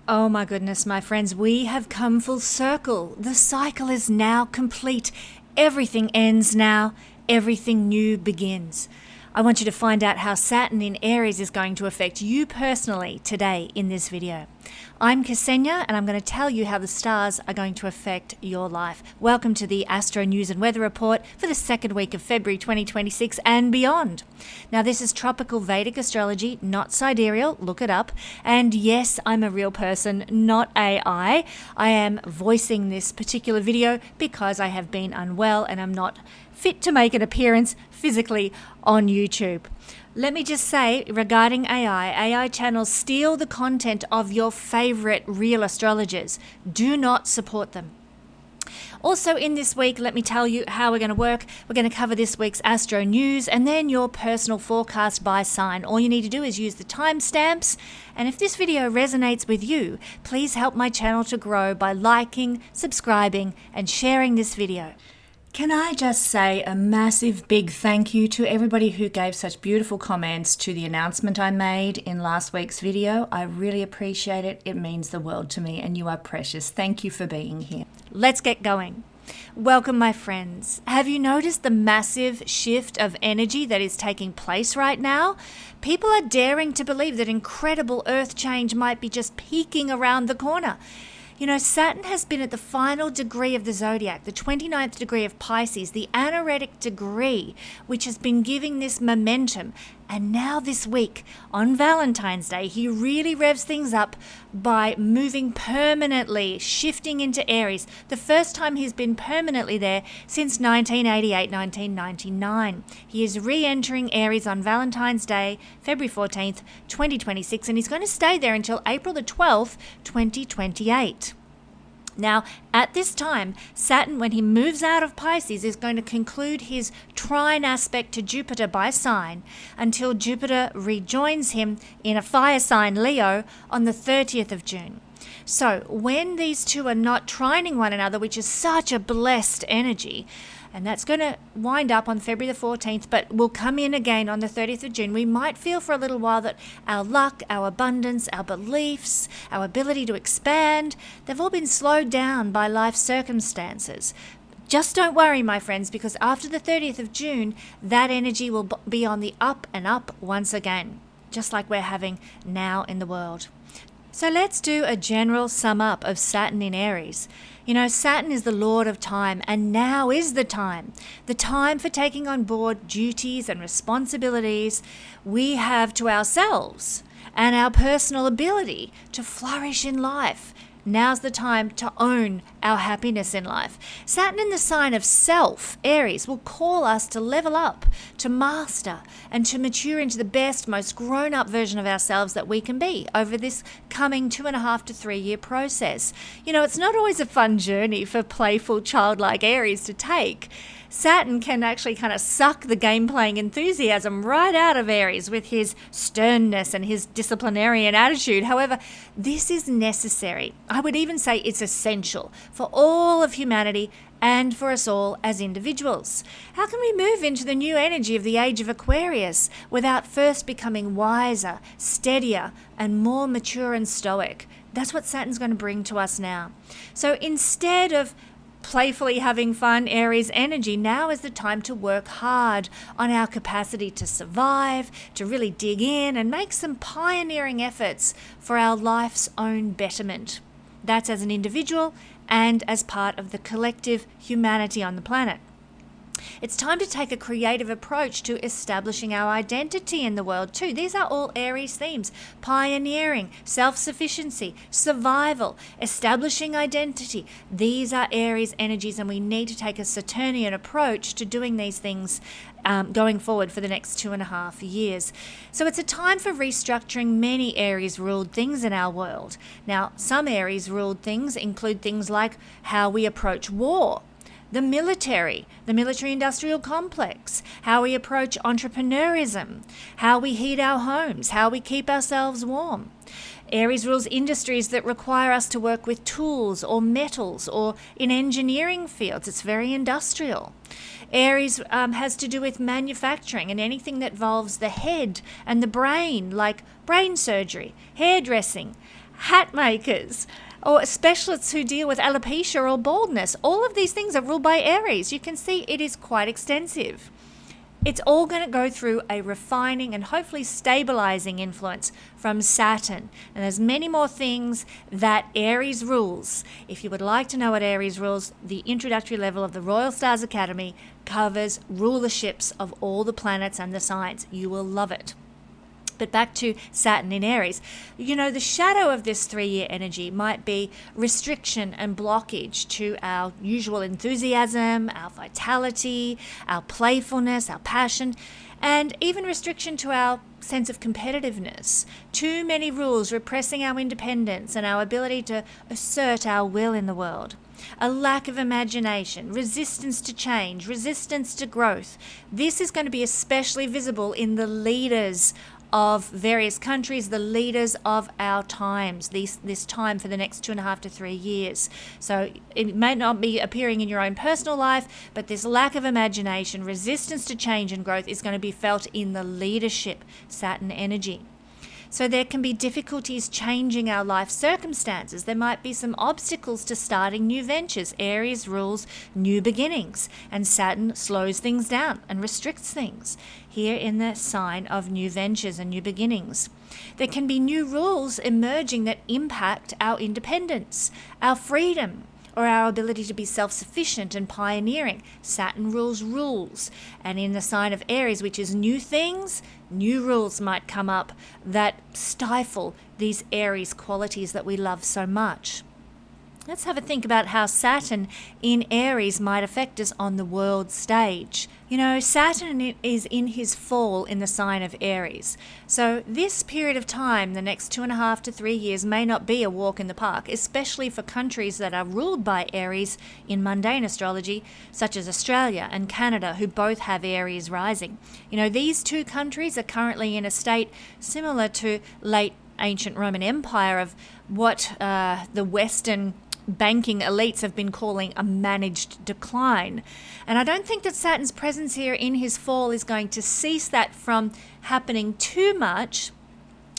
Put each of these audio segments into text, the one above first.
Oh my goodness, my friends, we have come full circle. The cycle is now complete. Everything ends now. Everything new begins. I want you to find out how Saturn in Aries is going to affect you personally today in this video. I'm Kesenya, and I'm going to tell you how the stars are going to affect your life. Welcome to the Astro News and Weather Report for the second week of February 2026 and beyond. Now, this is tropical Vedic astrology, not sidereal. Look it up. And yes, I'm a real person, not AI. I am voicing this particular video because I have been unwell and I'm not fit to make an appearance physically on YouTube. Let me just say, regarding AI channels steal the content of your favorite real astrologers. Do not support them. Also in this week, let me tell you how we're going to work. We're going to cover this week's Astro News and then your personal forecast by sign. All you need to do is use the timestamps. And if this video resonates with you, please help my channel to grow by liking, subscribing, and sharing this video. Can I just say a massive big thank you to everybody who gave such beautiful comments to the announcement I made in last week's video. I really appreciate it. It means the world to me and you are precious. Thank you for being here. Let's get going. Welcome, my friends. Have you noticed the massive shift of energy that is taking place right now? People are daring to believe that incredible earth change might be just peeking around the corner. You know, Saturn has been at the final degree of the zodiac, the 29th degree of Pisces, the anaretic degree, which has been giving this momentum. And now this week, on Valentine's Day, he really revs things up by moving permanently, shifting into Aries. The first time he's been permanently there since 1988, 1999. He is re-entering Aries on Valentine's Day, February 14th, 2026, and he's going to stay there until April the 12th, 2028. Now, at this time, Saturn, when he moves out of Pisces, is going to conclude his trine aspect to Jupiter by sign until Jupiter rejoins him in a fire sign, Leo, on the 30th of June. So when these two are not trining one another, which is such a blessed energy, and that's going to wind up on February the 14th, but will come in again on the 30th of June. We might feel for a little while that our luck, our abundance, our beliefs, our ability to expand, they've all been slowed down by life circumstances. Just don't worry, my friends, because after the 30th of June, that energy will be on the up and up once again, just like we're having now in the world. So let's do a general sum up of Saturn in Aries. You know, Saturn is the Lord of time, and now is the time for taking on board duties and responsibilities we have to ourselves and our personal ability to flourish in life. Now's the time to own our happiness in life. Saturn in the sign of self, Aries, will call us to level up, to master, and to mature into the best, most grown-up version of ourselves that we can be over this coming 2.5 to 3 year process. You know, it's not always a fun journey for playful, childlike Aries to take. Saturn can actually kind of suck the game-playing enthusiasm right out of Aries with his sternness and his disciplinarian attitude. However, this is necessary. I would even say it's essential for all of humanity and for us all as individuals. How can we move into the new energy of the age of Aquarius without first becoming wiser, steadier, and more mature and stoic? That's what Saturn's going to bring to us now. So instead of playfully having fun, Aries energy, now is the time to work hard on our capacity to survive, to really dig in and make some pioneering efforts for our life's own betterment. That's as an individual and as part of the collective humanity on the planet. It's time to take a creative approach to establishing our identity in the world too. These are all Aries themes: pioneering, self-sufficiency, survival, establishing identity. These are Aries energies, and we need to take a Saturnian approach to doing these things going forward for the next 2.5 years. So it's a time for restructuring many Aries-ruled things in our world. Now, some Aries-ruled things include things like how we approach war, the military-industrial complex, how we approach entrepreneurism, how we heat our homes, how we keep ourselves warm. Aries rules industries that require us to work with tools or metals or in engineering fields. It's very industrial. Aries has to do with manufacturing and anything that involves the head and the brain, like brain surgery, hairdressing, hat makers, or specialists who deal with alopecia or baldness. All of these things are ruled by Aries. You can see it is quite extensive. It's all going to go through a refining and hopefully stabilizing influence from Saturn. And there's many more things that Aries rules. If you would like to know what Aries rules, the introductory level of the Royal Stars Academy covers rulerships of all the planets and the signs. You will love it. But back to Saturn in Aries. You know, the shadow of this 3-year energy might be restriction and blockage to our usual enthusiasm, our vitality, our playfulness, our passion, and even restriction to our sense of competitiveness. Too many rules repressing our independence and our ability to assert our will in the world. A lack of imagination, resistance to change, resistance to growth. This is going to be especially visible in the leaders of various countries, the leaders of our times, this time for the next 2.5 to 3 years. So it may not be appearing in your own personal life, but this lack of imagination, resistance to change and growth is going to be felt in the leadership, Saturn energy. So there can be difficulties changing our life circumstances. There might be some obstacles to starting new ventures. Aries rules new beginnings, and Saturn slows things down and restricts things here in the sign of new ventures and new beginnings. There can be new rules emerging that impact our independence, our freedom, or our ability to be self-sufficient and pioneering. Saturn rules rules. And in the sign of Aries, which is new things, new rules might come up that stifle these Aries qualities that we love so much. Let's have a think about how Saturn in Aries might affect us on the world stage. You know, Saturn is in his fall in the sign of Aries. So this period of time, the next 2.5 to 3 years, may not be a walk in the park, especially for countries that are ruled by Aries in mundane astrology, such as Australia and Canada, who both have Aries rising. You know, these two countries are currently in a state similar to late ancient Roman Empire of what the Western banking elites have been calling a managed decline. And I don't think that Saturn's presence here in his fall is going to cease that from happening too much,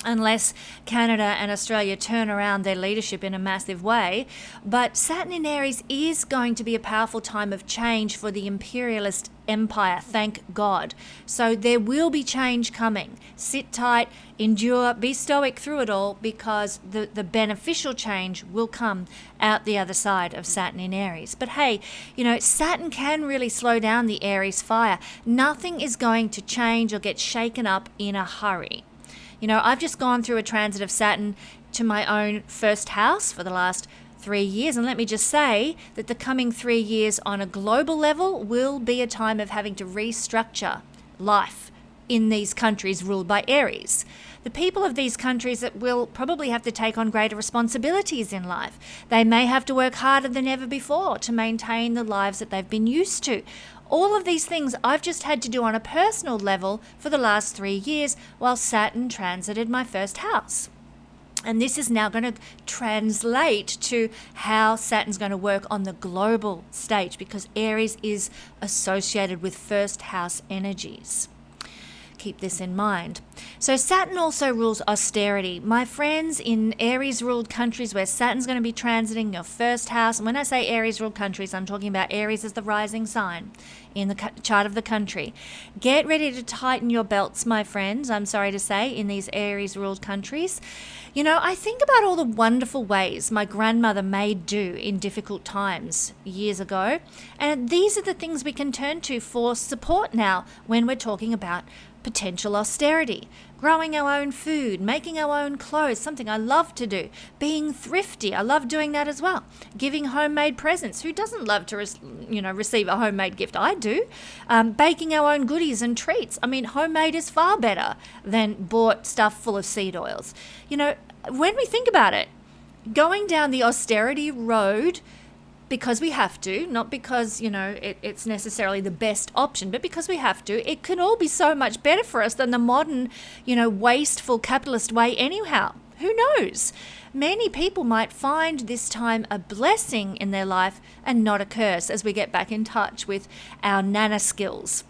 unless Canada and Australia turn around their leadership in a massive way. But Saturn in Aries is going to be a powerful time of change for the imperialist empire, thank God. So there will be change coming. Sit tight, endure, be stoic through it all, because the beneficial change will come out the other side of Saturn in Aries. But hey, you know, Saturn can really slow down the Aries fire. Nothing is going to change or get shaken up in a hurry. You know, I've just gone through a transit of Saturn to my own first house for the last 3 years. And let me just say that the coming 3 years on a global level will be a time of having to restructure life in these countries ruled by Aries. The people of these countries that will probably have to take on greater responsibilities in life. They may have to work harder than ever before to maintain the lives that they've been used to. All of these things I've just had to do on a personal level for the last 3 years while Saturn transited my first house. And this is now going to translate to how Saturn's going to work on the global stage, because Aries is associated with first house energies. Keep this in mind. So Saturn also rules austerity. My friends, in Aries-ruled countries where Saturn's going to be transiting your first house, and when I say Aries-ruled countries, I'm talking about Aries as the rising sign in the chart of the country. Get ready to tighten your belts, my friends, I'm sorry to say, in these Aries-ruled countries. You know, I think about all the wonderful ways my grandmother made do in difficult times years ago, and these are the things we can turn to for support now when we're talking about potential austerity. Growing our own food, making our own clothes, something I love to do. Being thrifty, I love doing that as well. Giving homemade presents. Who doesn't love to receive a homemade gift? I do. Baking our own goodies and treats. I mean, homemade is far better than bought stuff full of seed oils. You know, when we think about it, going down the austerity road because we have to, not because, you know, it's necessarily the best option, but because we have to, it can all be so much better for us than the modern, you know, wasteful capitalist way anyhow. Who knows? Many people might find this time a blessing in their life and not a curse as we get back in touch with our nana skills.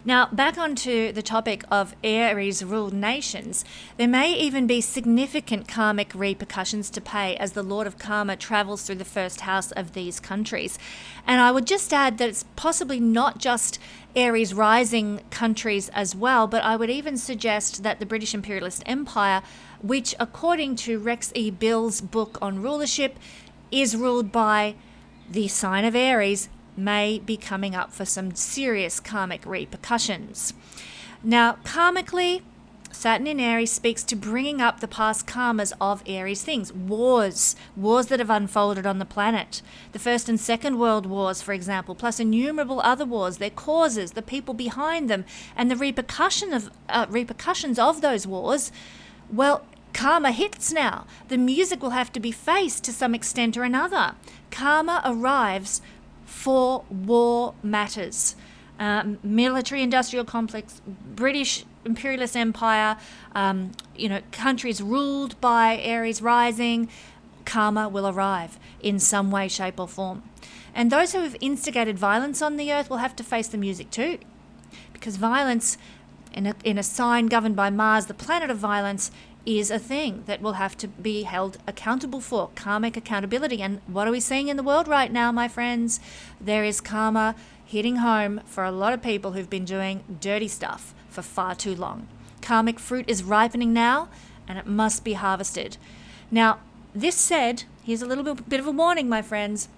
Now, back onto the topic of Aries-ruled nations, there may even be significant karmic repercussions to pay as the Lord of Karma travels through the first house of these countries. And I would just add that it's possibly not just Aries rising countries as well, but I would even suggest that the British Imperialist Empire, which according to Rex E. Bill's book on rulership, is ruled by the sign of Aries, may be coming up for some serious karmic repercussions. Now, karmically, Saturn in Aries speaks to bringing up the past karmas of Aries things. Wars that have unfolded on the planet. The First and Second World Wars, for example, plus innumerable other wars, their causes, the people behind them, and the repercussions of those wars. Well, karma hits now. The music will have to be faced to some extent or another. Karma arrives for war matters. Military-industrial complex, British imperialist empire, countries ruled by Aries rising, karma will arrive in some way, shape or form. And those who have instigated violence on the earth will have to face the music too. Because violence, in a sign governed by Mars, the planet of violence, is a thing that will have to be held accountable for, karmic accountability. And what are we seeing in the world right now, my friends? There is karma hitting home for a lot of people who've been doing dirty stuff for far too long. Karmic fruit is ripening now, and it must be harvested. Now, this said, here's a little bit of a warning, my friends.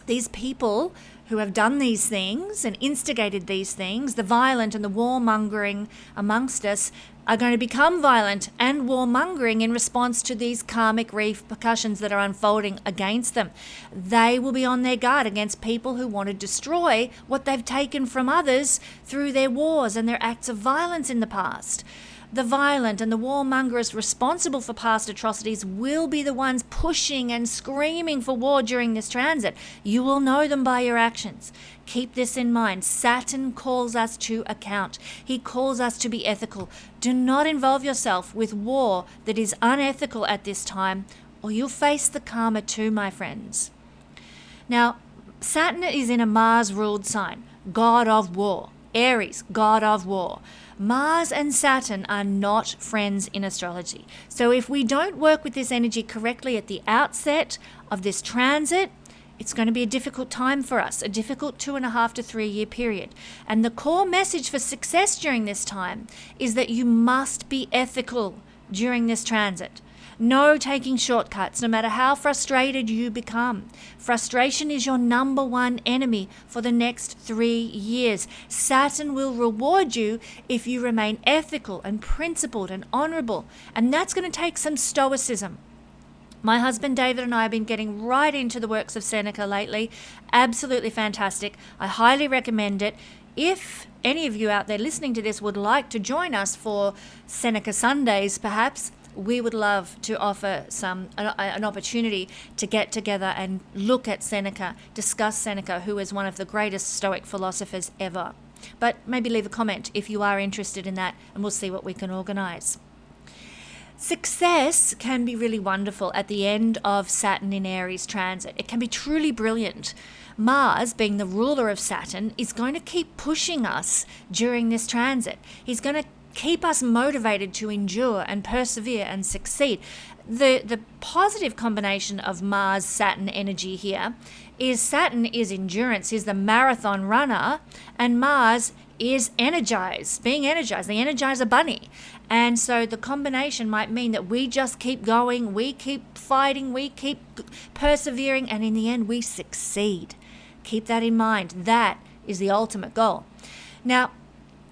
These people who have done these things and instigated these things, the violent and the warmongering amongst us, are going to become violent and warmongering in response to these karmic repercussions that are unfolding against them. They will be on their guard against people who want to destroy what they've taken from others through their wars and their acts of violence in the past. The violent and the warmongers responsible for past atrocities will be the ones pushing and screaming for war during this transit. You will know them by your actions. Keep this in mind. Saturn calls us to account. He calls us to be ethical. Do not involve yourself with war that is unethical at this time, or you'll face the karma too, my friends. Now, Saturn is in a Mars-ruled sign, god of war. Aries, god of war. Mars and Saturn are not friends in astrology. So if we don't work with this energy correctly at the outset of this transit, it's going to be a difficult time for us, a difficult 2.5 to 3 year period. And the core message for success during this time is that you must be ethical during this transit. No taking shortcuts, no matter how frustrated you become. Frustration is your number one enemy for the next 3 years. Saturn will reward you if you remain ethical and principled and honorable. And that's going to take some stoicism. My husband David and I have been getting right into the works of Seneca lately. Absolutely fantastic. I highly recommend it. If any of you out there listening to this would like to join us for Seneca Sundays, perhaps, we would love to offer an opportunity to get together and look at Seneca, discuss Seneca, who is one of the greatest Stoic philosophers ever. But maybe leave a comment if you are interested in that, and we'll see what we can organize. Success can be really wonderful at the end of Saturn in Aries transit. It can be truly brilliant. Mars, being the ruler of Saturn, is going to keep pushing us during this transit. He's going to keep us motivated to endure and persevere and succeed. The positive combination of Mars-Saturn energy here is Saturn is endurance, is the marathon runner, and Mars is energized, being energized, the Energizer Bunny. And so the combination might mean that we just keep going, we keep fighting, we keep persevering, and in the end we succeed. Keep that in mind. That is the ultimate goal. Now,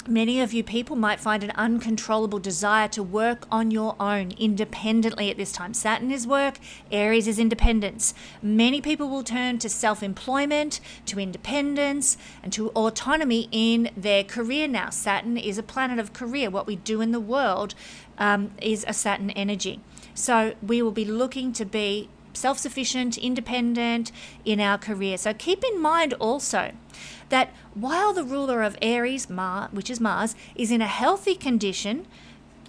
many of you people might find an uncontrollable desire to work on your own independently at this time. Saturn is work, Aries is independence. Many people will turn to self-employment, to independence, and to autonomy in their career now. Saturn is a planet of career. What we do in the world is a Saturn energy. So we will be looking to be self-sufficient, independent in our career. So keep in mind also that while the ruler of Aries, which is Mars, is in a healthy condition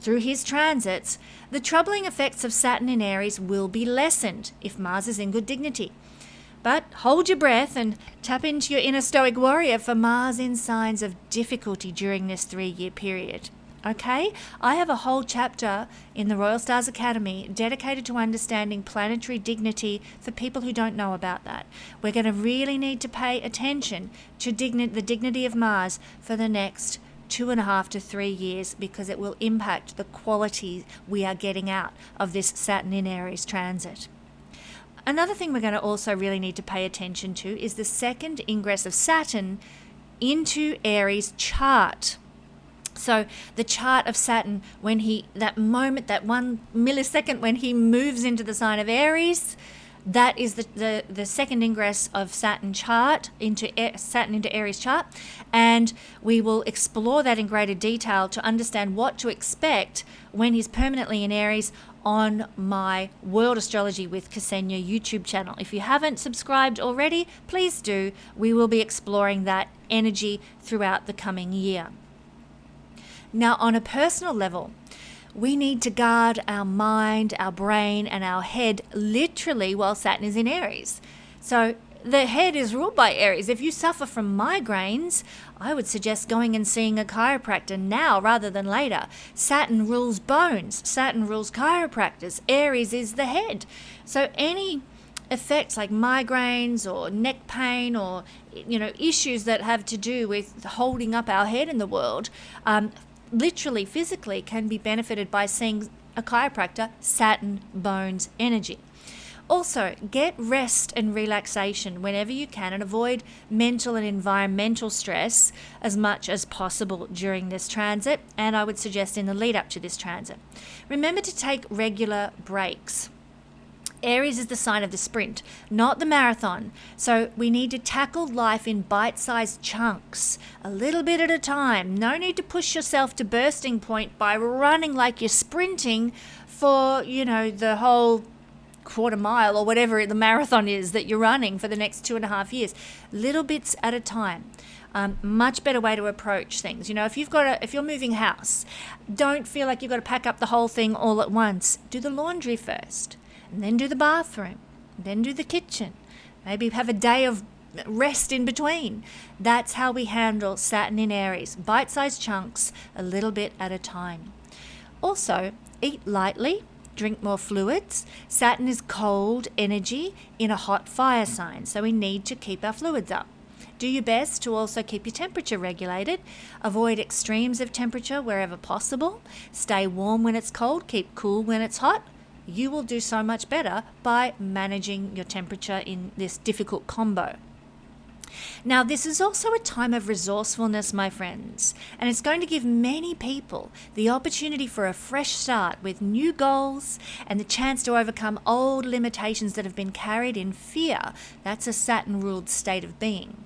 through his transits, the troubling effects of Saturn in Aries will be lessened if Mars is in good dignity. But hold your breath and tap into your inner stoic warrior for Mars in signs of difficulty during this 3-year period. Okay, I have a whole chapter in the Royal Stars Academy dedicated to understanding planetary dignity for people who don't know about that. We're going to really need to pay attention to the dignity of Mars for the next 2.5 to 3 years, because it will impact the quality we are getting out of this Saturn in Aries transit. Another thing we're going to also really need to pay attention to is the second ingress of Saturn into Aries chart. So the chart of Saturn, that 1 millisecond when he moves into the sign of Aries, that is the second ingress of Saturn into Aries chart. And we will explore that in greater detail to understand what to expect when he's permanently in Aries on my World Astrology with Ksenia YouTube channel. If you haven't subscribed already, please do. We will be exploring that energy throughout the coming year. Now, on a personal level, we need to guard our mind, our brain, and our head literally while Saturn is in Aries. So the head is ruled by Aries. If you suffer from migraines, I would suggest going and seeing a chiropractor now rather than later. Saturn rules bones. Saturn rules chiropractors. Aries is the head. So any effects like migraines or neck pain or issues that have to do with holding up our head in the world, literally, physically, can be benefited by seeing a chiropractor. Saturn bones energy. Also, get rest and relaxation whenever you can and avoid mental and environmental stress as much as possible during this transit, and I would suggest in the lead up to this transit. Remember to take regular breaks. Aries is the sign of the sprint, not the marathon. So we need to tackle life in bite-sized chunks, a little bit at a time. No need to push yourself to bursting point by running like you're sprinting for, the whole quarter mile or whatever the marathon is that you're running for the next 2.5 years. Little bits at a time. Much better way to approach things. If you're moving house, don't feel like you've got to pack up the whole thing all at once. Do the laundry first. And then do the bathroom, then do the kitchen. Maybe have a day of rest in between. That's how we handle Saturn in Aries. Bite-sized chunks, a little bit at a time. Also, eat lightly, drink more fluids. Saturn is cold energy in a hot fire sign, so we need to keep our fluids up. Do your best to also keep your temperature regulated. Avoid extremes of temperature wherever possible. Stay warm when it's cold, keep cool when it's hot. You will do so much better by managing your temperature in this difficult combo. Now, this is also a time of resourcefulness, my friends, and it's going to give many people the opportunity for a fresh start with new goals and the chance to overcome old limitations that have been carried in fear. That's a Saturn-ruled state of being.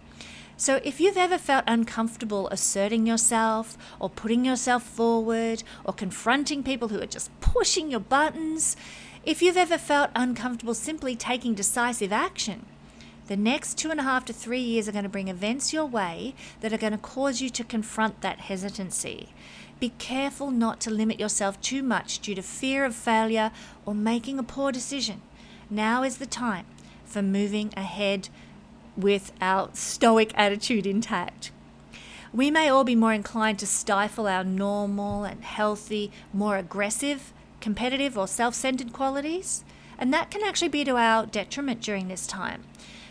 So if you've ever felt uncomfortable asserting yourself or putting yourself forward or confronting people who are just pushing your buttons, if you've ever felt uncomfortable simply taking decisive action, the next 2.5 to 3 years are going to bring events your way that are going to cause you to confront that hesitancy. Be careful not to limit yourself too much due to fear of failure or making a poor decision. Now is the time for moving ahead with our stoic attitude intact. We may all be more inclined to stifle our normal and healthy, more aggressive, competitive or self-centered qualities, and that can actually be to our detriment during this time.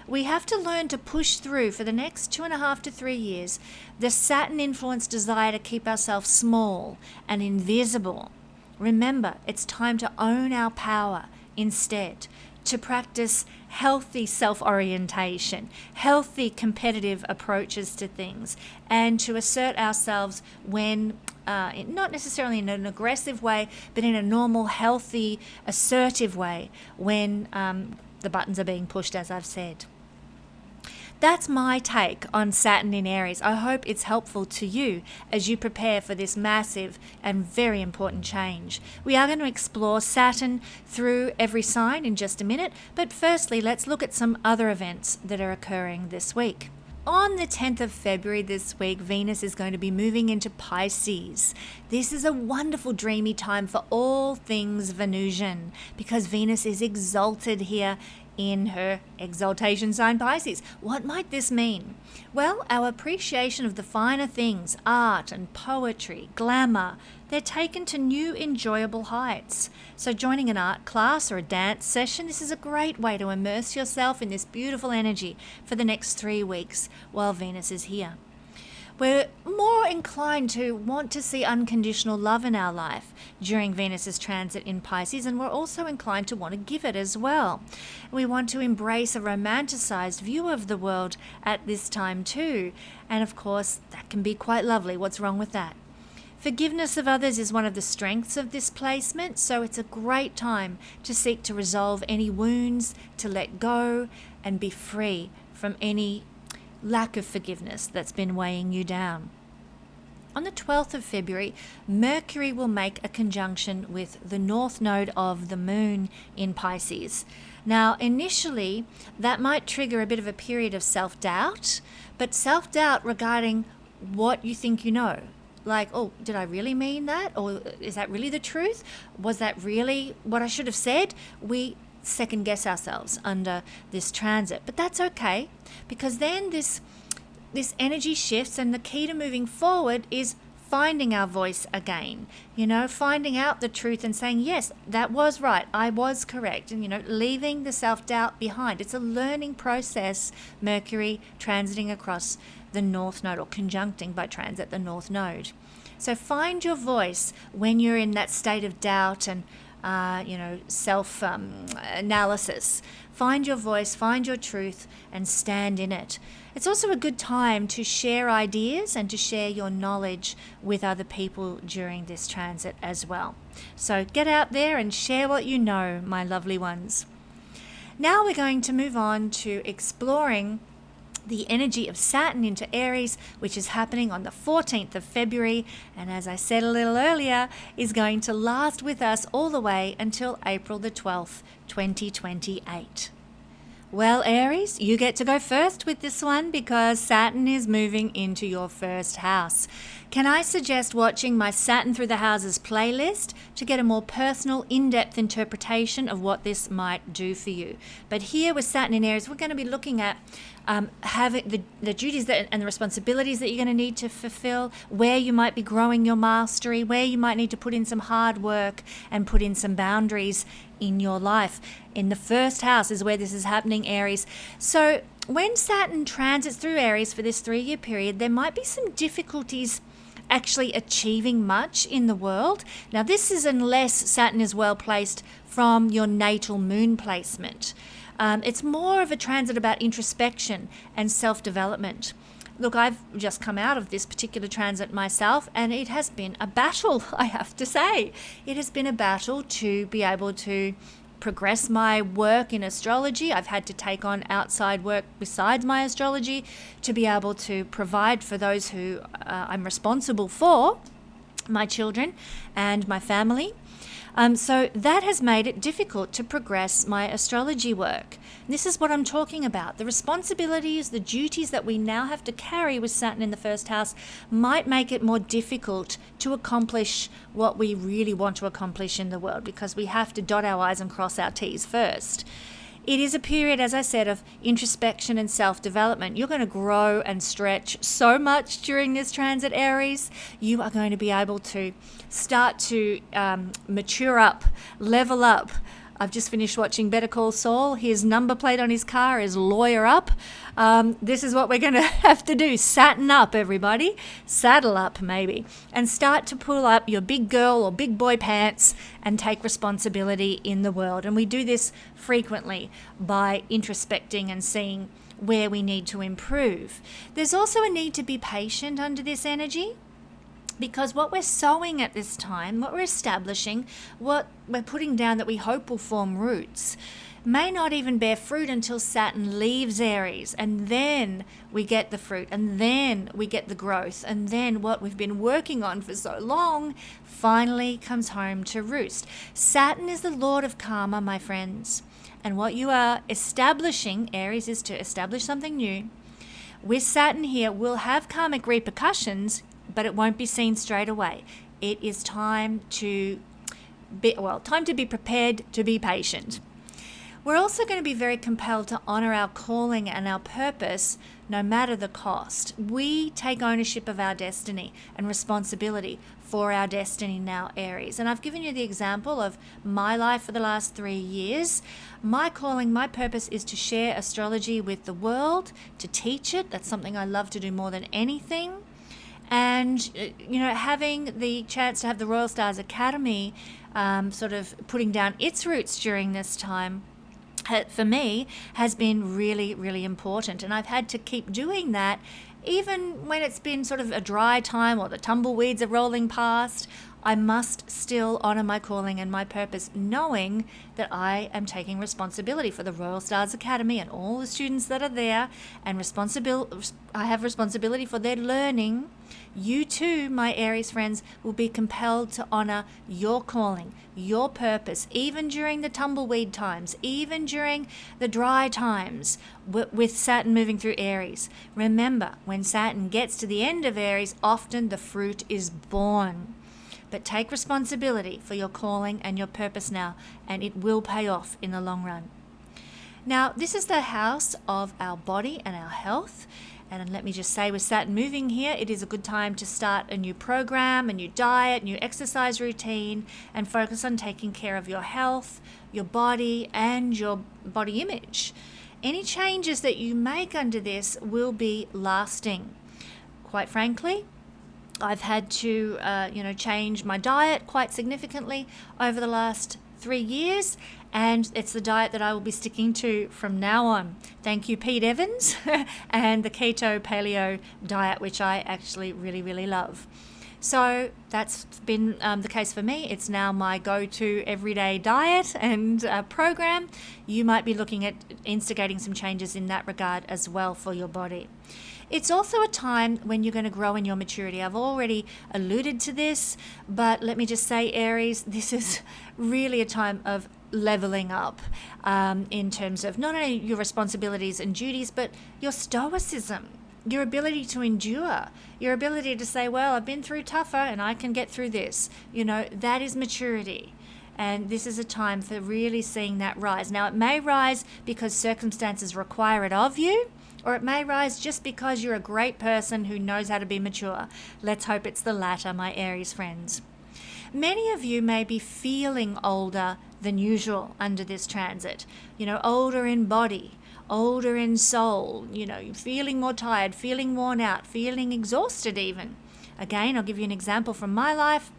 We have to learn to push through for the next 2.5 to 3 years the Saturn-influenced desire to keep ourselves small and invisible. Remember, it's time to own our power instead, to practice healthy self-orientation, healthy competitive approaches to things, and to assert ourselves when, not necessarily in an aggressive way, but in a normal, healthy, assertive way when the buttons are being pushed, as I've said. That's my take on Saturn in Aries. I hope it's helpful to you as you prepare for this massive and very important change. We are going to explore Saturn through every sign in just a minute, but firstly, let's look at some other events that are occurring this week. On the 10th of February this week, Venus is going to be moving into Pisces. This is a wonderful, dreamy time for all things Venusian because Venus is exalted here in her exaltation sign Pisces. What might this mean? Well, our appreciation of the finer things, art and poetry, glamour, they're taken to new enjoyable heights. So joining an art class or a dance session, this is a great way to immerse yourself in this beautiful energy for the next 3 weeks while Venus is here. We're more inclined to want to see unconditional love in our life during Venus's transit in Pisces, and we're also inclined to want to give it as well. We want to embrace a romanticized view of the world at this time too, and of course that can be quite lovely. What's wrong with that? Forgiveness of others is one of the strengths of this placement, so it's a great time to seek to resolve any wounds, to let go and be free from any lack of forgiveness that's been weighing you down. On the 12th of February, Mercury will make a conjunction with the north node of the moon in Pisces. Now, initially, that might trigger a bit of a period of self-doubt, but self-doubt regarding what you think you know. Like, oh, did I really mean that? Or is that really the truth? Was that really what I should have said? We second guess ourselves under this transit, but that's okay, because then this energy shifts, and the key to moving forward is finding our voice again, finding out the truth and saying, yes, that was right, I was correct, and leaving the self-doubt behind. It's a learning process, Mercury transiting across the north node, or conjuncting by transit the north node. So find your voice when you're in that state of doubt and self-analysis. Find your voice, find your truth, and stand in it. It's also a good time to share ideas and to share your knowledge with other people during this transit as well. So get out there and share what you know, my lovely ones. Now we're going to move on to exploring the energy of Saturn into Aries, which is happening on the 14th of February, and as I said a little earlier, is going to last with us all the way until April the 12th, 2028. Well, Aries, you get to go first with this one because Saturn is moving into your first house. Can I suggest watching my Saturn Through the Houses playlist to get a more personal, in-depth interpretation of what this might do for you? But here with Saturn in Aries, we're going to be looking at having the duties and the responsibilities that you're going to need to fulfill, where you might be growing your mastery, where you might need to put in some hard work and put in some boundaries in your life. In the first house is where this is happening, Aries. So when Saturn transits through Aries for this 3-year period, there might be some difficulties actually achieving much in the world. Now, this is unless Saturn is well placed from your natal moon placement. It's more of a transit about introspection and self-development. Look, I've just come out of this particular transit myself, and it has been a battle, I have to say. It has been a battle to be able to progress my work in astrology. I've had to take on outside work besides my astrology to be able to provide for those who I'm responsible for, my children and my family. So that has made it difficult to progress my astrology work. This is what I'm talking about. The responsibilities, the duties that we now have to carry with Saturn in the first house might make it more difficult to accomplish what we really want to accomplish in the world, because we have to dot our I's and cross our T's first. It is a period, as I said, of introspection and self-development. You're going to grow and stretch so much during this transit, Aries. You are going to be able to start to mature up, level up. I've just finished watching Better Call Saul. His number plate on his car is lawyer up. This is what we're going to have to do. Satin up, everybody. Saddle up, maybe. And start to pull up your big girl or big boy pants and take responsibility in the world. And we do this frequently by introspecting and seeing where we need to improve. There's also a need to be patient under this energy, because what we're sowing at this time, what we're establishing, what we're putting down that we hope will form roots, may not even bear fruit until Saturn leaves Aries, and then we get the fruit, and then we get the growth, and then what we've been working on for so long finally comes home to roost. Saturn is the Lord of karma, my friends, and what you are establishing, Aries, is to establish something new. With Saturn here, we'll have karmic repercussions, but it won't be seen straight away. It is time to be prepared, to be patient. We're also going to be very compelled to honor our calling and our purpose no matter the cost. We take ownership of our destiny and responsibility for our destiny now, Aries. And I've given you the example of my life for the last 3 years. My calling, my purpose is to share astrology with the world, to teach it. That's something I love to do more than anything. And, having the chance to have the Royal Stars Academy sort of putting down its roots during this time, for me, has been really, really important. And I've had to keep doing that even when it's been sort of a dry time or the tumbleweeds are rolling past. I must still honor my calling and my purpose, knowing that I am taking responsibility for the Royal Stars Academy and all the students that are there, and I have responsibility for their learning. You too, my Aries friends, will be compelled to honor your calling, your purpose, even during the tumbleweed times, even during the dry times with Saturn moving through Aries. Remember, when Saturn gets to the end of Aries, often the fruit is born. But take responsibility for your calling and your purpose now, and it will pay off in the long run. Now, this is the house of our body and our health. And let me just say, with Saturn moving here, it is a good time to start a new program, a new diet, new exercise routine, and focus on taking care of your health, your body, and your body image. Any changes that you make under this will be lasting. Quite frankly, I've had to, change my diet quite significantly over the last 3 years, and it's the diet that I will be sticking to from now on. Thank you, Pete Evans, and the keto paleo diet, which I actually really, really love. So that's been the case for me. It's now my go-to everyday diet and program. You might be looking at instigating some changes in that regard as well for your body. It's also a time when you're going to grow in your maturity. I've already alluded to this, but let me just say, Aries, this is really a time of leveling up in terms of not only your responsibilities and duties, but your stoicism, your ability to endure, your ability to say, well, I've been through tougher and I can get through this. That is maturity. And this is a time for really seeing that rise. Now, it may rise because circumstances require it of you, or it may rise just because you're a great person who knows how to be mature. Let's hope it's the latter, my Aries friends. Many of you may be feeling older than usual under this transit. Older in body, older in soul, feeling more tired, feeling worn out, feeling exhausted even. Again, I'll give you an example from my life.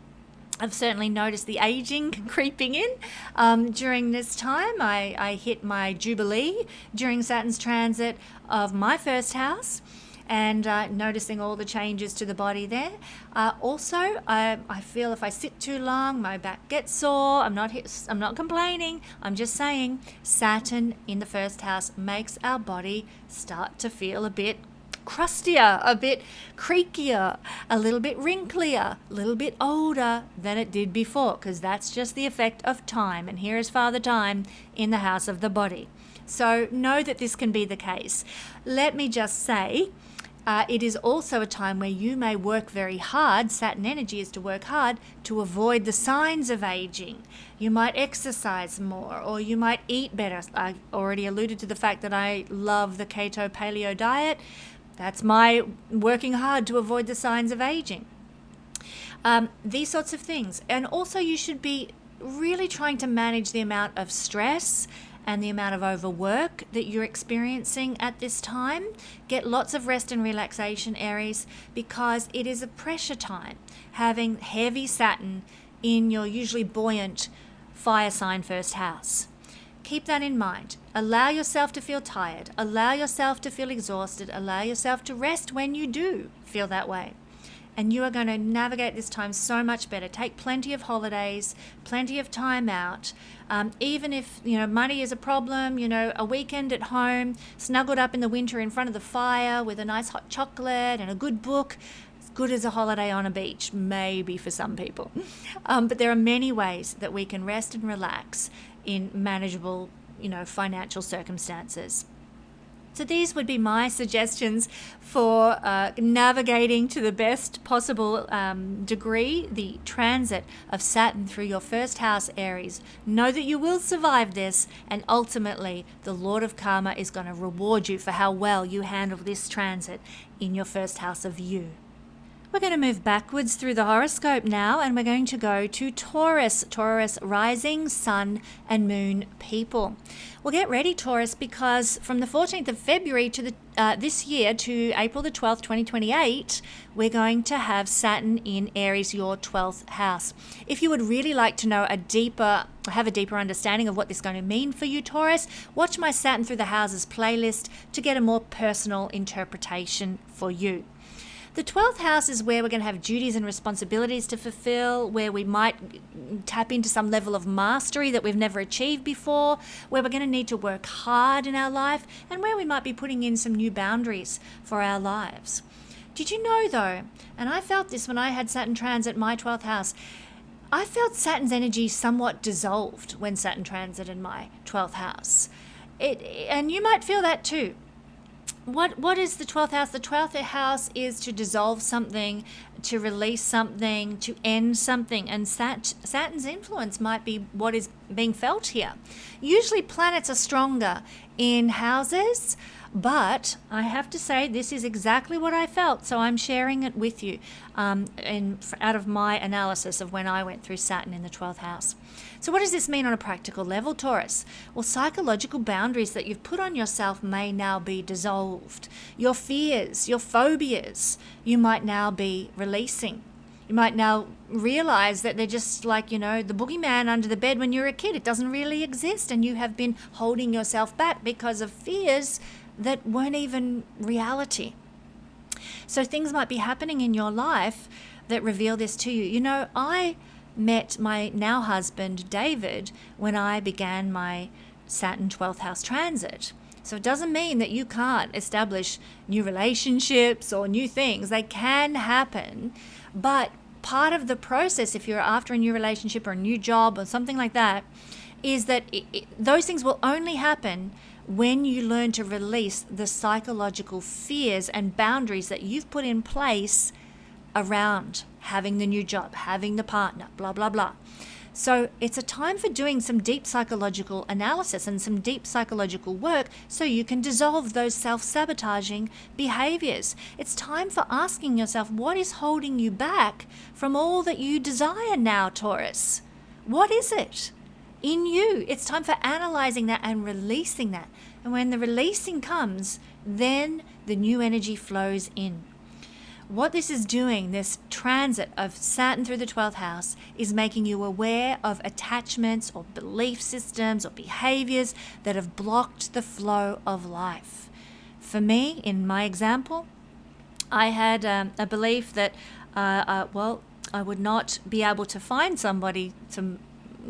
I've certainly noticed the aging creeping in during this time. I hit my jubilee during Saturn's transit of my first house, and noticing all the changes to the body there. Also, I feel if I sit too long, my back gets sore. I'm not complaining. I'm just saying Saturn in the first house makes our body start to feel a bit crustier, a bit creakier, a little bit wrinklier, a little bit older than it did before, because that's just the effect of time. And here is Father Time in the house of the body. So know that this can be the case. Let me just say, it is also a time where you may work very hard. Saturn energy is to work hard to avoid the signs of aging. You might exercise more, or you might eat better. I already alluded to the fact that I love the keto paleo diet. That's my working hard to avoid the signs of aging. These sorts of things. And also you should be really trying to manage the amount of stress and the amount of overwork that you're experiencing at this time. Get lots of rest and relaxation, Aries, because it is a pressure time, having heavy Saturn in your usually buoyant fire sign first house. Keep that in mind. Allow yourself to feel tired. Allow yourself to feel exhausted. Allow yourself to rest when you do feel that way. And you are going to navigate this time so much better. Take plenty of holidays, plenty of time out. Even if, money is a problem, a weekend at home, snuggled up in the winter in front of the fire with a nice hot chocolate and a good book, as good as a holiday on a beach, maybe for some people. But there are many ways that we can rest and relax in manageable, financial circumstances. So these would be my suggestions for navigating to the best possible degree the transit of Saturn through your first house, Aries. Know that you will survive this, and ultimately the Lord of Karma is going to reward you for how well you handle this transit in your first house of you. We're going to move backwards through the horoscope now, and we're going to go to Taurus. Taurus rising, sun and moon people. Well, get ready, Taurus, because from the 14th of February to this year to April the 12th, 2028, we're going to have Saturn in Aries, your 12th house. If you would really like to know have a deeper understanding of what this is going to mean for you, Taurus, watch my Saturn Through the Houses playlist to get a more personal interpretation for you. The 12th house is where we're going to have duties and responsibilities to fulfill, where we might tap into some level of mastery that we've never achieved before, where we're going to need to work hard in our life, and where we might be putting in some new boundaries for our lives. Did you know, though, and I felt this when I had Saturn transit my 12th house, I felt Saturn's energy somewhat dissolved when Saturn transited my 12th house. And you might feel that too. What is the 12th house? The 12th house is to dissolve something, to release something, to end something. And Saturn's influence might be what is being felt here. Usually planets are stronger in houses, but I have to say this is exactly what I felt. So I'm sharing it with you out of my analysis of when I went through Saturn in the 12th house. So what does this mean on a practical level, Taurus? Well, psychological boundaries that you've put on yourself may now be dissolved. Your fears, your phobias, you might now be releasing. You might now realize that they're just like, the boogeyman under the bed when you're a kid. It doesn't really exist, and you have been holding yourself back because of fears that weren't even reality. So things might be happening in your life that reveal this to you. I met my now husband, David, when I began my Saturn 12th house transit. So it doesn't mean that you can't establish new relationships or new things. They can happen, but part of the process, if you're after a new relationship or a new job or something like that, is that those things will only happen when you learn to release the psychological fears and boundaries that you've put in place around having the new job, having the partner, blah, blah, blah. So it's a time for doing some deep psychological analysis and some deep psychological work so you can dissolve those self-sabotaging behaviors. It's time for asking yourself, what is holding you back from all that you desire now, Taurus? What is it in you? It's time for analyzing that and releasing that. And when the releasing comes, then the new energy flows in. What this is doing, this transit of Saturn through the 12th house, is making you aware of attachments or belief systems or behaviors that have blocked the flow of life. For me, in my example, I had a belief that, I would not be able to find somebody to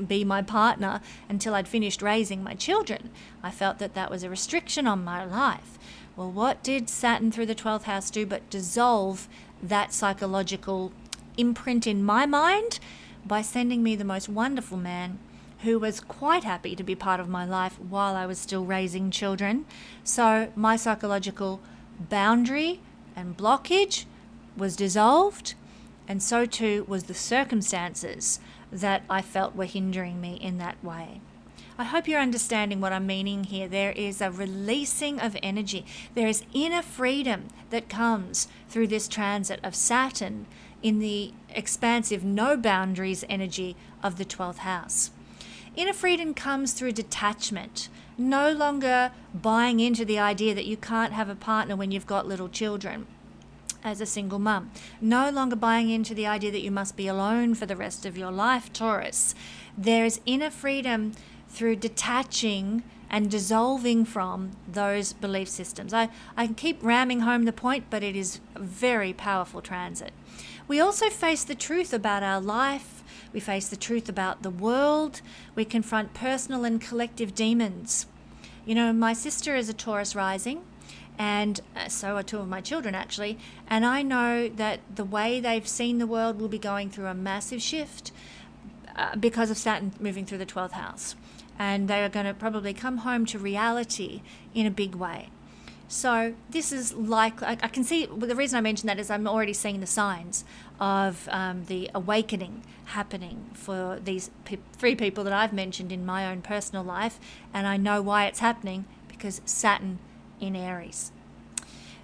be my partner until I'd finished raising my children. I felt that that was a restriction on my life. Well, what did Saturn through the 12th house do but dissolve that psychological imprint in my mind by sending me the most wonderful man who was quite happy to be part of my life while I was still raising children. So my psychological boundary and blockage was dissolved, and so too was the circumstances that I felt were hindering me in that way. I hope you're understanding what I'm meaning here. There is a releasing of energy. There is inner freedom that comes through this transit of Saturn in the expansive, no boundaries energy of the 12th house. Inner freedom comes through detachment, no longer buying into the idea that you can't have a partner when you've got little children as a single mum. No longer buying into the idea that you must be alone for the rest of your life, Taurus. There is inner freedom through detaching and dissolving from those belief systems. I can keep ramming home the point, but it is a very powerful transit. We also face the truth about our life. We face the truth about the world. We confront personal and collective demons. My sister is a Taurus rising, and so are two of my children actually, and I know that the way they've seen the world will be going through a massive shift because of Saturn moving through the 12th house. And they are going to probably come home to reality in a big way. So this is like, I can see, well, the reason I mention that is I'm already seeing the signs of the awakening happening for these three people that I've mentioned in my own personal life. And I know why it's happening, because Saturn in Aries.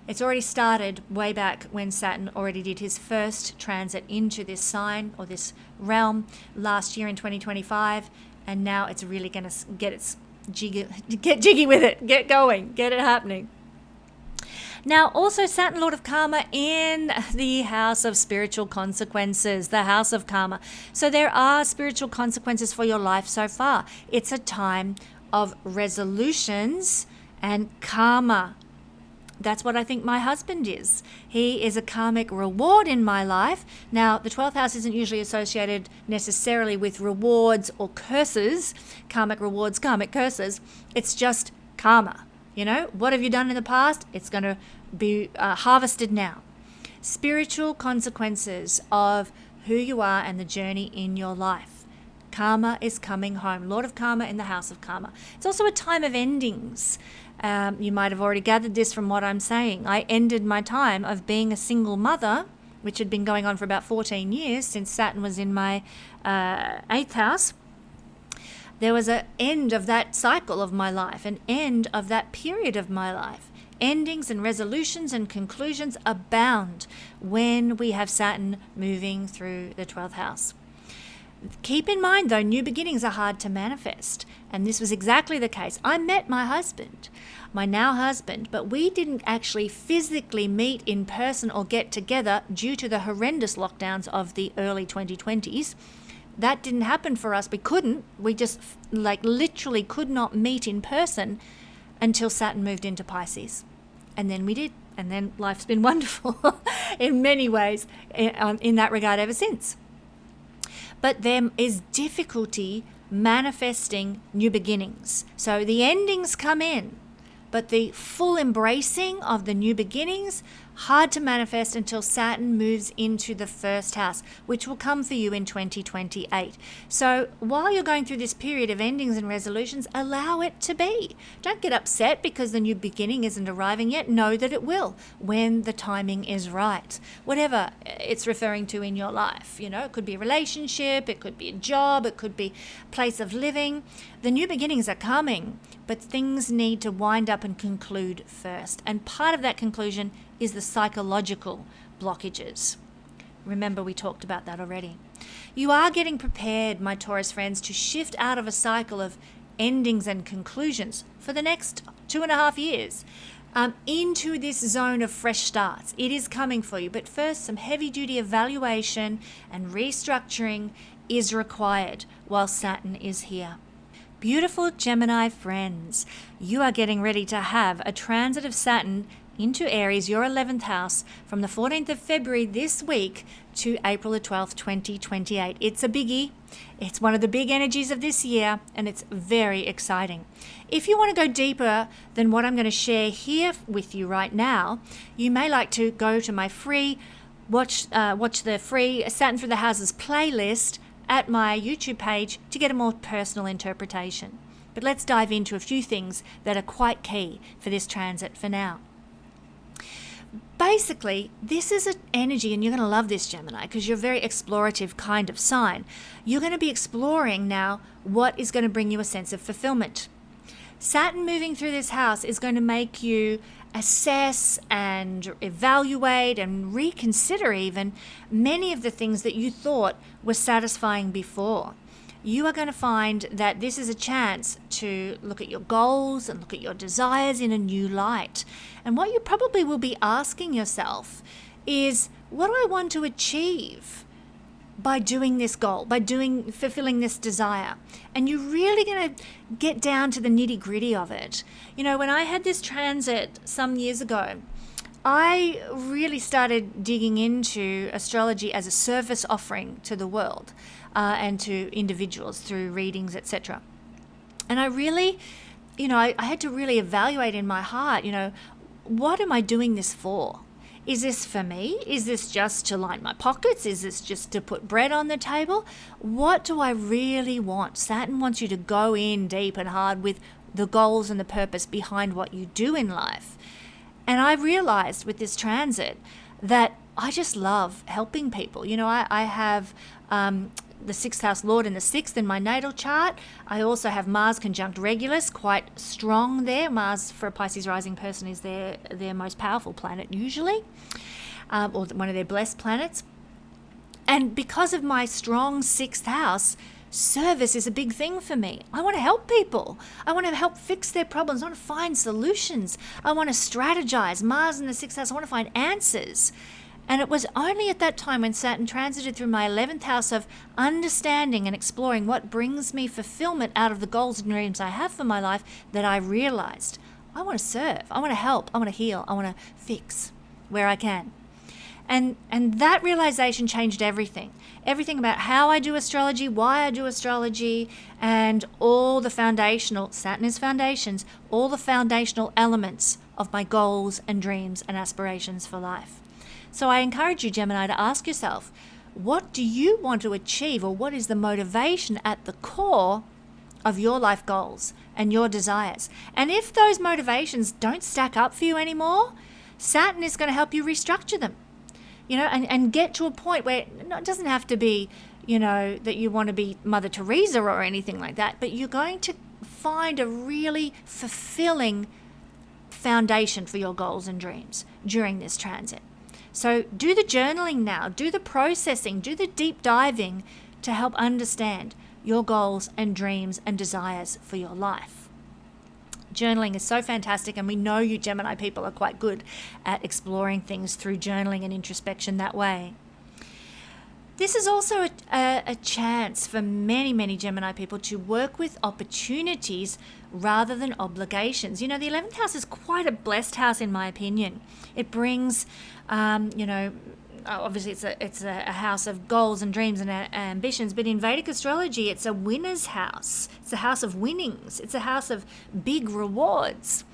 It's already started way back when Saturn already did his first transit into this sign or this realm last year in 2025. And now it's really going to get jiggy with it, get going, get it happening. Now, also Saturn, Lord of Karma, in the house of spiritual consequences, the house of karma. So there are spiritual consequences for your life so far. It's a time of resolutions and karma. That's what I think my husband is. He is a karmic reward in my life. Now, the 12th house isn't usually associated necessarily with rewards or curses, karmic rewards, karmic curses. It's just karma. You know, what have you done in the past? It's going to be harvested now. Spiritual consequences of who you are and the journey in your life. Karma is coming home. Lord of Karma in the house of karma. It's also a time of endings. You might have already gathered this from what I'm saying. I ended my time of being a single mother, which had been going on for about 14 years since Saturn was in my 8th house. There was an end of that cycle of my life, an end of that period of my life. Endings and resolutions and conclusions abound when we have Saturn moving through the 12th house. Keep in mind, though, new beginnings are hard to manifest. And this was exactly the case. I met my husband, my now husband, but we didn't actually physically meet in person or get together due to the horrendous lockdowns of the early 2020s. That didn't happen for us. We couldn't. We just literally could not meet in person until Saturn moved into Pisces. And then we did. And then life's been wonderful in many ways in that regard ever since. But there is difficulty manifesting new beginnings. So the endings come in, but the full embracing of the new beginnings, hard to manifest until Saturn moves into the first house, which will come for you in 2028. So while you're going through this period of endings and resolutions, allow it to be. Don't get upset because the new beginning isn't arriving yet. Know that it will when the timing is right. Whatever it's referring to in your life. You know, it could be a relationship, it could be a job, it could be a place of living. The new beginnings are coming, but things need to wind up and conclude first. And part of that conclusion is the psychological blockages. Remember, we talked about that already. You are getting prepared, my Taurus friends, to shift out of a cycle of endings and conclusions for the next 2.5 years into this zone of fresh starts. It is coming for you, but first some heavy-duty evaluation and restructuring is required while Saturn is here. Beautiful Gemini friends, you are getting ready to have a transit of Saturn into Aries, your 11th house, from the 14th of February this week to April the 12th, 2028. It's a biggie. It's one of the big energies of this year, and it's very exciting. If you want to go deeper than what I'm going to share here with you right now, you may like to go to my free, watch the free Saturn Through the Houses playlist at my YouTube page to get a more personal interpretation. But let's dive into a few things that are quite key for this transit for now. Basically, this is an energy, and you're going to love this, Gemini, because you're a very explorative kind of sign. You're going to be exploring now what is going to bring you a sense of fulfillment. Saturn moving through this house is going to make you assess and evaluate and reconsider even many of the things that you thought were satisfying before. You are going to find that this is a chance to look at your goals and look at your desires in a new light. And what you probably will be asking yourself is, what do I want to achieve by doing this goal, by fulfilling this desire? And you're really going to get down to the nitty-gritty of it. You know, when I had this transit some years ago, I really started digging into astrology as a service offering to the world and to individuals through readings, etc. And I really, I had to really evaluate in my heart, what am I doing this for? Is this for me? Is this just to line my pockets? Is this just to put bread on the table? What do I really want? Saturn wants you to go in deep and hard with the goals and the purpose behind what you do in life. And I realized with this transit that I just love helping people. You know, I have the 6th house lord in the 6th in my natal chart. I also have Mars conjunct Regulus, quite strong there. Mars for a Pisces rising person is their most powerful planet usually, or one of their blessed planets. And because of my strong 6th house, service is a big thing for me. I want to help people. I want to help fix their problems. I want to find solutions. I want to strategize. Mars in the 6th house, I want to find answers. And it was only at that time when Saturn transited through my 11th house of understanding and exploring what brings me fulfillment out of the goals and dreams I have for my life that I realized I want to serve. I want to help. I want to heal. I want to fix where I can. And that realization changed everything. Everything about how I do astrology, why I do astrology, and all the foundational, Saturn is foundations, all the foundational elements of my goals and dreams and aspirations for life. So I encourage you, Gemini, to ask yourself, what do you want to achieve, or what is the motivation at the core of your life goals and your desires? And if those motivations don't stack up for you anymore, Saturn is going to help you restructure them. You know, and get to a point where it doesn't have to be, you know, that you want to be Mother Teresa or anything like that, but you're going to find a really fulfilling foundation for your goals and dreams during this transit. So do the journaling now, do the processing, do the deep diving to help understand your goals and dreams and desires for your life. Journaling is so fantastic, and we know you Gemini people are quite good at exploring things through journaling and introspection that way. This is also a chance for many, many Gemini people to work with opportunities rather than obligations. You know, the 11th house is quite a blessed house in my opinion. It brings, obviously it's a house of goals and dreams and ambitions, but in Vedic astrology, it's a winner's house. It's a house of winnings. It's a house of big rewards.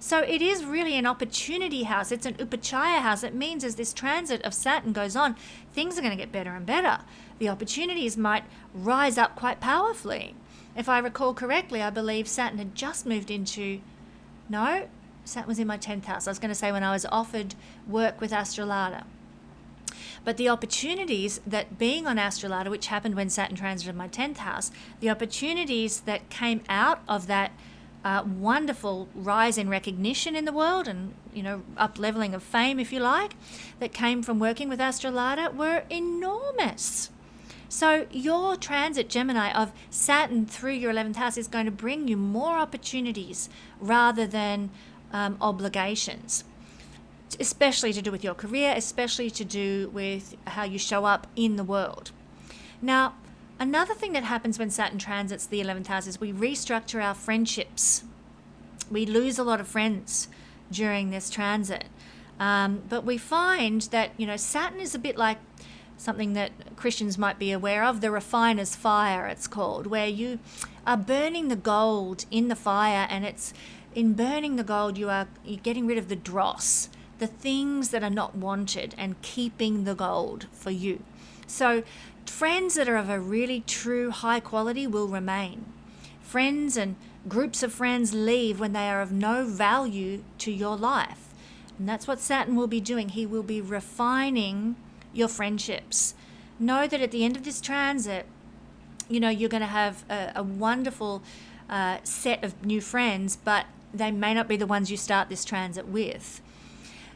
So it is really an opportunity house. It's an upachaya house. It means as this transit of Saturn goes on, things are going to get better and better. The opportunities might rise up quite powerfully. If I recall correctly, I believe Saturn had just moved into, no, Saturn was in my 10th house. I was going to say when I was offered work with Astrolata. But the opportunities that being on Astrolata, which happened when Saturn transited my 10th house, the opportunities that came out of that wonderful rise in recognition in the world and, you know, up-leveling of fame, if you like, that came from working with Astrolata were enormous. So your transit, Gemini, of Saturn through your 11th house is going to bring you more opportunities rather than obligations, especially to do with your career, especially to do with how you show up in the world. Now, another thing that happens when Saturn transits the 11th house is we restructure our friendships. We lose a lot of friends during this transit. But we find that, you know, Saturn is a bit like something that Christians might be aware of, the refiner's fire, it's called, where you are burning the gold in the fire, and it's in burning the gold you're getting rid of the dross, the things that are not wanted, and keeping the gold for you. So friends that are of a really true high quality will remain. Friends and groups of friends leave when they are of no value to your life. And that's what Saturn will be doing. He will be refining your friendships. Know that at the end of this transit, you know, you're going to have a wonderful set of new friends, but they may not be the ones you start this transit with.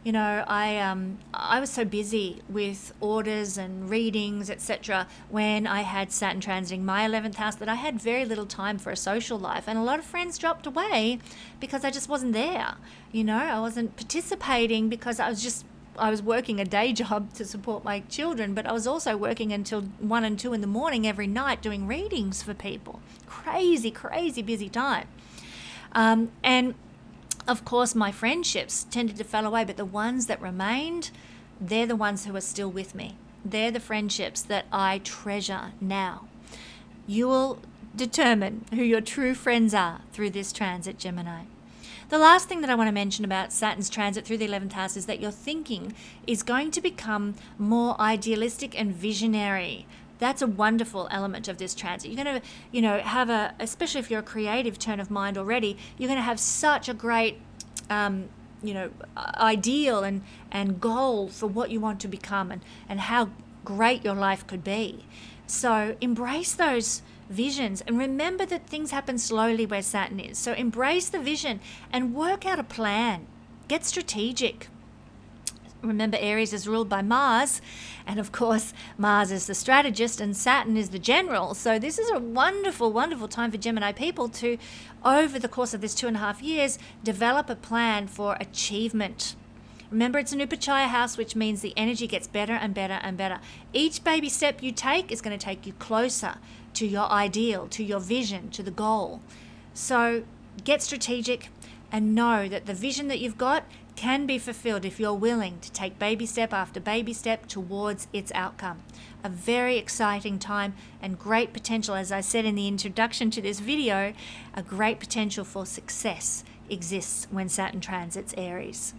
You know, I was so busy with orders and readings, etc., when I had Saturn transiting my 11th house that I had very little time for a social life, and a lot of friends dropped away because I just wasn't there. You know, I wasn't participating because I was working a day job to support my children, but I was also working until 1 and 2 in the morning every night doing readings for people. Crazy, crazy busy time. And of course, my friendships tended to fall away, but the ones that remained, they're the ones who are still with me. They're the friendships that I treasure now. You will determine who your true friends are through this transit, Gemini. The last thing that I want to mention about Saturn's transit through the 11th house is that your thinking is going to become more idealistic and visionary. That's a wonderful element of this transit. You're going to, you know, have especially if you're a creative turn of mind already, you're going to have such a great ideal and goal for what you want to become and how great your life could be. So embrace those visions and remember that things happen slowly where Saturn is. So embrace the vision and work out a plan. Get strategic. Remember, Aries is ruled by Mars, and of course, Mars is the strategist and Saturn is the general. So this is a wonderful, wonderful time for Gemini people to, over the course of this 2.5 years, develop a plan for achievement. Remember, it's an Upachaya house, which means the energy gets better and better and better. Each baby step you take is going to take you closer to your ideal, to your vision, to the goal. So get strategic and know that the vision that you've got can be fulfilled if you're willing to take baby step after baby step towards its outcome. A very exciting time and great potential, as I said in the introduction to this video, a great potential for success exists when Saturn transits Aries.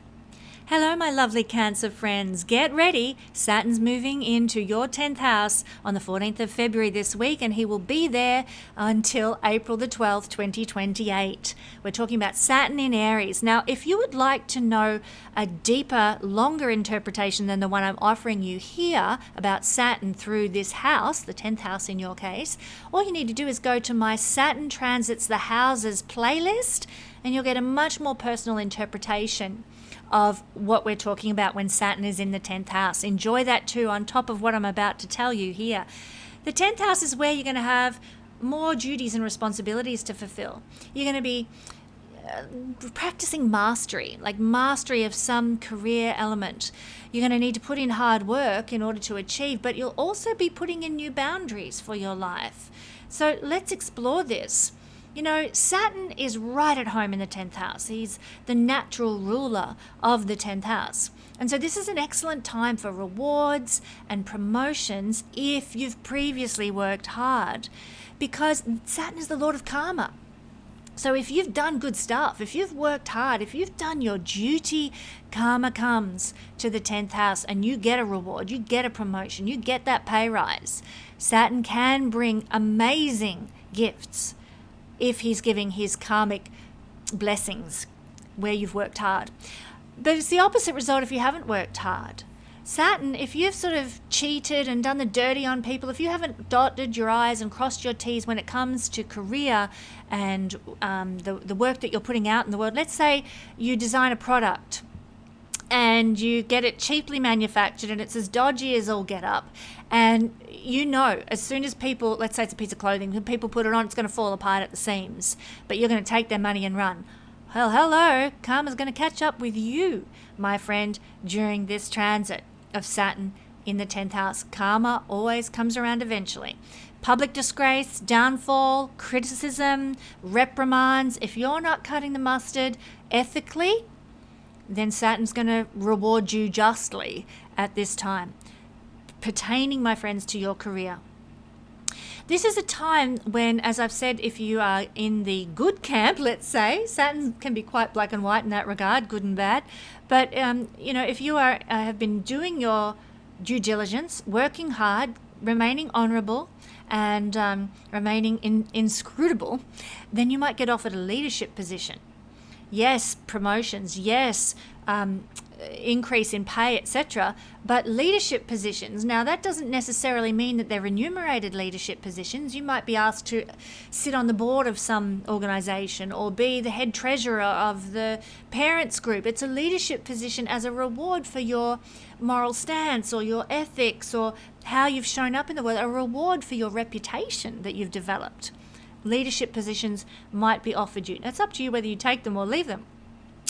Hello, my lovely Cancer friends. Get ready. Saturn's moving into your 10th house on the 14th of February this week, and he will be there until April the 12th, 2028. We're talking about Saturn in Aries. Now, if you would like to know a deeper, longer interpretation than the one I'm offering you here about Saturn through this house, the 10th house in your case, all you need to do is go to my Saturn Transits the Houses playlist, and you'll get a much more personal interpretation of what we're talking about when Saturn is in the 10th house. Enjoy that too, on top of what I'm about to tell you here. The 10th house is where you're going to have more duties and responsibilities to fulfill. You're going to be practicing mastery, like mastery of some career element. You're going to need to put in hard work in order to achieve, but you'll also be putting in new boundaries for your life. So let's explore this. Saturn is right at home in the 10th house. He's the natural ruler of the 10th house. And so this is an excellent time for rewards and promotions if you've previously worked hard, because Saturn is the Lord of karma. So if you've done good stuff, if you've worked hard, if you've done your duty, karma comes to the 10th house and you get a reward, you get a promotion, you get that pay rise. Saturn can bring amazing gifts if he's giving his karmic blessings where you've worked hard. But it's the opposite result if you haven't worked hard. Saturn, if you've sort of cheated and done the dirty on people, if you haven't dotted your I's and crossed your T's when it comes to career and the work that you're putting out in the world, let's say you design a product and you get it cheaply manufactured and it's as dodgy as all get up, and as soon as people, let's say it's a piece of clothing, when people put it on, it's going to fall apart at the seams, but you're going to take their money and run. Well, hello, karma's going to catch up with you, my friend, during this transit of Saturn in the 10th house. Karma always comes around eventually. Public disgrace, downfall, criticism, reprimands. If you're not cutting the mustard ethically, then Saturn's going to reward you justly at this time, pertaining, my friends, to your career. This is a time when, as I've said, if you are in the good camp, let's say, Saturn can be quite black and white in that regard, good and bad. But, if you have been doing your due diligence, working hard, remaining honorable, and remaining inscrutable, then you might get offered a leadership position. Yes, promotions, yes, increase in pay, etc. But leadership positions, now that doesn't necessarily mean that they're remunerated leadership positions. You might be asked to sit on the board of some organization or be the head treasurer of the parents group. It's a leadership position as a reward for your moral stance or your ethics or how you've shown up in the world, a reward for your reputation that you've developed. Leadership positions might be offered you. It's up to you whether you take them or leave them.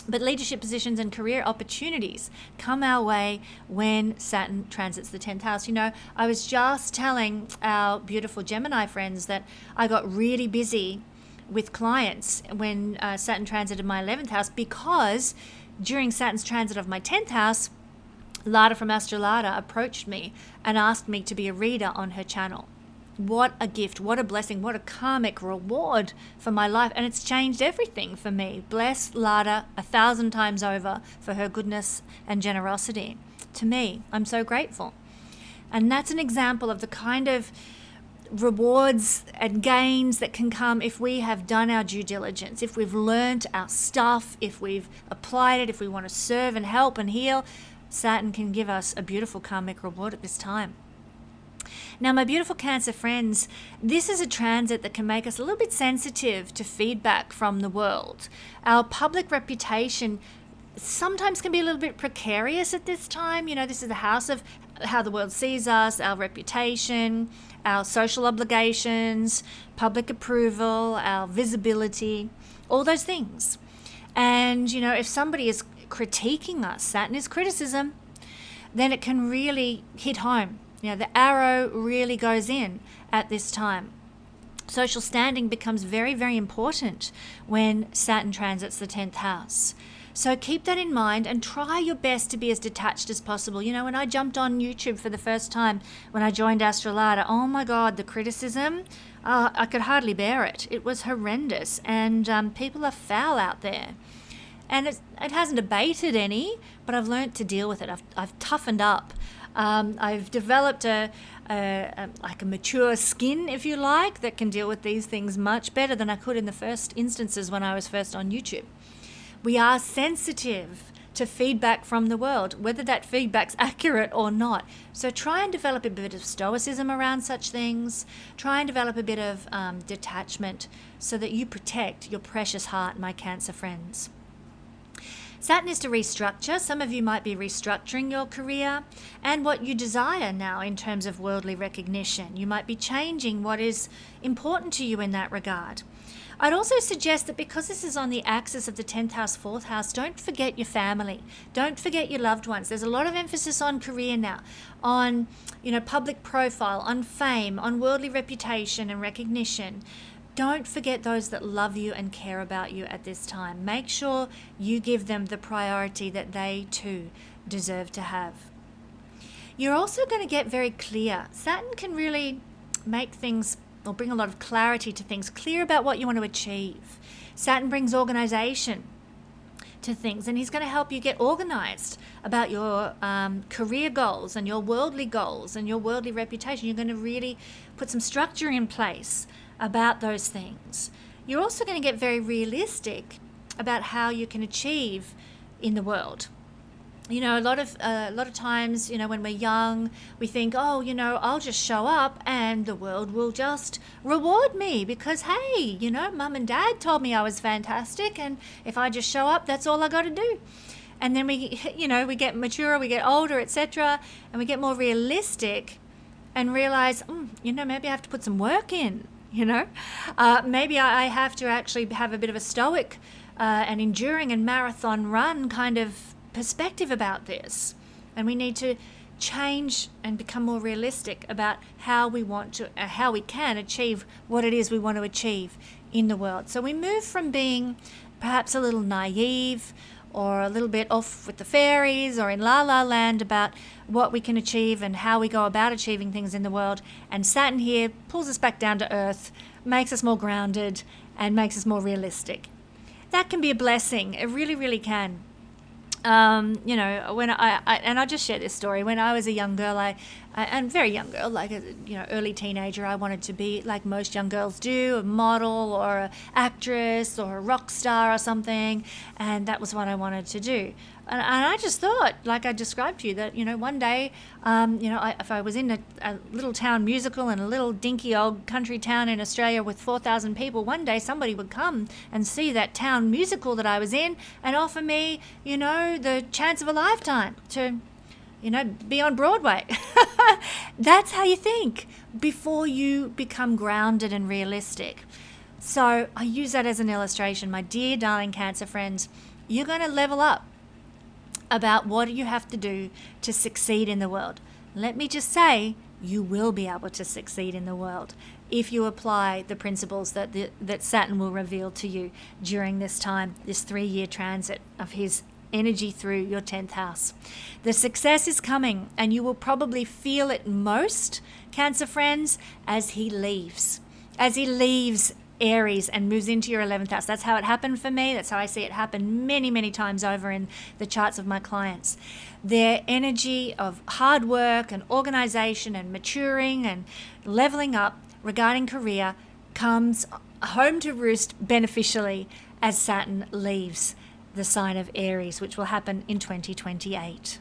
But leadership positions and career opportunities come our way when Saturn transits the 10th house. I was just telling our beautiful Gemini friends that I got really busy with clients when Saturn transited my 11th house, because during Saturn's transit of my 10th house, Lada from Astrolada approached me and asked me to be a reader on her channel. What a gift, what a blessing, what a karmic reward for my life. And it's changed everything for me. Bless Lada 1,000 times over for her goodness and generosity to me. I'm so grateful. And that's an example of the kind of rewards and gains that can come if we have done our due diligence, if we've learnt our stuff, if we've applied it, if we want to serve and help and heal. Saturn can give us a beautiful karmic reward at this time. Now, my beautiful Cancer friends, this is a transit that can make us a little bit sensitive to feedback from the world. Our public reputation sometimes can be a little bit precarious at this time. You know, this is the house of how the world sees us, our reputation, our social obligations, public approval, our visibility, all those things. And, you know, if somebody is critiquing us, Saturn is criticism, then it can really hit home. You know, the arrow really goes in at this time. Social standing becomes very, very important when Saturn transits the 10th house. So keep that in mind and try your best to be as detached as possible. You know, when I jumped on YouTube for the first time, when I joined Astrolata, oh my God, the criticism, I could hardly bear it. It was horrendous, and people are foul out there. And it hasn't abated any, but I've learnt to deal with it. I've toughened up. I've developed a mature skin, if you like, that can deal with these things much better than I could in the first instances when I was first on YouTube. We are sensitive to feedback from the world, whether that feedback's accurate or not. So try and develop a bit of stoicism around such things. Try and develop a bit of detachment so that you protect your precious heart, my Cancer friends. Saturn is to restructure. Some of you might be restructuring your career and what you desire now in terms of worldly recognition. You might be changing what is important to you in that regard. I'd also suggest that because this is on the axis of the 10th house, 4th house, don't forget your family. Don't forget your loved ones. There's a lot of emphasis on career now, on, you know, public profile, on fame, on worldly reputation and recognition. Don't forget those that love you and care about you at this time. Make sure you give them the priority that they too deserve to have. You're also going to get very clear. Saturn can really make things, or bring a lot of clarity to things, clear about what you want to achieve. Saturn brings organization to things, and he's going to help you get organized about your career goals and your worldly goals and your worldly reputation. You're going to really put some structure in place about those things. You're also going to get very realistic about how you can achieve in the world. You know, a lot of times, you know, when we're young, we think, oh, you know, I'll just show up and the world will just reward me because, hey, you know, mum and dad told me I was fantastic, and if I just show up, that's all I got to do. And then we, you know, we get mature, we get older, etc., and we get more realistic and realize, you know, maybe I have to put some work in, you know. Maybe I have to actually have a bit of a stoic and enduring and marathon run kind of perspective about this, and we need to change and become more realistic about how we want to, how we can achieve what it is we want to achieve in the world. So we move from being perhaps a little naive or a little bit off with the fairies or in la la land about what we can achieve and how we go about achieving things in the world, and Saturn here pulls us back down to earth, makes us more grounded and makes us more realistic. That can be a blessing. It really, really can. You know, when and I'll just share this story. When I was a young girl, and very young girl, like a, you know, early teenager, I wanted to be like most young girls do, a model or an actress or a rock star or something, and that was what I wanted to do. And I just thought, like I described to you, that, you know, one day, you know, if I was in a little town musical in a little dinky old country town in Australia with 4,000 people, one day somebody would come and see that town musical that I was in and offer me, you know, the chance of a lifetime to, you know, be on Broadway. That's how you think before you become grounded and realistic. So I use that as an illustration. My dear, darling Cancer friends, you're going to level up about what you have to do to succeed in the world. Let me just say, you will be able to succeed in the world if you apply the principles that Saturn will reveal to you during this time, this 3-year transit of his energy through your 10th house. The success is coming, and you will probably feel it most, Cancer friends, as he leaves Aries and moves into your 11th house. That's how it happened for me. That's how I see it happen many, many times over in the charts of my clients. Their energy of hard work and organization and maturing and leveling up regarding career comes home to roost beneficially as Saturn leaves the sign of Aries, which will happen in 2028.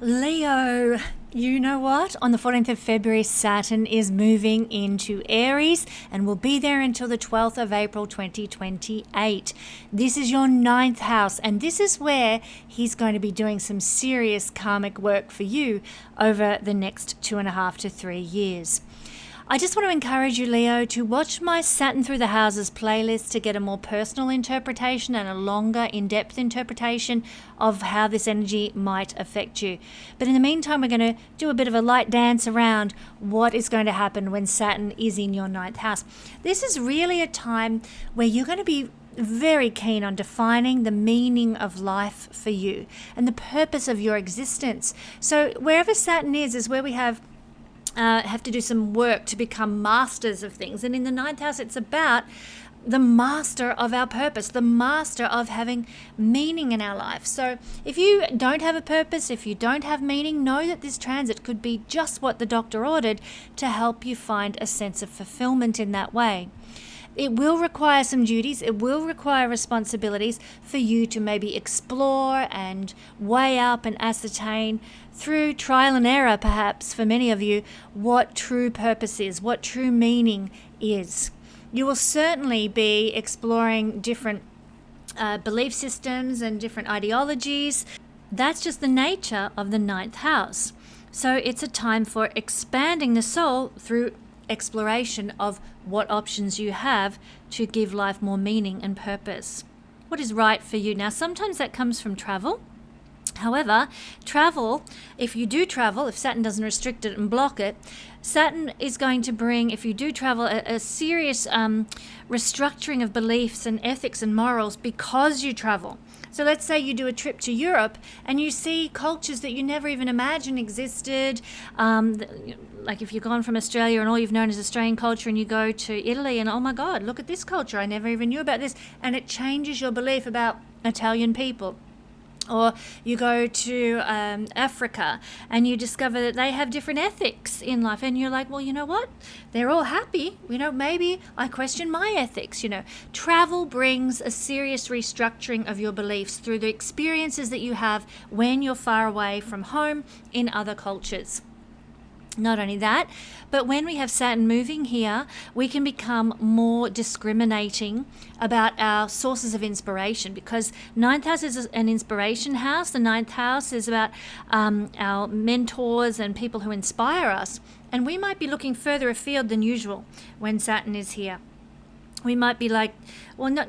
Leo, you know what? On the 14th of February, Saturn is moving into Aries and will be there until the 12th of April 2028. This is your 9th house, and this is where he's going to be doing some serious karmic work for you over the next 2.5 to 3 years. I just want to encourage you, Leo, to watch my Saturn Through the Houses playlist to get a more personal interpretation and a longer, in-depth interpretation of how this energy might affect you. But in the meantime, we're going to do a bit of a light dance around what is going to happen when Saturn is in your 9th house. This is really a time where you're going to be very keen on defining the meaning of life for you and the purpose of your existence. So wherever Saturn is where we have to do some work to become masters of things. And in the 9th house, it's about the master of our purpose, the master of having meaning in our life. So if you don't have a purpose, if you don't have meaning, know that this transit could be just what the doctor ordered to help you find a sense of fulfillment in that way. It will require some duties, it will require responsibilities for you to maybe explore and weigh up and ascertain through trial and error, perhaps for many of you, what true purpose is, what true meaning is. You will certainly be exploring different belief systems and different ideologies. That's just the nature of the 9th house. So it's a time for expanding the soul through exploration of what options you have to give life more meaning and purpose. What is right for you? Now, sometimes that comes from travel. However, travel, if you do travel, if Saturn doesn't restrict it and block it, Saturn is going to bring, if you do travel, a serious restructuring of beliefs and ethics and morals because you travel. So let's say you do a trip to Europe and you see cultures that you never even imagined existed. Like if you've gone from Australia and all you've known is Australian culture, and you go to Italy and, oh my God, look at this culture. I never even knew about this. And it changes your belief about Italian people. Or you go to Africa and you discover that they have different ethics in life, and you're like, well, you know what? They're all happy. Maybe I question my ethics. Travel brings a serious restructuring of your beliefs through the experiences that you have when you're far away from home in other cultures. Not only that, but when we have Saturn moving here, we can become more discriminating about our sources of inspiration, because 9th house is an inspiration house. The 9th house is about our mentors and people who inspire us. And we might be looking further afield than usual when Saturn is here. We might be like, well, not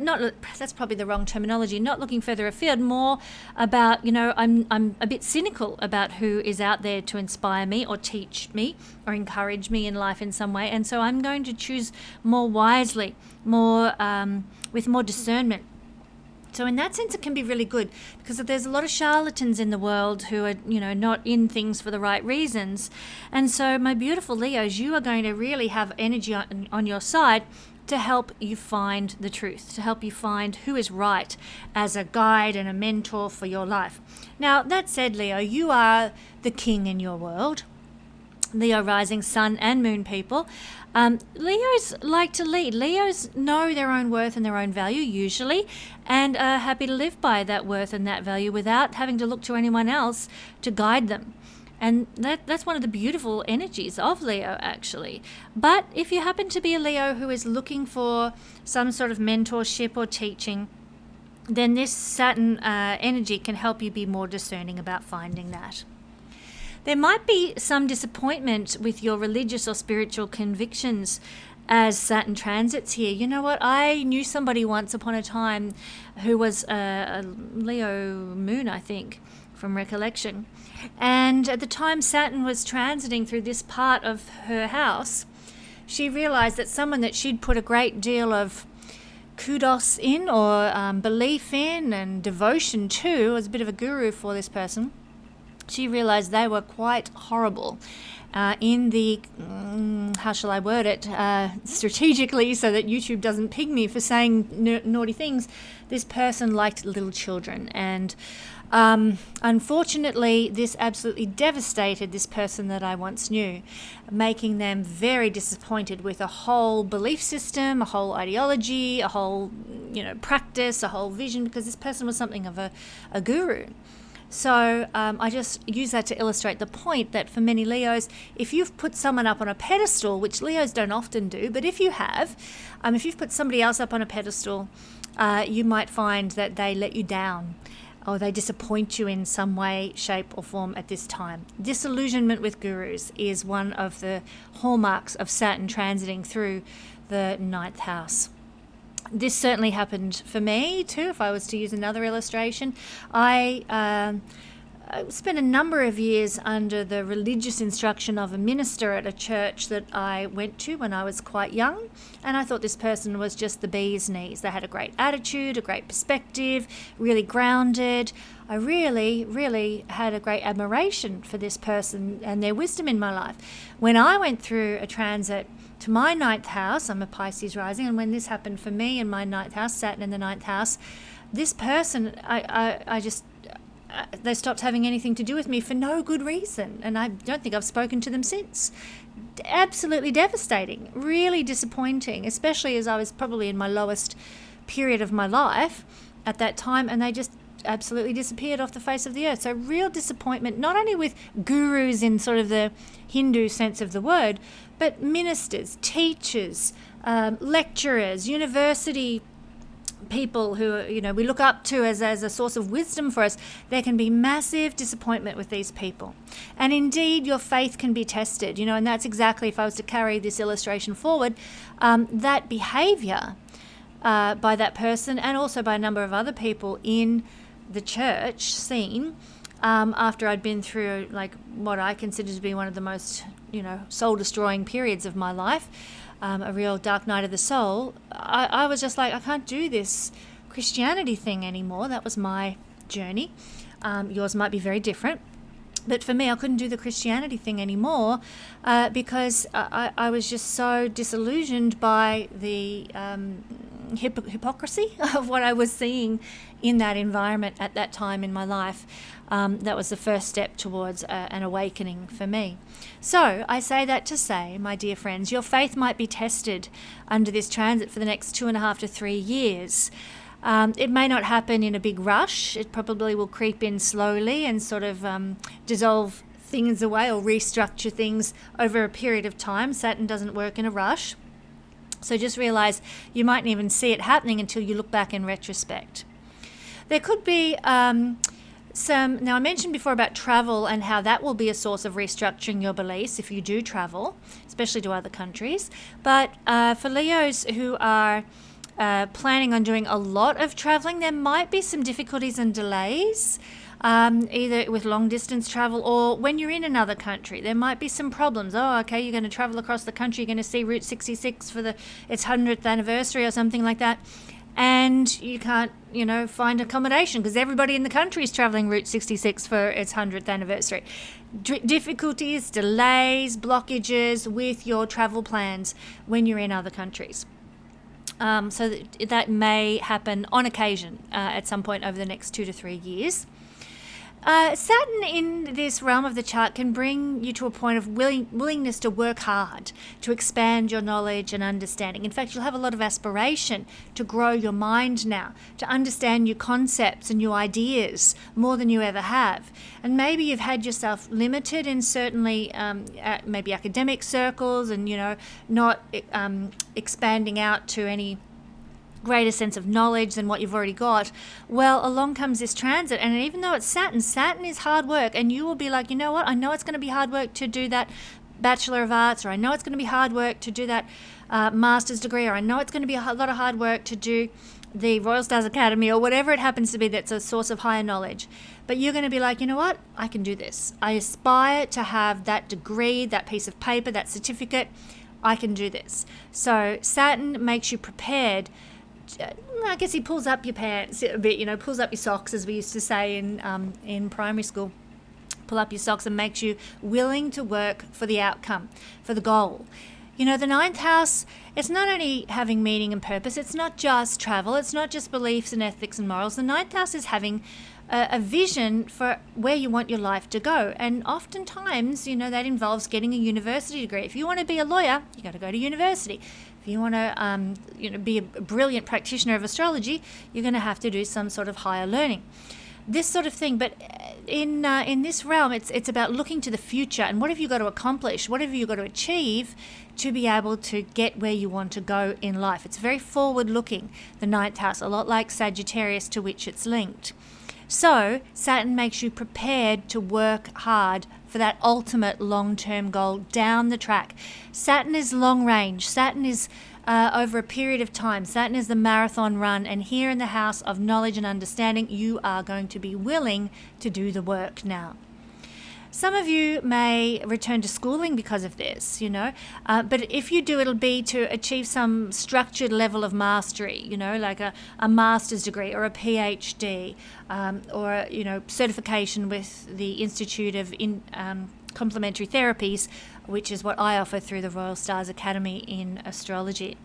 that's probably the wrong terminology, not looking further afield, more about, I'm a bit cynical about who is out there to inspire me or teach me or encourage me in life in some way. And so I'm going to choose more wisely, more with more discernment. So in that sense, it can be really good, because there's a lot of charlatans in the world who are, not in things for the right reasons. And so my beautiful Leos, you are going to really have energy on your side to help you find the truth, to help you find who is right as a guide and a mentor for your life. Now, that said, Leo, you are the king in your world. Leo rising sun and moon people. Leos like to lead. Leos know their own worth and their own value usually, and are happy to live by that worth and that value without having to look to anyone else to guide them. And that's one of the beautiful energies of Leo, actually. But if you happen to be a Leo who is looking for some sort of mentorship or teaching, then this Saturn energy can help you be more discerning about finding that. There might be some disappointment with your religious or spiritual convictions as Saturn transits here. You know what? I knew somebody once upon a time who was a Leo moon, I think, from recollection. And at the time Saturn was transiting through this part of her house, she realized that someone that she'd put a great deal of kudos in, or belief in and devotion to, was a bit of a guru for this person, she realized they were quite horrible. In the, how shall I word it, strategically, so that YouTube doesn't ping me for saying naughty things, this person liked little children. And unfortunately, this absolutely devastated this person that I once knew, making them very disappointed with a whole belief system, a whole ideology, a whole, practice, a whole vision, because this person was something of a guru. So I just use that to illustrate the point that for many Leos, if you've put someone up on a pedestal, which Leos don't often do, but if you have, if you've put somebody else up on a pedestal, you might find that they let you down or they disappoint you in some way, shape or form at this time. Disillusionment with gurus is one of the hallmarks of Saturn transiting through the 9th house. This certainly happened for me too. If I was to use another illustration, I spent a number of years under the religious instruction of a minister at a church that I went to when I was quite young, and I thought this person was just the bee's knees. They had a great attitude, a great perspective, really grounded. I really, really had a great admiration for this person and their wisdom in my life. When I went through a transit to my 9th house, I'm a Pisces rising, and when this happened for me in my 9th house, Saturn in the 9th house, this person, they stopped having anything to do with me for no good reason, and I don't think I've spoken to them since. Absolutely devastating, really disappointing, especially as I was probably in my lowest period of my life at that time, and they just absolutely disappeared off the face of the earth. So real disappointment, not only with gurus in sort of the Hindu sense of the word, but ministers, teachers, lecturers, university people who we look up to as a source of wisdom for us. There can be massive disappointment with these people, and indeed your faith can be tested, and that's exactly, if I was to carry this illustration forward, that behavior by that person and also by a number of other people in the church scene, after I'd been through like what I consider to be one of the most soul destroying periods of my life, a real dark night of the soul, I was just like, I can't do this Christianity thing anymore. That was my journey. Yours might be very different. But for me, I couldn't do the Christianity thing anymore because I was just so disillusioned by the hypocrisy of what I was seeing in that environment at that time in my life. That was the first step towards an awakening for me. So I say that to say, my dear friends, your faith might be tested under this transit for the next 2.5 to 3 years. It may not happen in a big rush. It probably will creep in slowly and sort of dissolve things away or restructure things over a period of time. Saturn doesn't work in a rush. So just realize you mightn't even see it happening until you look back in retrospect. There could be now I mentioned before about travel and how that will be a source of restructuring your beliefs if you do travel, especially to other countries. But for Leos who are planning on doing a lot of traveling, there might be some difficulties and delays, either with long distance travel or when you're in another country. There might be some problems. Oh, okay, you're going to travel across the country, you're going to see Route 66 for its 100th anniversary or something like that, and you can't, find accommodation because everybody in the country is traveling Route 66 for its 100th anniversary. Difficulties, delays, blockages with your travel plans when you're in other countries. So that may happen on occasion at some point over the next 2 to 3 years. Saturn in this realm of the chart can bring you to a point of willingness to work hard, to expand your knowledge and understanding. In fact, you'll have a lot of aspiration to grow your mind now, to understand new concepts and new ideas more than you ever have. And maybe you've had yourself limited in certainly maybe academic circles and, not expanding out to any greater sense of knowledge than what you've already got. Well, along comes this transit, and even though it's Saturn is hard work, and you will be like, you know what, I know it's going to be hard work to do that Bachelor of Arts, or I know it's going to be hard work to do that master's degree, or I know it's going to be a lot of hard work to do the Royal Stars Academy, or whatever it happens to be that's a source of higher knowledge. But you're going to be like, you know what, I can do this. I aspire to have that degree, that piece of paper, that certificate. I can do this. So Saturn makes you prepared. I guess he pulls up your pants a bit, pulls up your socks, as we used to say in primary school. pull up your socks and makes you willing to work for the outcome, for the goal. You know, the ninth house, it's not only having meaning and purpose, it's not just travel, it's not just beliefs and ethics and morals. The ninth house is having a vision for where you want your life to go. And oftentimes, you know, that involves getting a university degree. If you want to be a lawyer, you got to go to university. If you want to be a brilliant practitioner of astrology, you're going to have to do some sort of higher learning. This sort of thing. But in this realm, it's about looking to the future and what have you got to accomplish, what have you got to achieve to be able to get where you want to go in life. It's very forward-looking, the ninth house, a lot like Sagittarius, to which it's linked. So Saturn makes you prepared to work hard for that ultimate long-term goal down the track. Saturn is long range. Saturn is over a period of time. Saturn is the marathon run, and here in the house of knowledge and understanding, you are going to be willing to do the work now. Some of you may return to schooling because of this, but if you do, it'll be to achieve some structured level of mastery, like a master's degree or a PhD, or, certification with the Institute of Complementary Therapies, which is what I offer through the Royal Stars Academy in astrology.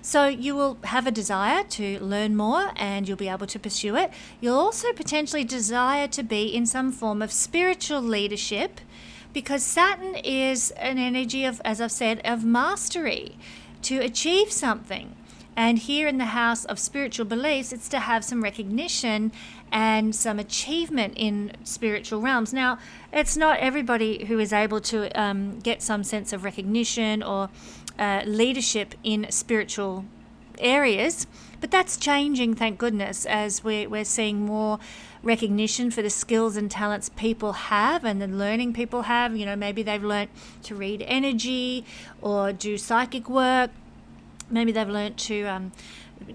So you will have a desire to learn more and you'll be able to pursue it. You'll also potentially desire to be in some form of spiritual leadership, because Saturn is an energy of, as I've said, of mastery, to achieve something. And here in the house of spiritual beliefs, it's to have some recognition and some achievement in spiritual realms. Now, it's not everybody who is able to get some sense of recognition or leadership in spiritual areas, but that's changing, thank goodness, as we're seeing more recognition for the skills and talents people have and the learning people have. Maybe they've learnt to read energy or do psychic work. Maybe they've learnt to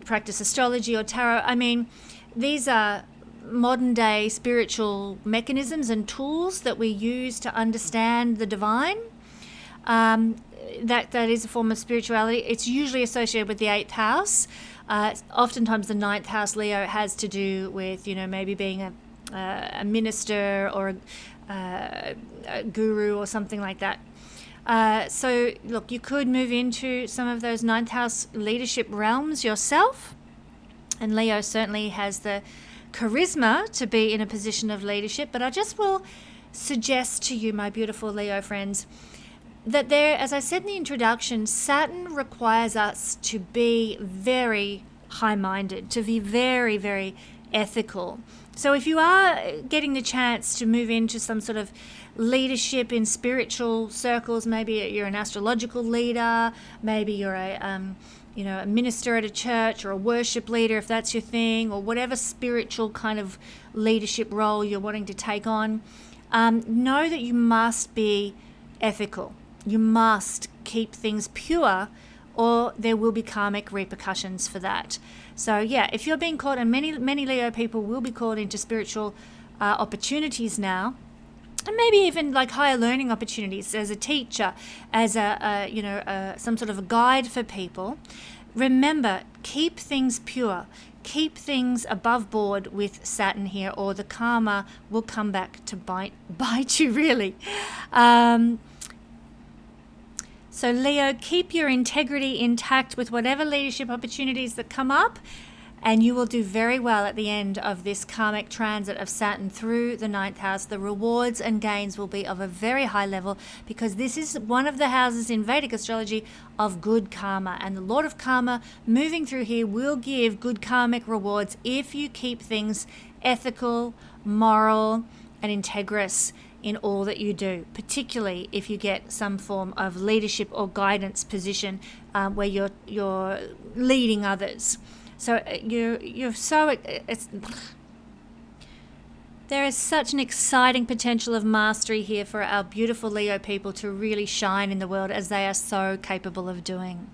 practice astrology or tarot. I mean, these are modern day spiritual mechanisms and tools that we use to understand the divine. That is a form of spirituality. It's usually associated with the 8th house. Oftentimes the 9th house, Leo, has to do with, maybe being a minister or a guru or something like that. So, look, you could move into some of those 9th house leadership realms yourself. And Leo certainly has the charisma to be in a position of leadership. But I just will suggest to you, my beautiful Leo friends, that there, as I said in the introduction, Saturn requires us to be very high-minded, to be very, very ethical. So if you are getting the chance to move into some sort of leadership in spiritual circles, maybe you're an astrological leader, maybe you're a minister at a church or a worship leader, if that's your thing, or whatever spiritual kind of leadership role you're wanting to take on, know that you must be ethical. You must keep things pure, or there will be karmic repercussions for that. So yeah, if you're being caught, and many Leo people will be called into spiritual opportunities now, and maybe even like higher learning opportunities as a teacher, as some sort of a guide for people. Remember, keep things pure. Keep things above board with Saturn here, or the karma will come back to bite you, really. So Leo, keep your integrity intact with whatever leadership opportunities that come up, and you will do very well at the end of this karmic transit of Saturn through the 9th house. The rewards and gains will be of a very high level, because this is one of the houses in Vedic astrology of good karma, and the Lord of Karma moving through here will give good karmic rewards if you keep things ethical, moral, and integrous in all that you do, particularly if you get some form of leadership or guidance position where you're leading others. So there is such an exciting potential of mastery here for our beautiful Leo people to really shine in the world, as they are so capable of doing.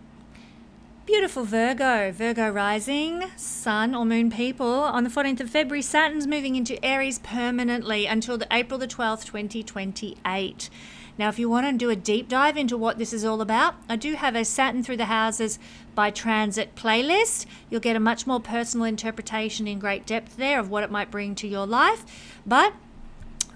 Beautiful Virgo rising, sun or moon people. On the 14th of February, Saturn's moving into Aries permanently until April the 12th, 2028. Now, if you want to do a deep dive into what this is all about, I do have a Saturn through the houses by transit playlist. You'll get a much more personal interpretation in great depth there of what it might bring to your life. But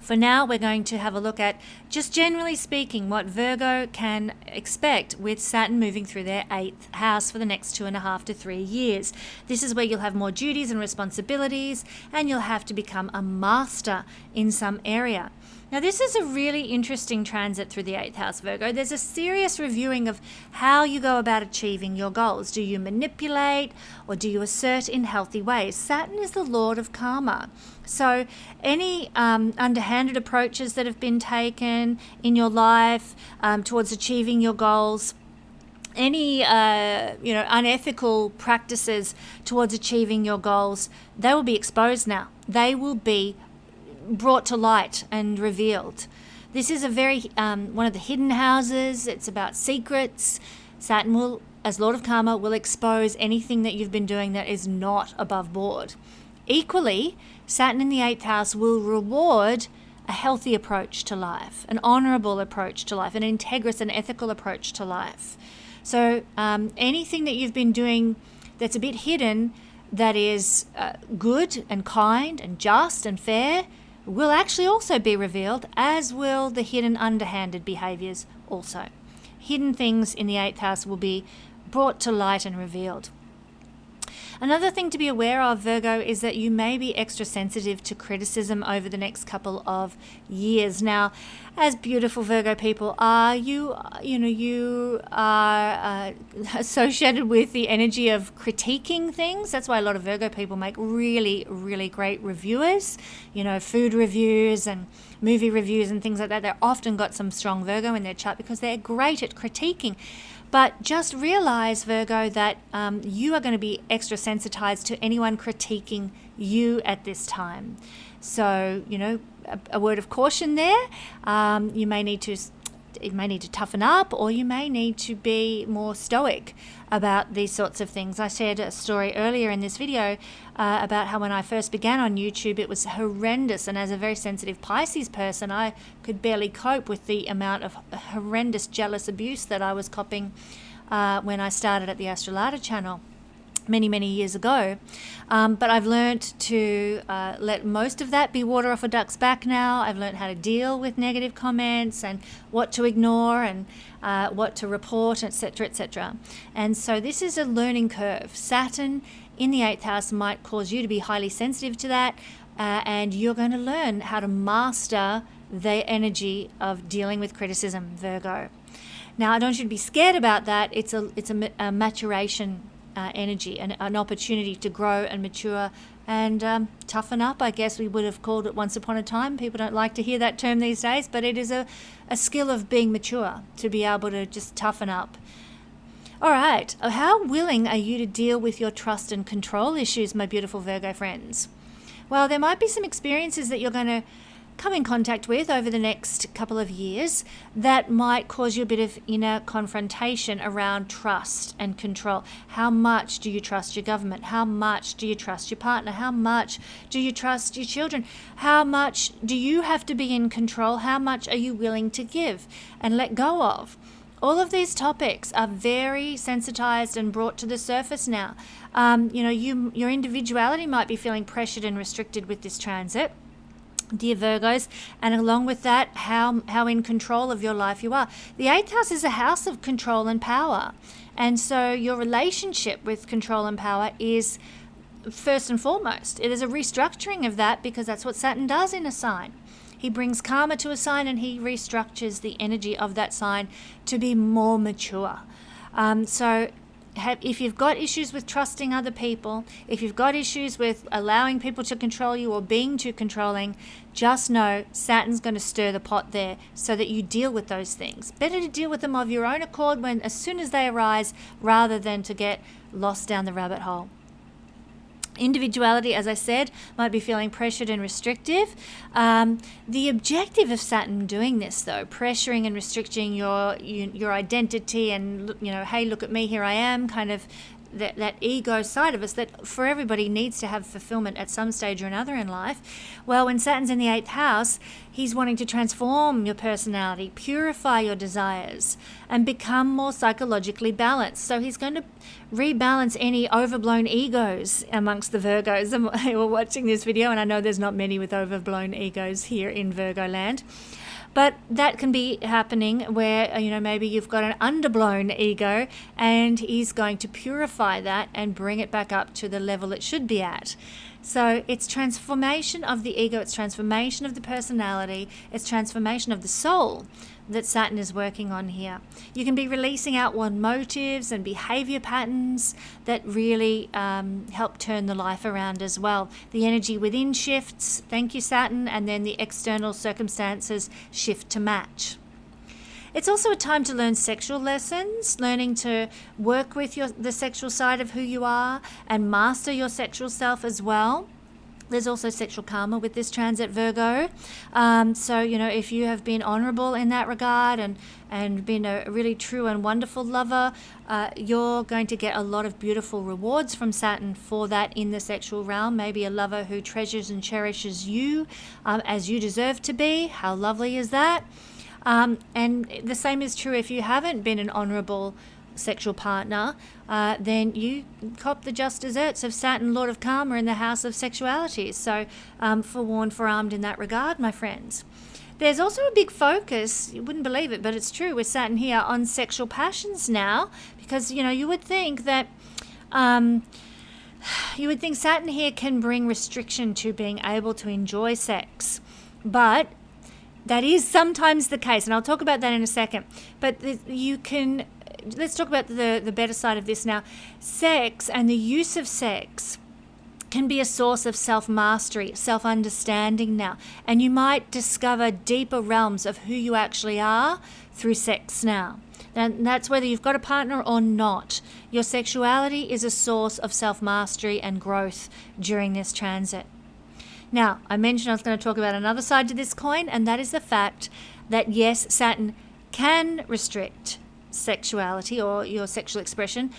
For now, we're going to have a look at, just generally speaking, what Virgo can expect with Saturn moving through their 8th house for the next 2.5 to 3 years. This is where you'll have more duties and responsibilities, and you'll have to become a master in some area. Now, this is a really interesting transit through the 8th house, Virgo. There's a serious reviewing of how you go about achieving your goals. Do you manipulate or do you assert in healthy ways? Saturn is the lord of karma. So any underhanded approaches that have been taken in your life towards achieving your goals, any unethical practices towards achieving your goals, they will be exposed now. They will be brought to light and revealed. This is a very one of the hidden houses. It's about secrets. Saturn will, as Lord of Karma, will expose anything that you've been doing that is not above board. Equally, Saturn in the 8th house will reward a healthy approach to life, an honorable approach to life, an integrous and ethical approach to life. So anything that you've been doing that's a bit hidden, that is good and kind and just and fair, will actually also be revealed, as will the hidden underhanded behaviors also. Hidden things in the 8th house will be brought to light and revealed. Another thing to be aware of, Virgo, is that you may be extra sensitive to criticism over the next couple of years. Now, as beautiful Virgo people are, you are associated with the energy of critiquing things. That's why a lot of Virgo people make really, really great reviewers. Food reviews and movie reviews and things like that. They've often got some strong Virgo in their chart because they're great at critiquing. But just realize, Virgo, that you are going to be extra sensitized to anyone critiquing you at this time. So, a word of caution there. You may need to toughen up, or you may need to be more stoic about these sorts of things. I shared a story earlier in this video about how when I first began on YouTube, it was horrendous. And as a very sensitive Pisces person, I could barely cope with the amount of horrendous jealous abuse that I was copping when I started at the Astrology channel many, many years ago. But I've learned to let most of that be water off a duck's back now. I've learned how to deal with negative comments and what to ignore and what to report, etc., etc. And so this is a learning curve. Saturn in the 8th house might cause you to be highly sensitive to that, and you're going to learn how to master the energy of dealing with criticism, Virgo. Now, I don't want you to be scared about that. It's a maturation energy, an opportunity to grow and mature and toughen up, I guess we would have called it once upon a time. People don't like to hear that term these days, but it is a skill of being mature, to be able to just toughen up. All right, how willing are you to deal with your trust and control issues, my beautiful Virgo friends? Well, there might be some experiences that you're going to come in contact with over the next couple of years that might cause you a bit of inner confrontation around trust and control. How much do you trust your government? How much do you trust your partner? How much do you trust your children? How much do you have to be in control? How much are you willing to give and let go of? All of these topics are very sensitized and brought to the surface now. Your individuality might be feeling pressured and restricted with this transit, dear Virgos, and along with that, how in control of your life you are. The 8th house is a house of control and power, and so your relationship with control and power is first and foremost. It is a restructuring of that, because that's what Saturn does in a sign. He brings karma to a sign and he restructures the energy of that sign to be more mature. If you've got issues with trusting other people, if you've got issues with allowing people to control you or being too controlling, just know Saturn's going to stir the pot there so that you deal with those things. Better to deal with them of your own accord as soon as they arise, rather than to get lost down the rabbit hole. Individuality, as I said, might be feeling pressured and restrictive. The objective of Saturn doing this, though, pressuring and restricting your identity and, hey, look at me, here I am, kind of that ego side of us that for everybody needs to have fulfillment at some stage or another in life. Well, when Saturn's in the 8th house, he's wanting to transform your personality, purify your desires, and become more psychologically balanced. So he's going to rebalance any overblown egos amongst the Virgos. And we're watching this video, and I know there's not many with overblown egos here in Virgo land. But that can be happening where, maybe you've got an underblown ego, and he's going to purify that and bring it back up to the level it should be at. So it's transformation of the ego, it's transformation of the personality, it's transformation of the soul that Saturn is working on here. You can be releasing outward motives and behavior patterns that really help turn the life around as well. The energy within shifts, thank you Saturn, and then the external circumstances shift to match. It's also a time to learn sexual lessons, learning to work with the sexual side of who you are and master your sexual self as well. There's also sexual karma with this transit, Virgo. So, if you have been honorable in that regard and been a really true and wonderful lover, you're going to get a lot of beautiful rewards from Saturn for that in the sexual realm. Maybe a lover who treasures and cherishes you as you deserve to be. How lovely is that? And the same is true if you haven't been an honorable sexual partner, then you cop the just desserts of Saturn, Lord of Karma, in the house of sexuality. So forewarned, forearmed in that regard, my friends. There's also a big focus, you wouldn't believe it, but it's true, with Saturn here on sexual passions now, because, you would think that Saturn here can bring restriction to being able to enjoy sex, but that is sometimes the case, and I'll talk about that in a second. But let's talk about the better side of this now. Sex and the use of sex can be a source of self-mastery, self-understanding now. And you might discover deeper realms of who you actually are through sex now. And that's whether you've got a partner or not. Your sexuality is a source of self-mastery and growth during this transit. Now, I mentioned I was going to talk about another side to this coin, and that is the fact that, yes, Saturn can restrict sexuality or your sexual expression.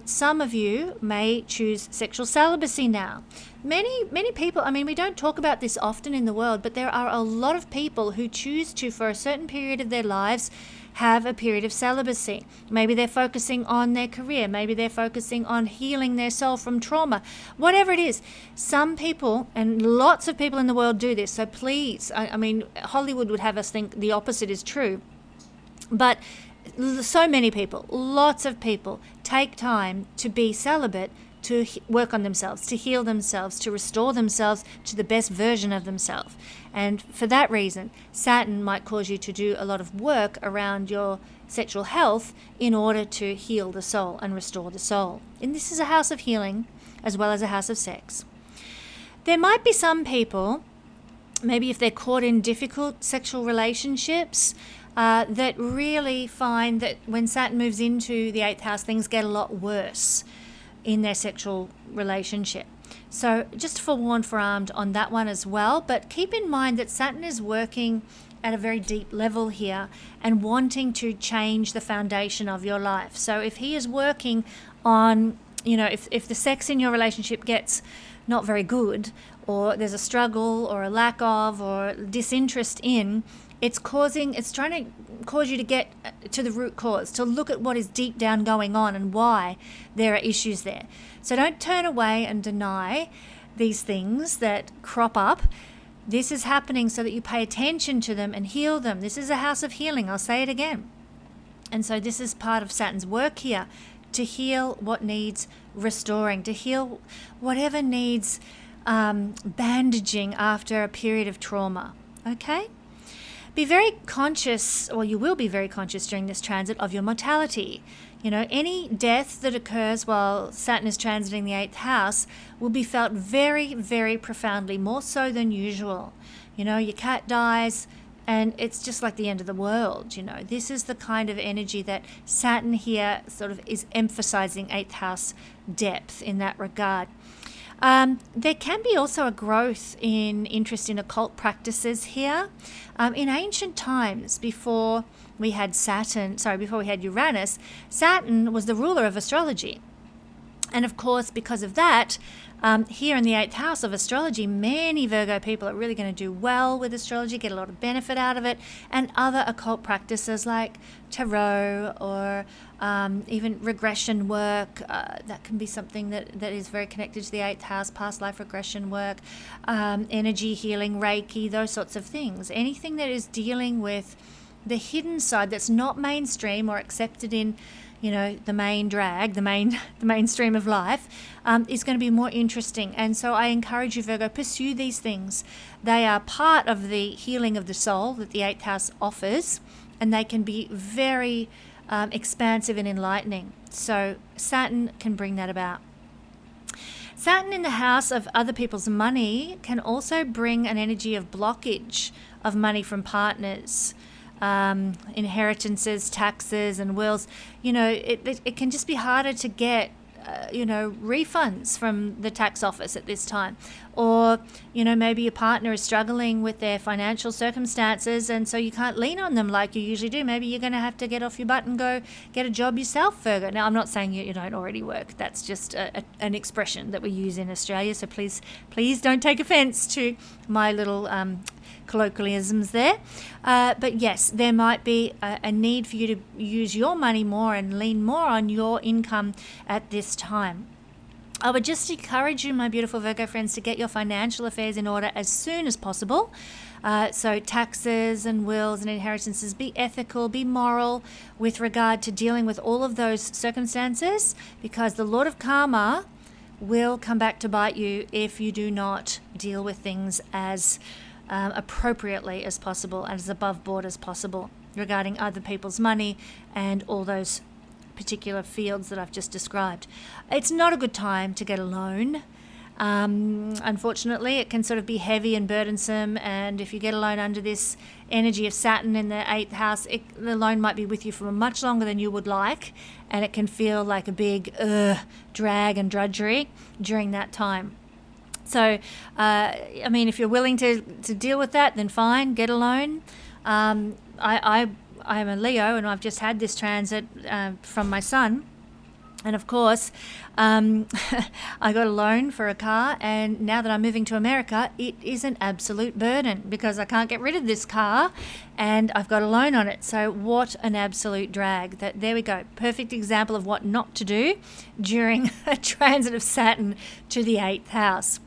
Some of you may choose sexual celibacy now. Many people, we don't talk about this often in the world, but there are a lot of people who choose to, for a certain period of their lives, have a period of celibacy. Maybe they're focusing on their career. Maybe they're focusing on healing their soul from trauma. Whatever it is, some people, and lots of people in the world do this, so please, Hollywood would have us think the opposite is true. But so many people, lots of people, take time to be celibate, to work on themselves, to heal themselves, to restore themselves to the best version of themselves. And for that reason, Saturn might cause you to do a lot of work around your sexual health in order to heal the soul and restore the soul. And this is a house of healing as well as a house of sex. There might be some people, maybe if they're caught in difficult sexual relationships, that really find that when Saturn moves into the 8th house, things get a lot worse in their sexual relationship. So just forewarned, forearmed on that one as well. But keep in mind that Saturn is working at a very deep level here and wanting to change the foundation of your life. So if he is working on, if the sex in your relationship gets not very good, or there's a struggle or a lack of or disinterest in, it's trying to cause you to get to the root cause, to look at what is deep down going on and why there are issues there. So don't turn away and deny these things that crop up. This is happening so that you pay attention to them and heal them. This is a house of healing. I'll say it again. And so this is part of Saturn's work here, to heal what needs restoring, to heal whatever needs bandaging after a period of trauma. Okay? Be very conscious, or you will be very conscious during this transit, of your mortality. Any death that occurs while Saturn is transiting the 8th house will be felt very, very profoundly, more so than usual. Your cat dies and it's just like the end of the world. This is the kind of energy that Saturn here sort of is emphasizing 8th house depth in that regard. There can be also a growth in interest in occult practices here. In ancient times, before we had Uranus, Saturn was the ruler of astrology. And of course, because of that, here in the 8th house of astrology, many Virgo people are really going to do well with astrology, get a lot of benefit out of it, and other occult practices like tarot or even regression work. That can be something that is very connected to the 8th house, past life regression work, energy healing, Reiki, those sorts of things. Anything that is dealing with the hidden side that's not mainstream or accepted in the main drag, the mainstream of life, is going to be more interesting. And so I encourage you, Virgo, pursue these things. They are part of the healing of the soul that the 8th house offers, and they can be very expansive and enlightening. So Saturn can bring that about. Saturn in the house of other people's money can also bring an energy of blockage of money from partners. Inheritances, taxes, and wills. It can just be harder to get refunds from the tax office at this time, or maybe your partner is struggling with their financial circumstances, and so you can't lean on them like you usually do. Maybe you're going to have to get off your butt and go get a job yourself, Virgo. Now, I'm not saying you don't already work. That's just an expression that we use in Australia, so please don't take offense to my little colloquialisms there, but yes, there might be a need for you to use your money more and lean more on your income at this time. I would just encourage you, my beautiful Virgo friends, to get your financial affairs in order as soon as possible. So taxes and wills and inheritances, be ethical, be moral with regard to dealing with all of those circumstances, because the Lord of Karma will come back to bite you if you do not deal with things as appropriately as possible and as above board as possible regarding other people's money and all those particular fields that I've just described. It's not a good time to get a loan. Unfortunately, it can sort of be heavy and burdensome, and if you get a loan under this energy of Saturn in the 8th house, the loan might be with you for much longer than you would like, and it can feel like a big drag and drudgery during that time. So, if you're willing to deal with that, then fine, get a loan. I'm a Leo, and I've just had this transit from my son. And of course, I got a loan for a car, and now that I'm moving to America, it is an absolute burden because I can't get rid of this car, and I've got a loan on it. So what an absolute drag. There we go. Perfect example of what not to do during a transit of Saturn to the 8th house.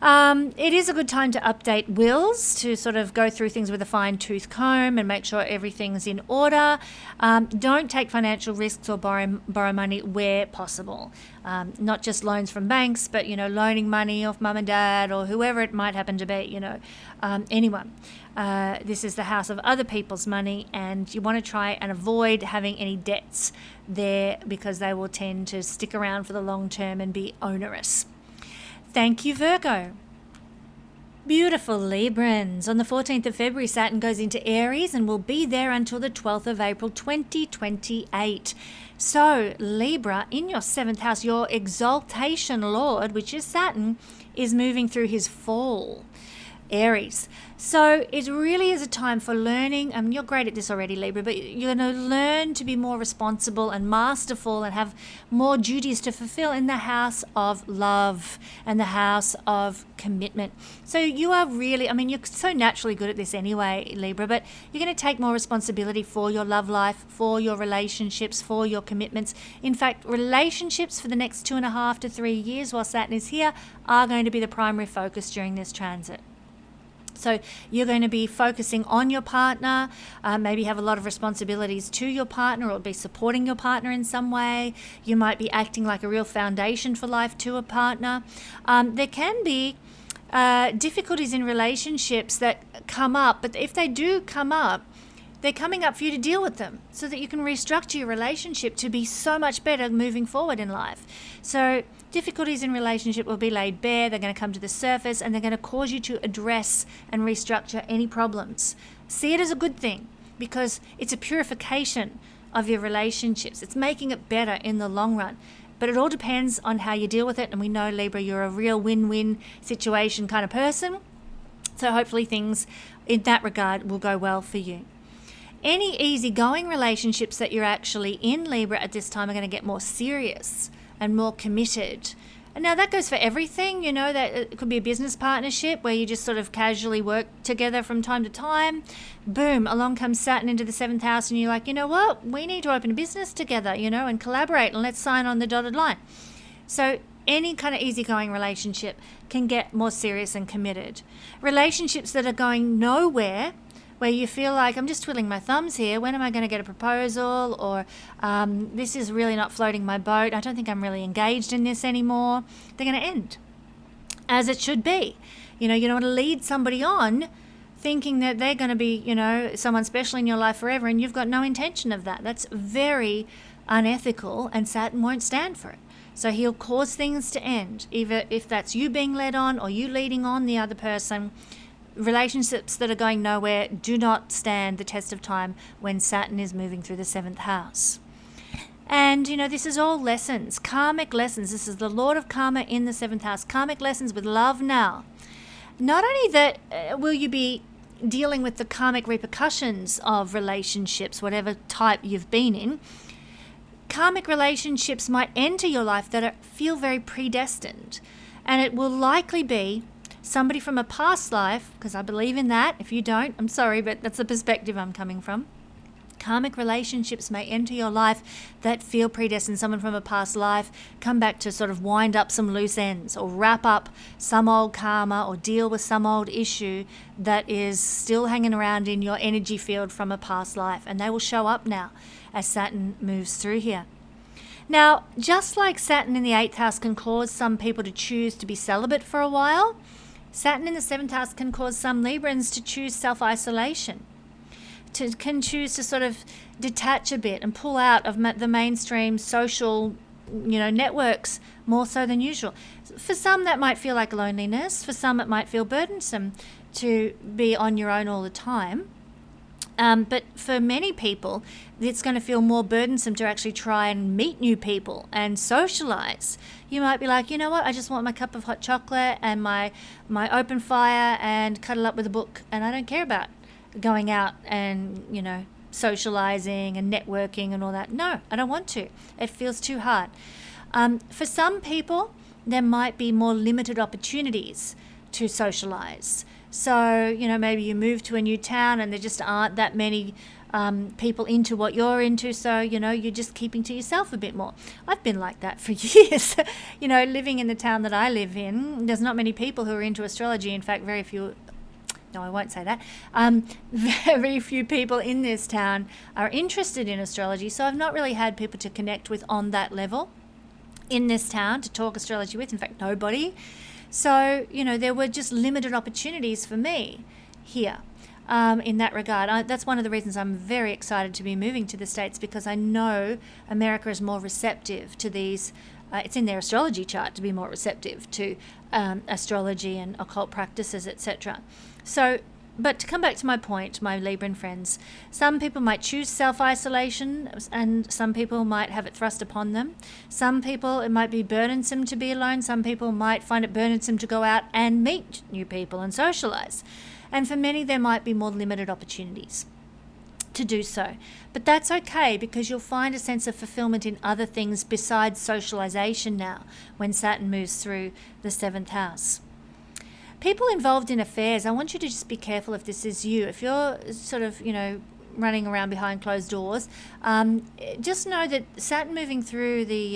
It is a good time to update wills, to sort of go through things with a fine-tooth comb and make sure everything's in order. Don't take financial risks or borrow money where possible. Not just loans from banks, but, loaning money off mum and dad or whoever it might happen to be, anyone. This is the house of other people's money, and you want to try and avoid having any debts there because they will tend to stick around for the long term and be onerous. Thank you, Virgo. Beautiful Librans. On the 14th of February, Saturn goes into Aries and will be there until the 12th of April 2028. So, Libra, in your 7th house, your exaltation lord, which is Saturn, is moving through his fall. Aries. So it really is a time for learning. You're great at this already, Libra, but you're going to learn to be more responsible and masterful and have more duties to fulfill in the house of love and the house of commitment. So you are really, you're so naturally good at this anyway, Libra, but you're going to take more responsibility for your love life, for your relationships, for your commitments. In fact, relationships for the next 2.5 to 3 years while Saturn is here are going to be the primary focus during this transit. So you're going to be focusing on your partner, maybe have a lot of responsibilities to your partner or be supporting your partner in some way. You might be acting like a real foundation for life to a partner. There can be difficulties in relationships that come up, but if they do come up, they're coming up for you to deal with them so that you can restructure your relationship to be so much better moving forward in life. So difficulties in relationship will be laid bare, they're going to come to the surface, and they're going to cause you to address and restructure any problems. See it as a good thing because it's a purification of your relationships. It's making it better in the long run. But it all depends on how you deal with it. And we know, Libra, you're a real win-win situation kind of person. So hopefully things in that regard will go well for you. Any easygoing relationships that you're actually in, Libra, at this time are going to get more serious and more committed. And now that goes for everything, you know, that it could be a business partnership where you just sort of casually work together from time to time. Boom, along comes Saturn into the 7th house and you're like, you know what, we need to open a business together, you know, and collaborate and let's sign on the dotted line. So any kind of easygoing relationship can get more serious and committed. Relationships that are going nowhere, where you feel like, I'm just twiddling my thumbs here, when am I going to get a proposal, or this is really not floating my boat, I don't think I'm really engaged in this anymore, they're going to end, as it should be. You know, you don't want to lead somebody on thinking that they're going to be, you know, someone special in your life forever, and you've got no intention of that. That's very unethical, and Saturn won't stand for it. So he'll cause things to end, either if that's you being led on or you leading on the other person. Relationships that are going nowhere do not stand the test of time when Saturn is moving through the 7th house. And, you know, this is all lessons, karmic lessons. This is the Lord of Karma in the 7th house. Karmic lessons with love now. Not only that will you be dealing with the karmic repercussions of relationships, whatever type you've been in, karmic relationships might enter your life that feel very predestined. And it will likely be somebody from a past life, because I believe in that. If you don't, I'm sorry, but that's the perspective I'm coming from. Karmic relationships may enter your life that feel predestined. Someone from a past life come back to sort of wind up some loose ends or wrap up some old karma or deal with some old issue that is still hanging around in your energy field from a past life. And they will show up now as Saturn moves through here. Now, just like Saturn in the 8th house can cause some people to choose to be celibate for a while, Saturn in the 7th house can cause some Librans to choose self-isolation, can choose to sort of detach a bit and pull out of the mainstream social, you know, networks more so than usual. For some, that might feel like loneliness. For some, it might feel burdensome to be on your own all the time. But for many people, it's going to feel more burdensome to actually try and meet new people and socialize. You might be like, you know what, I just want my cup of hot chocolate and my open fire and cuddle up with a book, and I don't care about going out and, you know, socializing and networking and all that. No, I don't want to. It feels too hard. For some people, there might be more limited opportunities to socialize. So, you know, maybe you move to a new town and there just aren't that many people into what you're into. So, you know, you're just keeping to yourself a bit more. I've been like that for years. You know, living in the town that I live in, there's not many people who are into astrology. In fact, very few. No, I won't say that. Very few people in this town are interested in astrology. So I've not really had people to connect with on that level in this town to talk astrology with. In fact, nobody. So, you know, there were just limited opportunities for me here in that regard. That's one of the reasons I'm very excited to be moving to the States, because I know America is more receptive to these. It's in their astrology chart to be more receptive to astrology and occult practices, etc. So, but to come back to my point, my Libran friends, some people might choose self-isolation and some people might have it thrust upon them. Some people, it might be burdensome to be alone. Some people might find it burdensome to go out and meet new people and socialize. And for many, there might be more limited opportunities to do so. But that's okay, because you'll find a sense of fulfillment in other things besides socialization now when Saturn moves through the 7th house. People involved in affairs, I want you to just be careful if this is you. If you're sort of, you know, running around behind closed doors, just know that Saturn moving through the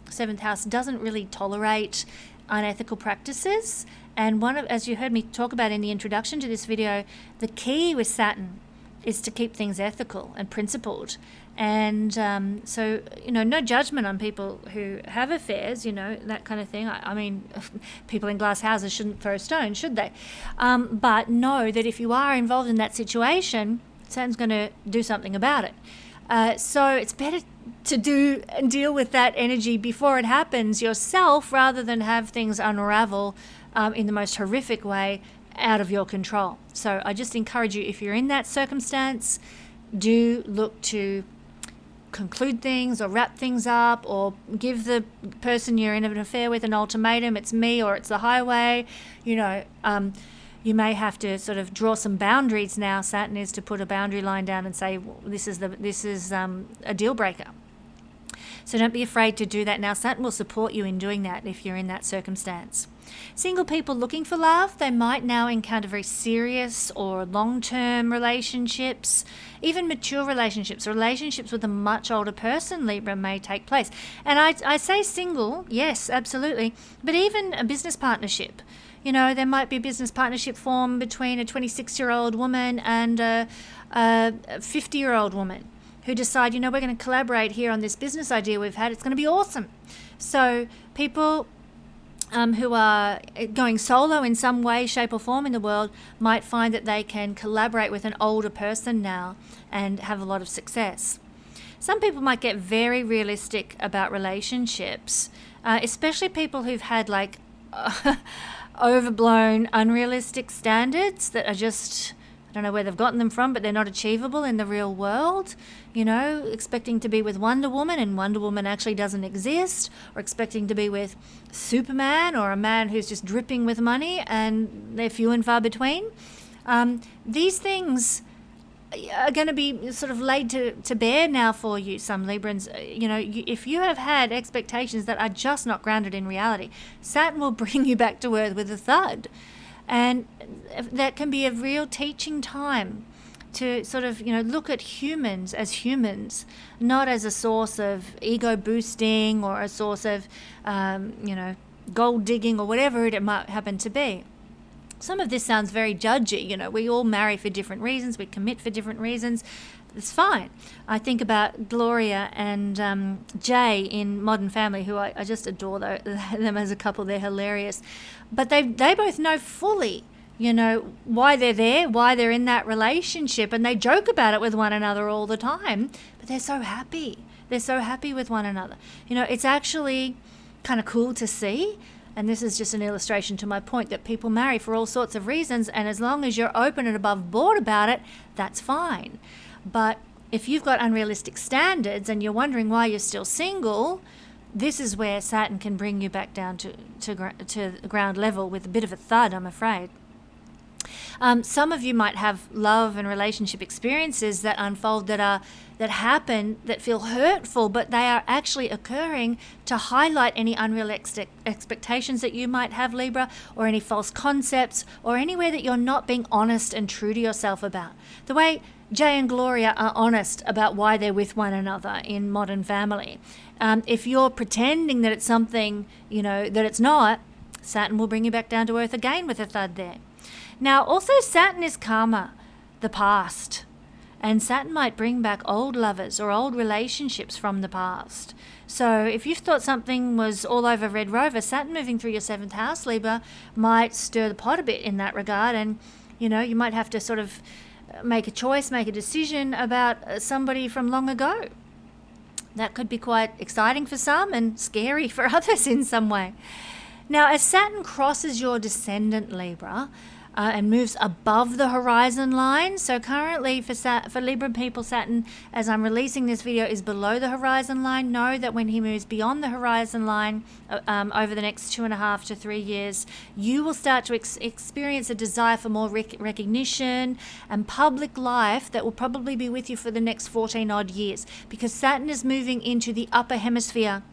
7th house doesn't really tolerate unethical practices. And as you heard me talk about in the introduction to this video, the key with Saturn is to keep things ethical and principled. And so, you know, no judgment on people who have affairs, you know, that kind of thing. I mean, people in glass houses shouldn't throw stones, should they? But know that if you are involved in that situation, Saturn's going to do something about it. So it's better to deal with that energy before it happens yourself, rather than have things unravel in the most horrific way out of your control. So I just encourage you, if you're in that circumstance, do look to conclude things or wrap things up, or give the person you're in an affair with an ultimatum. It's me or it's the highway. You know, you may have to sort of draw some boundaries now. Saturn is to put a boundary line down and say, well, this is a deal breaker. So don't be afraid to do that now. Saturn will support you in doing that if you're in that circumstance. Single people looking for love, they might now encounter very serious or long-term relationships, even mature relationships with a much older person, Libra, may take place. And I say single, yes, absolutely, but even a business partnership. You know, there might be a business partnership formed between a 26-year-old woman and a 50-year-old woman who decide, you know, we're going to collaborate here on this business idea we've had. It's going to be awesome. So people who are going solo in some way, shape or form in the world might find that they can collaborate with an older person now and have a lot of success. Some people might get very realistic about relationships, especially people who've had like overblown, unrealistic standards that are just, I don't know where they've gotten them from, but they're not achievable in the real world. You know, expecting to be with Wonder Woman and Wonder Woman actually doesn't exist, or expecting to be with Superman or a man who's just dripping with money, and they're few and far between. These things are going to be sort of laid to bear now for you, some Librans. You know, if you have had expectations that are just not grounded in reality, Saturn will bring you back to earth with a thud. And that can be a real teaching time to sort of, you know, look at humans as humans, not as a source of ego boosting or a source of, you know, gold digging or whatever it might happen to be. Some of this sounds very judgy. You know, we all marry for different reasons. We commit for different reasons. It's fine. I think about Gloria and Jay in Modern Family, who I just adore them as a couple. They're hilarious. But they both know fully, you know, why they're there, why they're in that relationship, and they joke about it with one another all the time, but they're so happy. They're so happy with one another. You know, it's actually kind of cool to see. And this is just an illustration to my point that people marry for all sorts of reasons, and as long as you're open and above board about it, that's fine. But if you've got unrealistic standards and you're wondering why you're still single, this is where Saturn can bring you back down to ground level with a bit of a thud, I'm afraid. Some of you might have love and relationship experiences that unfold that happen that feel hurtful, but they are actually occurring to highlight any unrealistic expectations that you might have, Libra, or any false concepts, or anywhere that you're not being honest and true to yourself about. The way Jay and Gloria are honest about why they're with one another in Modern Family. If you're pretending that it's something, you know, that it's not, Saturn will bring you back down to earth again with a thud there. Now, also Saturn is karma, the past. And Saturn might bring back old lovers or old relationships from the past. So if you've thought something was all over Red Rover, Saturn moving through your 7th house, Libra, might stir the pot a bit in that regard. And, you know, you might have to sort of make a choice, make a decision about somebody from long ago. That could be quite exciting for some and scary for others in some way. Now, as Saturn crosses your descendant, Libra, and moves above the horizon line. So currently for Libra people, Saturn, as I'm releasing this video, is below the horizon line. Know that when he moves beyond the horizon line over the next 2.5 to 3 years, you will start to experience a desire for more recognition and public life that will probably be with you for the next 14 odd years, because Saturn is moving into the upper hemisphere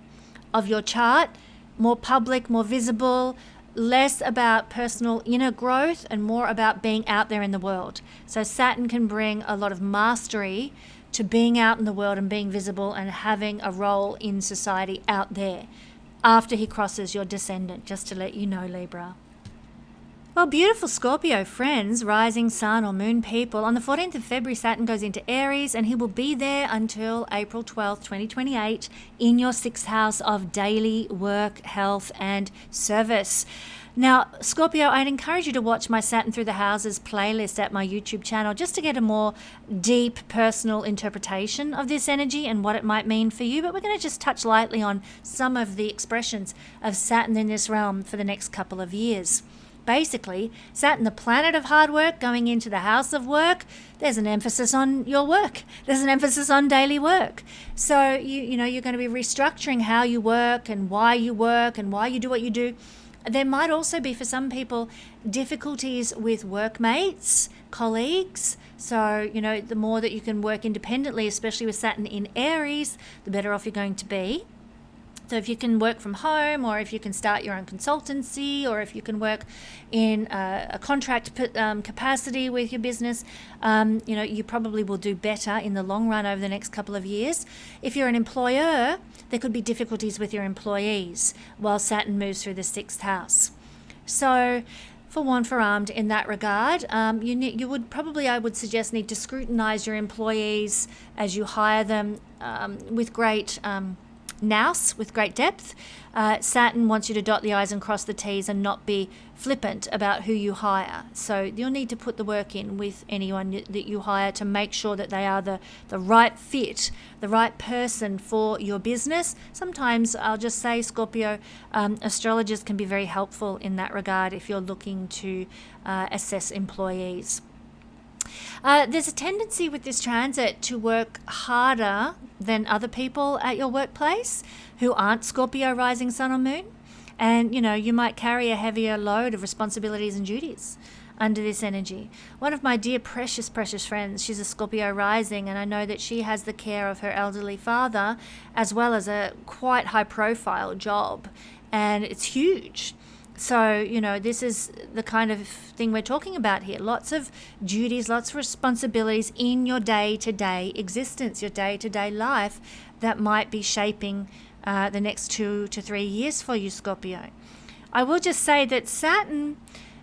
of your chart, more public, more visible, less about personal inner growth and more about being out there in the world. So Saturn can bring a lot of mastery to being out in the world and being visible and having a role in society out there after he crosses your descendant, just to let you know, Libra. Well, beautiful Scorpio friends, rising sun or moon people, on the 14th of February, Saturn goes into Aries, and he will be there until April 12th, 2028, in your 6th house of daily work, health, and service. Now, Scorpio, I'd encourage you to watch my Saturn Through the Houses playlist at my YouTube channel just to get a more deep personal interpretation of this energy and what it might mean for you. But we're going to just touch lightly on some of the expressions of Saturn in this realm for the next couple of years. Basically, Saturn, the planet of hard work, going into the house of work, there's an emphasis on your work. There's an emphasis on daily work. So, you know, you're going to be restructuring how you work and why you do what you do. There might also be, for some people, difficulties with workmates, colleagues. So, the more that you can work independently, especially with Saturn in Aries, the better off you're going to be. So if you can work from home, or if you can start your own consultancy, or if you can work in a contract capacity with your business, you probably will do better in the long run over the next couple of years. If you're an employer, there could be difficulties with your employees while Saturn moves through the 6th house. So forewarned in that regard, you would probably, I would suggest, need to scrutinize your employees as you hire them with great nous, with great depth. Saturn wants you to dot the I's and cross the T's and not be flippant about who you hire. So you'll need to put the work in with anyone that you hire to make sure that they are the right fit, the right person for your business. Sometimes, I'll just say, Scorpio, astrologers can be very helpful in that regard if you're looking to assess employees. There's a tendency with this transit to work harder than other people at your workplace who aren't Scorpio rising sun or moon. And, you might carry a heavier load of responsibilities and duties under this energy. One of my dear, precious, precious friends, she's a Scorpio rising, and I know that she has the care of her elderly father as well as a quite high-profile job, and it's huge. So, this is the kind of thing we're talking about here. Lots of duties, lots of responsibilities in your day-to-day existence, your day-to-day life that might be shaping the next 2 to 3 years for you, Scorpio. I will just say that Saturn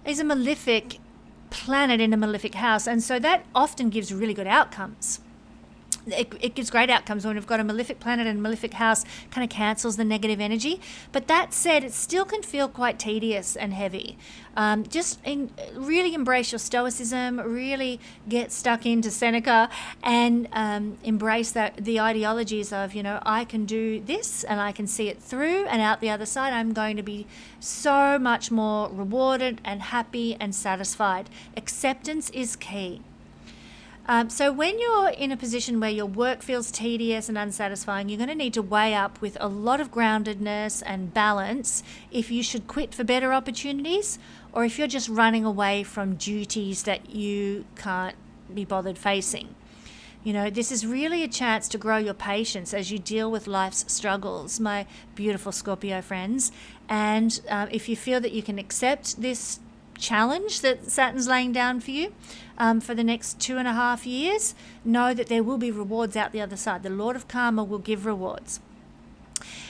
is a malefic planet in a malefic house, and so that often gives really good outcomes. It gives great outcomes when we've got a malefic planet and a malefic house, kind of cancels the negative energy. But that said, it still can feel quite tedious and heavy. Really embrace your stoicism, really get stuck into Seneca, and embrace the ideologies of, I can do this and I can see it through, and out the other side I'm going to be so much more rewarded and happy and satisfied. Acceptance is key. So when you're in a position where your work feels tedious and unsatisfying, you're going to need to weigh up with a lot of groundedness and balance if you should quit for better opportunities, or if you're just running away from duties that you can't be bothered facing. This is really a chance to grow your patience as you deal with life's struggles, my beautiful Scorpio friends. And if you feel that you can accept this challenge that Saturn's laying down for you for the next 2.5 years, know that there will be rewards out the other side. The Lord of Karma will give rewards.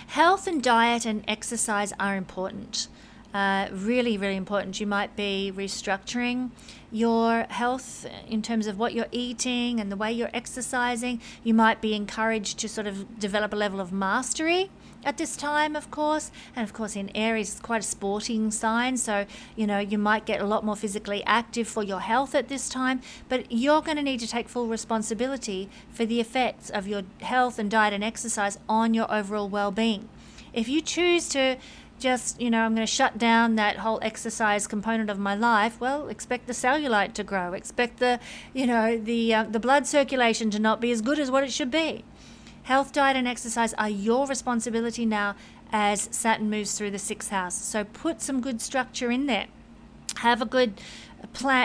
Health and diet and exercise are important. Really, really important. You might be restructuring your health in terms of what you're eating and the way you're exercising. You might be encouraged to sort of develop a level of mastery at this time, of course. And of course in Aries, it's quite a sporting sign, so you might get a lot more physically active for your health at this time, but you're going to need to take full responsibility for the effects of your health and diet and exercise on your overall well-being. If you choose to just, I'm going to shut down that whole exercise component of my life, well, expect the cellulite to grow, expect the blood circulation to not be as good as what it should be. Health, diet, and exercise are your responsibility now as Saturn moves through the 6th house. So put some good structure in there. Have a good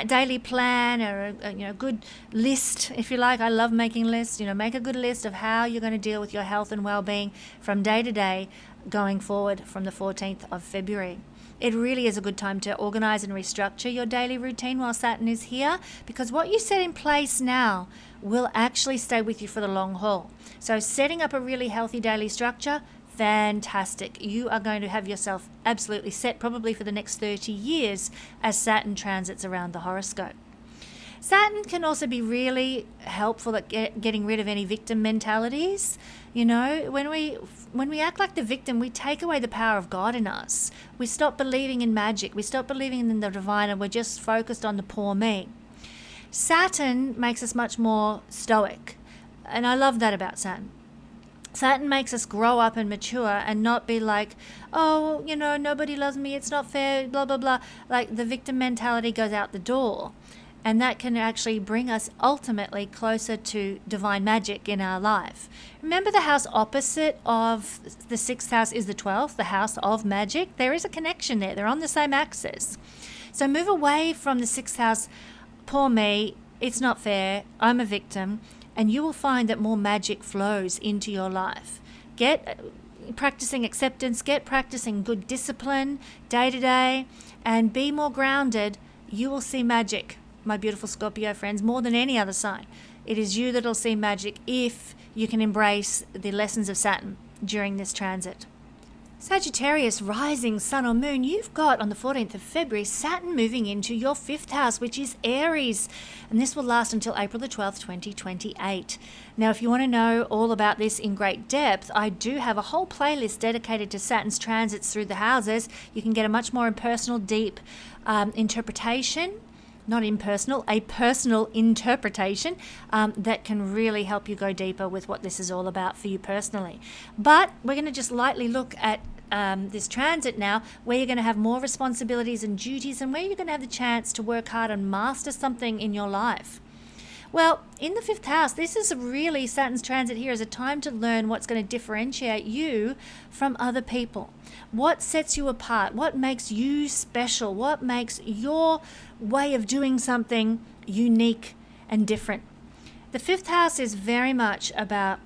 daily plan, or a good list, if you like. I love making lists. Make a good list of how you're going to deal with your health and well-being from day to day going forward from the 14th of February. It really is a good time to organize and restructure your daily routine while Saturn is here, because what you set in place now will actually stay with you for the long haul. So setting up a really healthy daily structure, fantastic. You are going to have yourself absolutely set probably for the next 30 years as Saturn transits around the horoscope. Saturn can also be really helpful at getting rid of any victim mentalities. When we act like the victim, we take away the power of God in us. We stop believing in magic. We stop believing in the divine, and we're just focused on the poor me. Saturn makes us much more stoic, and I love that about Saturn. Saturn makes us grow up and mature and not be like, oh, nobody loves me, it's not fair, blah, blah, blah. Like, the victim mentality goes out the door. And that can actually bring us ultimately closer to divine magic in our life. Remember, the house opposite of the 6th house is the 12th, the house of magic. There is a connection there. They're on the same axis. So move away from the 6th house. Poor me, it's not fair, I'm a victim. And you will find that more magic flows into your life. Get practicing acceptance, get practicing good discipline day to day, and be more grounded. You will see magic, my beautiful Scorpio friends, more than any other sign. It is you that'll see magic if you can embrace the lessons of Saturn during this transit. Sagittarius, rising sun or moon, you've got on the 14th of February Saturn moving into your 5th house, which is Aries, and this will last until April the 12th, 2028. Now, if you want to know all about this in great depth, I do have a whole playlist dedicated to Saturn's transits through the houses. You can get a much more impersonal, deep interpretation, not impersonal, a personal interpretation that can really help you go deeper with what this is all about for you personally. But we're going to just lightly look at this transit now, where you're going to have more responsibilities and duties, and where you're going to have the chance to work hard and master something in your life. Well, in the 5th house, this is really, Saturn's transit here is a time to learn what's going to differentiate you from other people. What sets you apart? What makes you special? What makes your way of doing something unique and different? The 5th house is very much about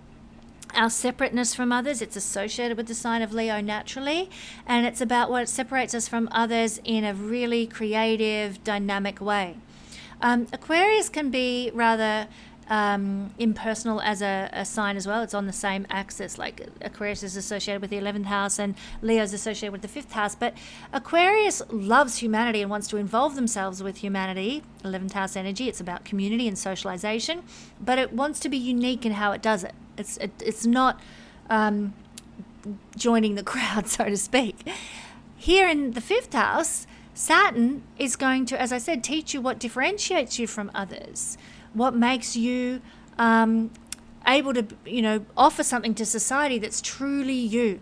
our separateness from others. It's associated with the sign of Leo naturally, and it's about what separates us from others in a really creative, dynamic way. Aquarius can be rather impersonal as a sign as well. It's on the same axis, like Aquarius is associated with the 11th house and Leo is associated with the 5th house. But Aquarius loves humanity and wants to involve themselves with humanity. 11th house energy, it's about community and socialization, but it wants to be unique in how it does it. It's not joining the crowd, so to speak. Here in the 5th house, Saturn is going to, as I said, teach you what differentiates you from others, what makes you able to, offer something to society that's truly you.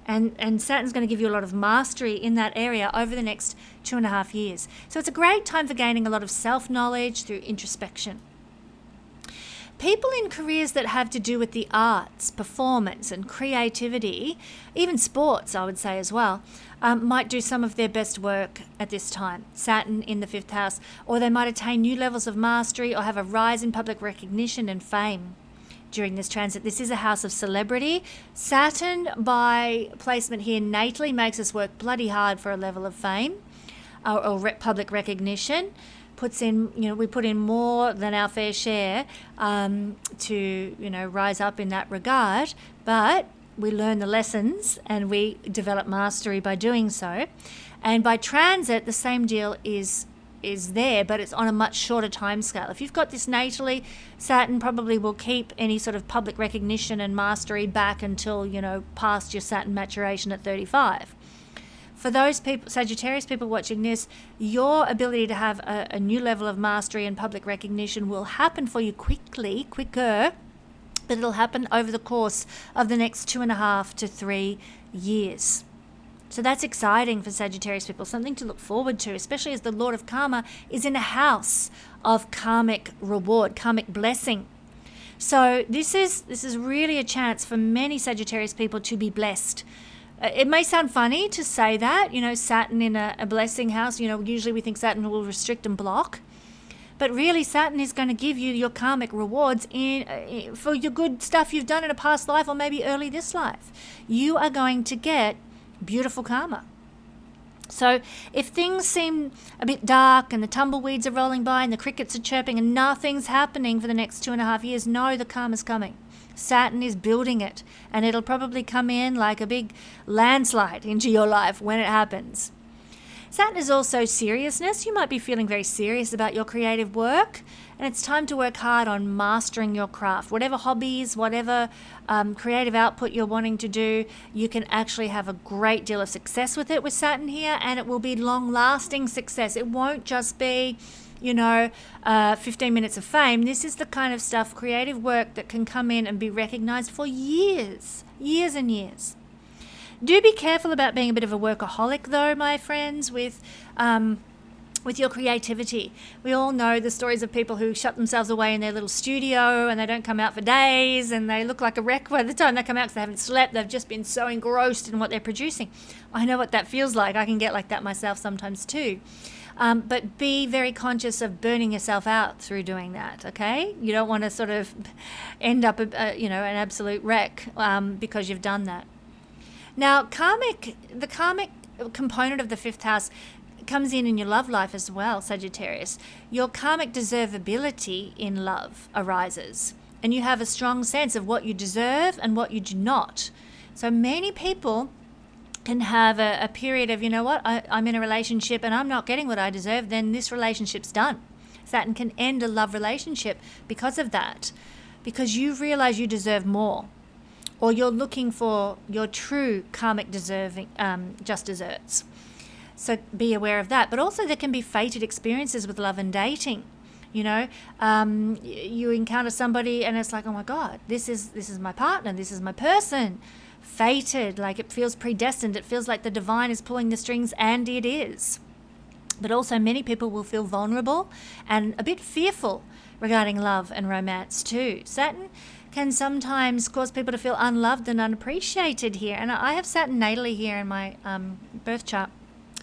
And Saturn's going to give you a lot of mastery in that area over the next 2.5 years. So it's a great time for gaining a lot of self-knowledge through introspection. People in careers that have to do with the arts, performance and creativity, even sports, I would say as well, might do some of their best work at this time. Saturn in the 5th house, or they might attain new levels of mastery or have a rise in public recognition and fame during this transit. This is a house of celebrity. Saturn, by placement here natally, makes us work bloody hard for a level of fame or public recognition. We put in more than our fair share to rise up in that regard, but we learn the lessons and we develop mastery by doing so. And by transit, the same deal is there, but it's on a much shorter time scale. If you've got this natally, Saturn probably will keep any sort of public recognition and mastery back until past your Saturn maturation at 35. For those people, Sagittarius people watching this, your ability to have a new level of mastery and public recognition will happen for you quicker, but it'll happen over the course of the next 2.5 to 3 years. So that's exciting for Sagittarius people, something to look forward to, especially as the Lord of Karma is in a house of karmic reward, karmic blessing. So this is really a chance for many Sagittarius people to be blessed. It may sound funny to say that, Saturn in a blessing house, usually we think Saturn will restrict and block. But really, Saturn is going to give you your karmic rewards for your good stuff you've done in a past life or maybe early this life. You are going to get beautiful karma. So if things seem a bit dark and the tumbleweeds are rolling by and the crickets are chirping and nothing's happening for the next 2.5 years, know the karma's coming. Saturn is building it, and it'll probably come in like a big landslide into your life when it happens. Saturn is also seriousness. You might be feeling very serious about your creative work, and it's time to work hard on mastering your craft. Whatever hobbies, whatever creative output you're wanting to do, you can actually have a great deal of success with it with Saturn here, and it will be long-lasting success. It won't just be 15 minutes of fame. This is the kind of stuff, creative work, that can come in and be recognized for years and years. Do be careful about being a bit of a workaholic, though, my friends, with with your creativity. We all know the stories of people who shut themselves away in their little studio and they don't come out for days and they look like a wreck by the time they come out because they haven't slept. They've just been so engrossed in what they're producing. I know what that feels like. I can get like that myself sometimes too. But be very conscious of burning yourself out through doing that, okay? You don't want to sort of end up, an absolute wreck because you've done that. Now, the karmic component of the fifth house comes in your love life as well, Sagittarius. Your karmic deservability in love arises, and you have a strong sense of what you deserve and what you do not. So many people can have a period of, I'm in a relationship and I'm not getting what I deserve, then this relationship's done. Saturn can end a love relationship because of that, because you realize you deserve more, or you're looking for your true karmic deserving just desserts. So be aware of that. But also there can be fated experiences with love and dating. You encounter somebody and it's like, oh my God, this is my partner, this is my person. Fated, like it feels predestined. It feels like the divine is pulling the strings, and it is. But also many people will feel vulnerable and a bit fearful regarding love and romance too. Saturn can sometimes cause people to feel unloved and unappreciated here. And I have Saturn natally here in my birth chart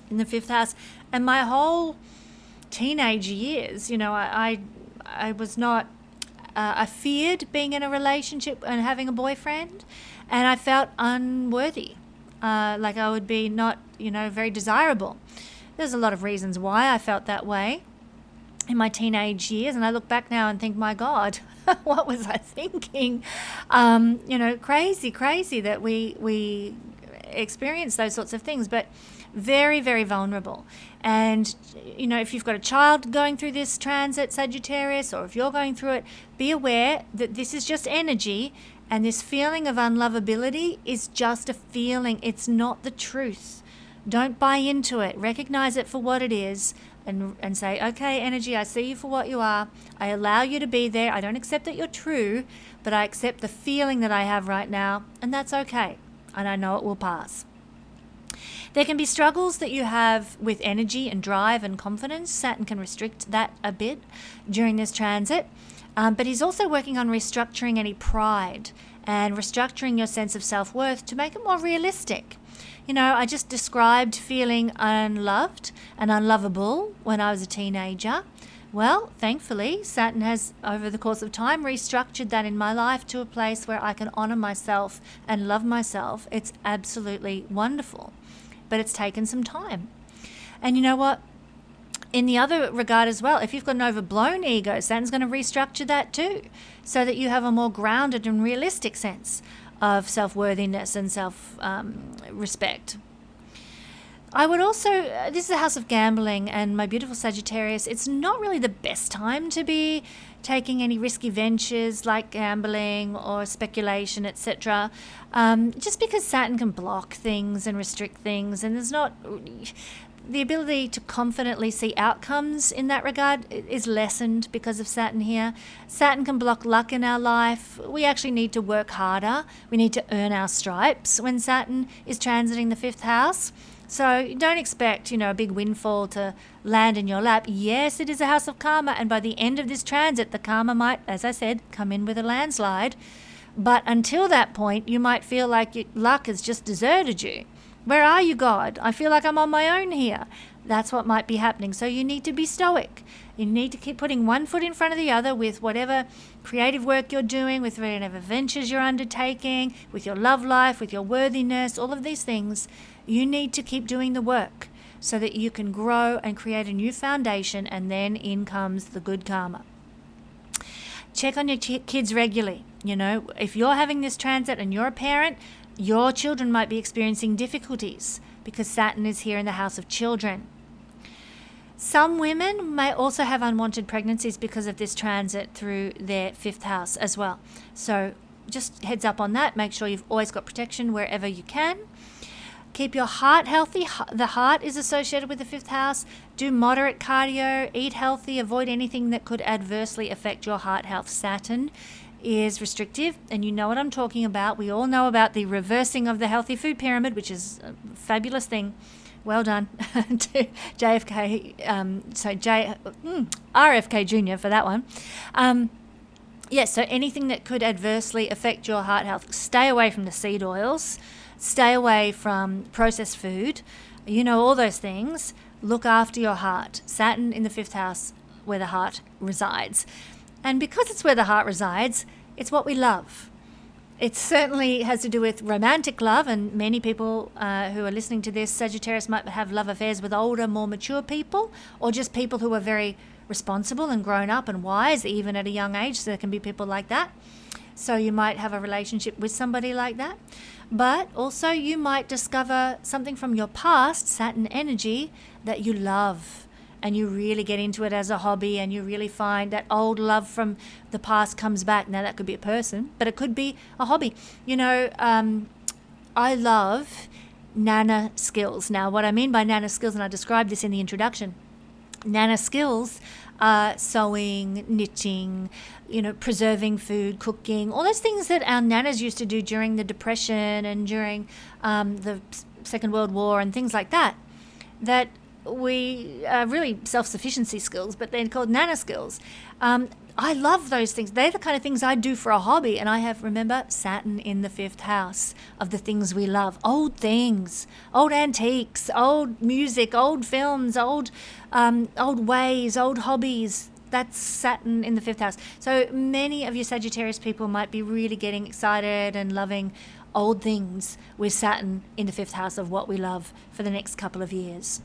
in the fifth house. And my whole teenage years, I was not, I feared being in a relationship and having a boyfriend. And I felt unworthy, like I would be not, very desirable. There's a lot of reasons why I felt that way in my teenage years. And I look back now and think, my God, what was I thinking? Crazy that we experience those sorts of things, but very, very vulnerable. And, if you've got a child going through this transit, Sagittarius, or if you're going through it, be aware that this is just energy. And this feeling of unlovability is just a feeling. It's not the truth. Don't buy into it. Recognize it for what it is and say, okay, energy, I see you for what you are. I allow you to be there. I don't accept that you're true, but I accept the feeling that I have right now, and that's okay. And I know it will pass. There can be struggles that you have with energy and drive and confidence. Saturn can restrict that a bit during this transit. But he's also working on restructuring any pride and restructuring your sense of self-worth to make it more realistic. I just described feeling unloved and unlovable when I was a teenager. Well, thankfully, Saturn has, over the course of time, restructured that in my life to a place where I can honor myself and love myself. It's absolutely wonderful. But it's taken some time. And you know what? In the other regard as well, if you've got an overblown ego, Saturn's going to restructure that too, so that you have a more grounded and realistic sense of self-worthiness and self-respect. I would also, this is a house of gambling, and my beautiful Sagittarius, it's not really the best time to be taking any risky ventures like gambling or speculation, etc. Just because Saturn can block things and restrict things, and there's not... The ability to confidently see outcomes in that regard is lessened because of Saturn here. Saturn can block luck in our life. We actually need to work harder. We need to earn our stripes when Saturn is transiting the fifth house. So don't expect, a big windfall to land in your lap. Yes, it is a house of karma, and by the end of this transit, the karma might, as I said, come in with a landslide. But until that point, you might feel like luck has just deserted you. Where are you, God? I feel like I'm on my own here. That's what might be happening. So you need to be stoic. You need to keep putting one foot in front of the other with whatever creative work you're doing, with whatever ventures you're undertaking, with your love life, with your worthiness, all of these things. You need to keep doing the work so that you can grow and create a new foundation, and then in comes the good karma. Check on your kids regularly. If you're having this transit and you're a parent, your children might be experiencing difficulties because Saturn is here in the house of children. Some women may also have unwanted pregnancies because of this transit through their fifth house as well. So just heads up on that. Make sure you've always got protection wherever you can. Keep your heart healthy. The heart is associated with the fifth house. Do moderate cardio, eat healthy, avoid anything that could adversely affect your heart health. Saturn is restrictive, and you know what I'm talking about. We all know about the reversing of the healthy food pyramid, which is a fabulous thing Well done to JFK, RFK Jr. for that one. So anything that could adversely affect your heart health, stay away from the seed oils, stay away from processed food, all those things. Look after your heart. Saturn in the 5th house, where the heart resides. And because it's where the heart resides, it's what we love. It certainly has to do with romantic love, and many people who are listening to this, Sagittarius, might have love affairs with older, more mature people, or just people who are very responsible and grown up and wise, even at a young age. So there can be people like that. So you might have a relationship with somebody like that. But also you might discover something from your past, Saturn energy, that you love, and you really get into it as a hobby, and you really find that old love from the past comes back. Now that could be a person, but it could be a hobby. I love nana skills. Now what I mean by nana skills, and I described this in the introduction, nana skills are sewing, knitting, preserving food, cooking, all those things that our nanas used to do during the Depression and during the Second World War and things like that, that we are really self-sufficiency skills, but they're called nana skills. I love those things. They're the kind of things I do for a hobby. And I have, remember, Saturn in the 5th house of the things we love. Old things, old antiques, old music, old films, old ways, old hobbies. That's Saturn in the 5th house. So many of you Sagittarius people might be really getting excited and loving old things with Saturn in the 5th house of what we love for the next couple of years.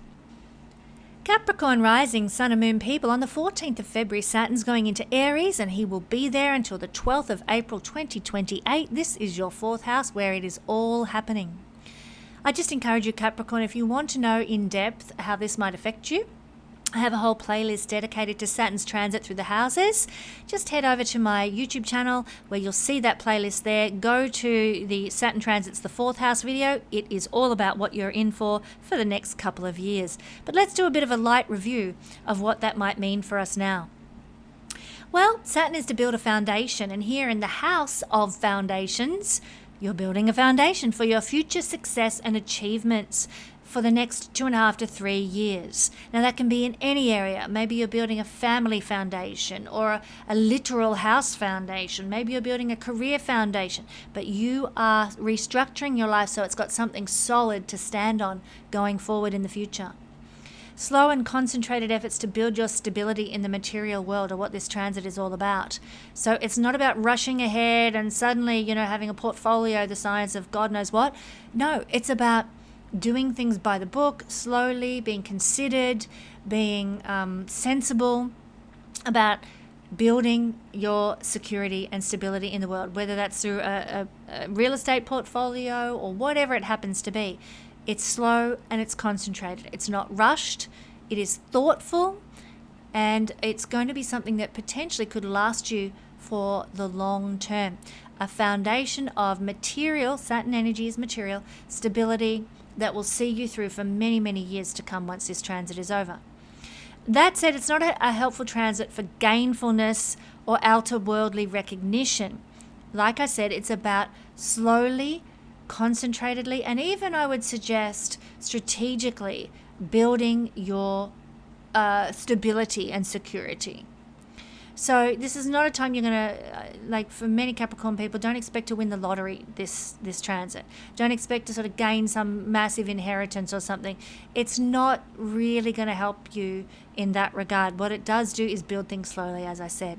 Capricorn rising, Sun and Moon people, on the 14th of February, Saturn's going into Aries, and he will be there until the 12th of April 2028. This is your 4th house where it is all happening. I just encourage you, Capricorn, if you want to know in depth how this might affect you, I have a whole playlist dedicated to Saturn's transit through the houses. Just head over to my YouTube channel where you'll see that playlist there. Go to the Saturn Transits, the 4th house video. It is all about what you're in for the next couple of years. But let's do a bit of a light review of what that might mean for us now. Well, Saturn is to build a foundation, and here in the house of foundations, you're building a foundation for your future success and achievements for the next 2.5 to 3 years. Now that can be in any area. Maybe you're building a family foundation or a literal house foundation. Maybe you're building a career foundation, but you are restructuring your life so it's got something solid to stand on going forward in the future. Slow and concentrated efforts to build your stability in the material world are what this transit is all about. So it's not about rushing ahead and suddenly, having a portfolio the size of God knows what. No, it's about doing things by the book, slowly, being considered, being sensible about building your security and stability in the world, whether that's through a real estate portfolio or whatever it happens to be. It's slow and it's concentrated. It's not rushed. It is thoughtful, and it's going to be something that potentially could last you for the long term. A foundation of material, Saturn energy is material, stability, that will see you through for many, many years to come once this transit is over. That said, it's not a helpful transit for gainfulness or outer worldly recognition. Like I said, it's about slowly, concentratedly, and even I would suggest strategically building your stability and security. So this is not a time you're going to, for many Capricorn people, don't expect to win the lottery this transit. Don't expect to sort of gain some massive inheritance or something. It's not really going to help you in that regard. What it does do is build things slowly, as I said.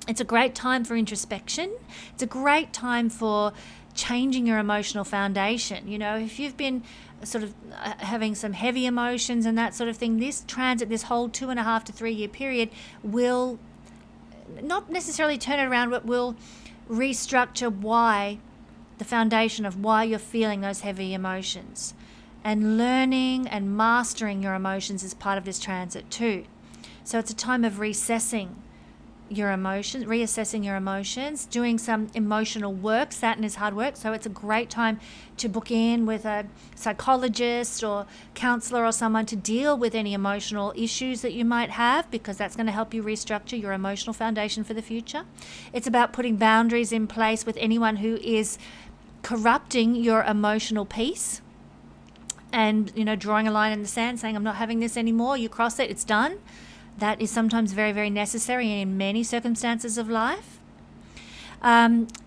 It's a great time for introspection. It's a great time for changing your emotional foundation. If you've been sort of having some heavy emotions and that sort of thing, this transit, this whole 2.5 to 3 year period will not necessarily turn it around, but will restructure the foundation of why you're feeling those heavy emotions. And learning and mastering your emotions is part of this transit too. So it's a time of reassessing your emotions, doing some emotional work. Saturn is hard work, so it's a great time to book in with a psychologist or counselor or someone to deal with any emotional issues that you might have, because that's going to help you restructure your emotional foundation for the future. It's about putting boundaries in place with anyone who is corrupting your emotional peace. and, drawing a line in the sand, saying, I'm not having this anymore. You cross it, it's done. That is sometimes very, very necessary in many circumstances of life.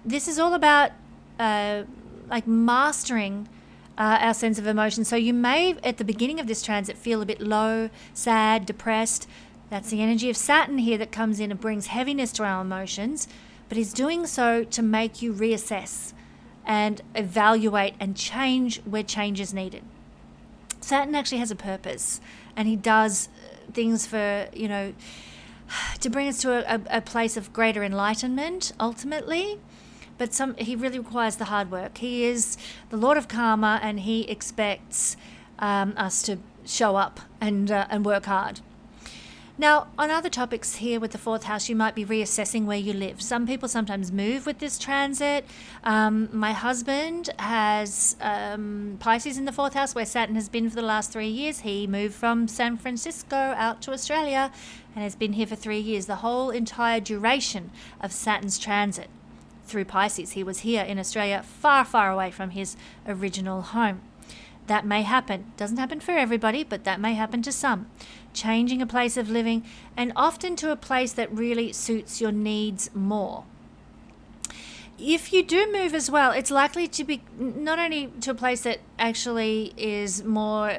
This is all about mastering our sense of emotion. So you may, at the beginning of this transit, feel a bit low, sad, depressed. That's the energy of Saturn here that comes in and brings heaviness to our emotions, but he's doing so to make you reassess and evaluate and change where change is needed. Saturn actually has a purpose, and he does things for, to bring us to a place of greater enlightenment, ultimately. But he really requires the hard work. He is the Lord of Karma, and he expects us to show up and work hard. Now, on other topics here with the 4th house, you might be reassessing where you live. Some people sometimes move with this transit. My husband has Pisces in the 4th house, where Saturn has been for the last 3 years. He moved from San Francisco out to Australia and has been here for 3 years, the whole entire duration of Saturn's transit through Pisces. He was here in Australia, far, far away from his original home. That may happen. Doesn't happen for everybody, but that may happen to some. Changing a place of living, and often to a place that really suits your needs more. If you do move as well, it's likely to be not only to a place that actually is more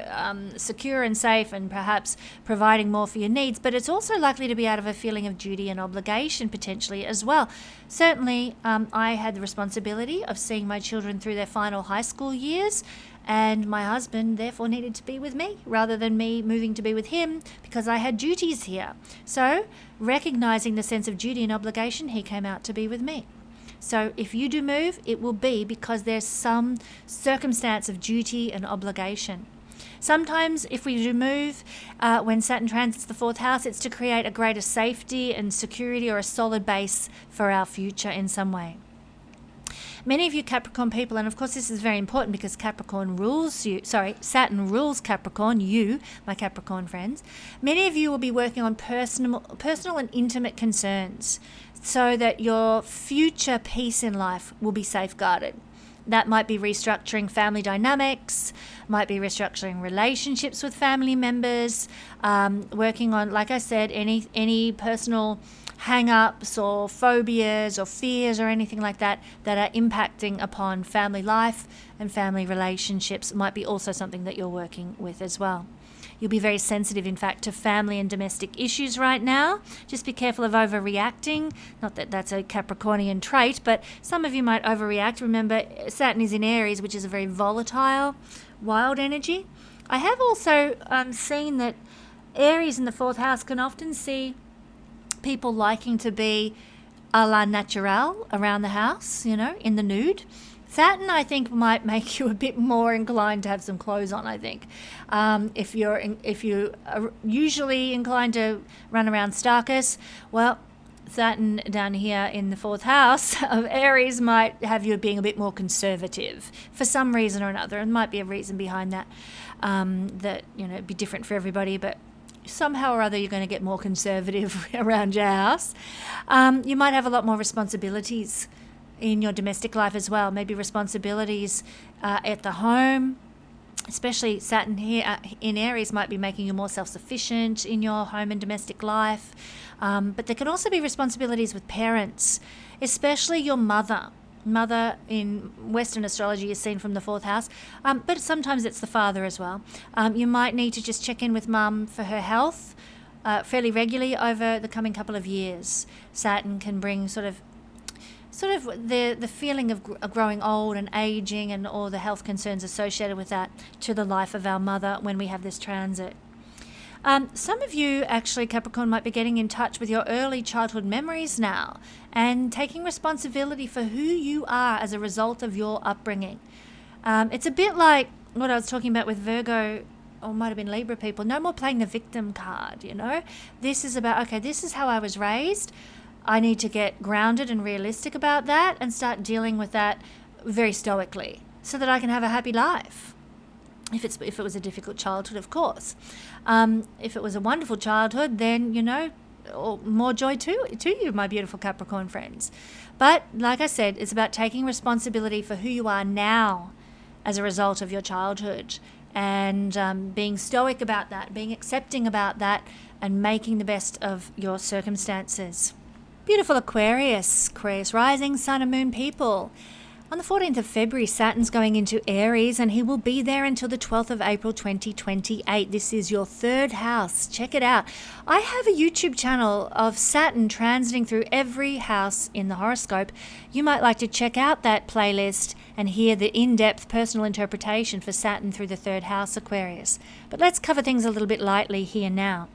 secure and safe and perhaps providing more for your needs, but it's also likely to be out of a feeling of duty and obligation potentially as well. Certainly, I had the responsibility of seeing my children through their final high school years, and my husband therefore needed to be with me rather than me moving to be with him because I had duties here. So, recognizing the sense of duty and obligation, he came out to be with me. So if you do move, it will be because there's some circumstance of duty and obligation. Sometimes if we do move, when Saturn transits the 4th house, it's to create a greater safety and security or a solid base for our future in some way. Many of you Capricorn people, and of course this is very important because Saturn rules Capricorn, you, my Capricorn friends. Many of you will be working on personal and intimate concerns so that your future peace in life will be safeguarded. That might be restructuring family dynamics, might be restructuring relationships with family members, working on, like I said, any personal hang-ups or phobias or fears or anything like that that are impacting upon family life and family relationships might be also something that you're working with as well. You'll be very sensitive, in fact, to family and domestic issues right now. Just be careful of overreacting. Not that that's a Capricornian trait, but some of you might overreact. Remember, Saturn is in Aries, which is a very volatile, wild energy. I have also seen that Aries in the 4th house can often see people liking to be a la naturel around the house, in the nude. Saturn, I think, might make you a bit more inclined to have some clothes on, I think. If you are usually inclined to run around starkest, well, Saturn down here in the 4th house of Aries might have you being a bit more conservative for some reason or another. And might be a reason behind that, it'd be different for everybody, but somehow or other you're going to get more conservative around your house. You might have a lot more responsibilities in your domestic life as well, maybe responsibilities at the home, especially Saturn here in Aries might be making you more self-sufficient in your home and domestic life. But there can also be responsibilities with parents, especially your mother. Mother in Western astrology is seen from the 4th house, but sometimes it's the father as well. You might need to just check in with mum for her health fairly regularly over the coming couple of years. Saturn can bring sort of the feeling of growing old and aging and all the health concerns associated with that to the life of our mother when we have this transit. Some of you, actually, Capricorn, might be getting in touch with your early childhood memories now and taking responsibility for who you are as a result of your upbringing. It's a bit like what I was talking about with Virgo, or might have been Libra people. No more playing the victim card, This is about, okay, this is how I was raised. I need to get grounded and realistic about that and start dealing with that very stoically so that I can have a happy life. If it was a difficult childhood, of course. If it was a wonderful childhood, then, more joy to you, my beautiful Capricorn friends. But like I said, it's about taking responsibility for who you are now as a result of your childhood and being stoic about that, being accepting about that, and making the best of your circumstances. Beautiful Aquarius, Aquarius rising, sun and moon people. On the 14th of February, Saturn's going into Aries, and he will be there until the 12th of April 2028. This is your third house. Check it out. I have a YouTube channel of Saturn transiting through every house in the horoscope. You might like to check out that playlist and hear the in-depth personal interpretation for Saturn through the third house, Aquarius. But let's cover things a little bit lightly here now.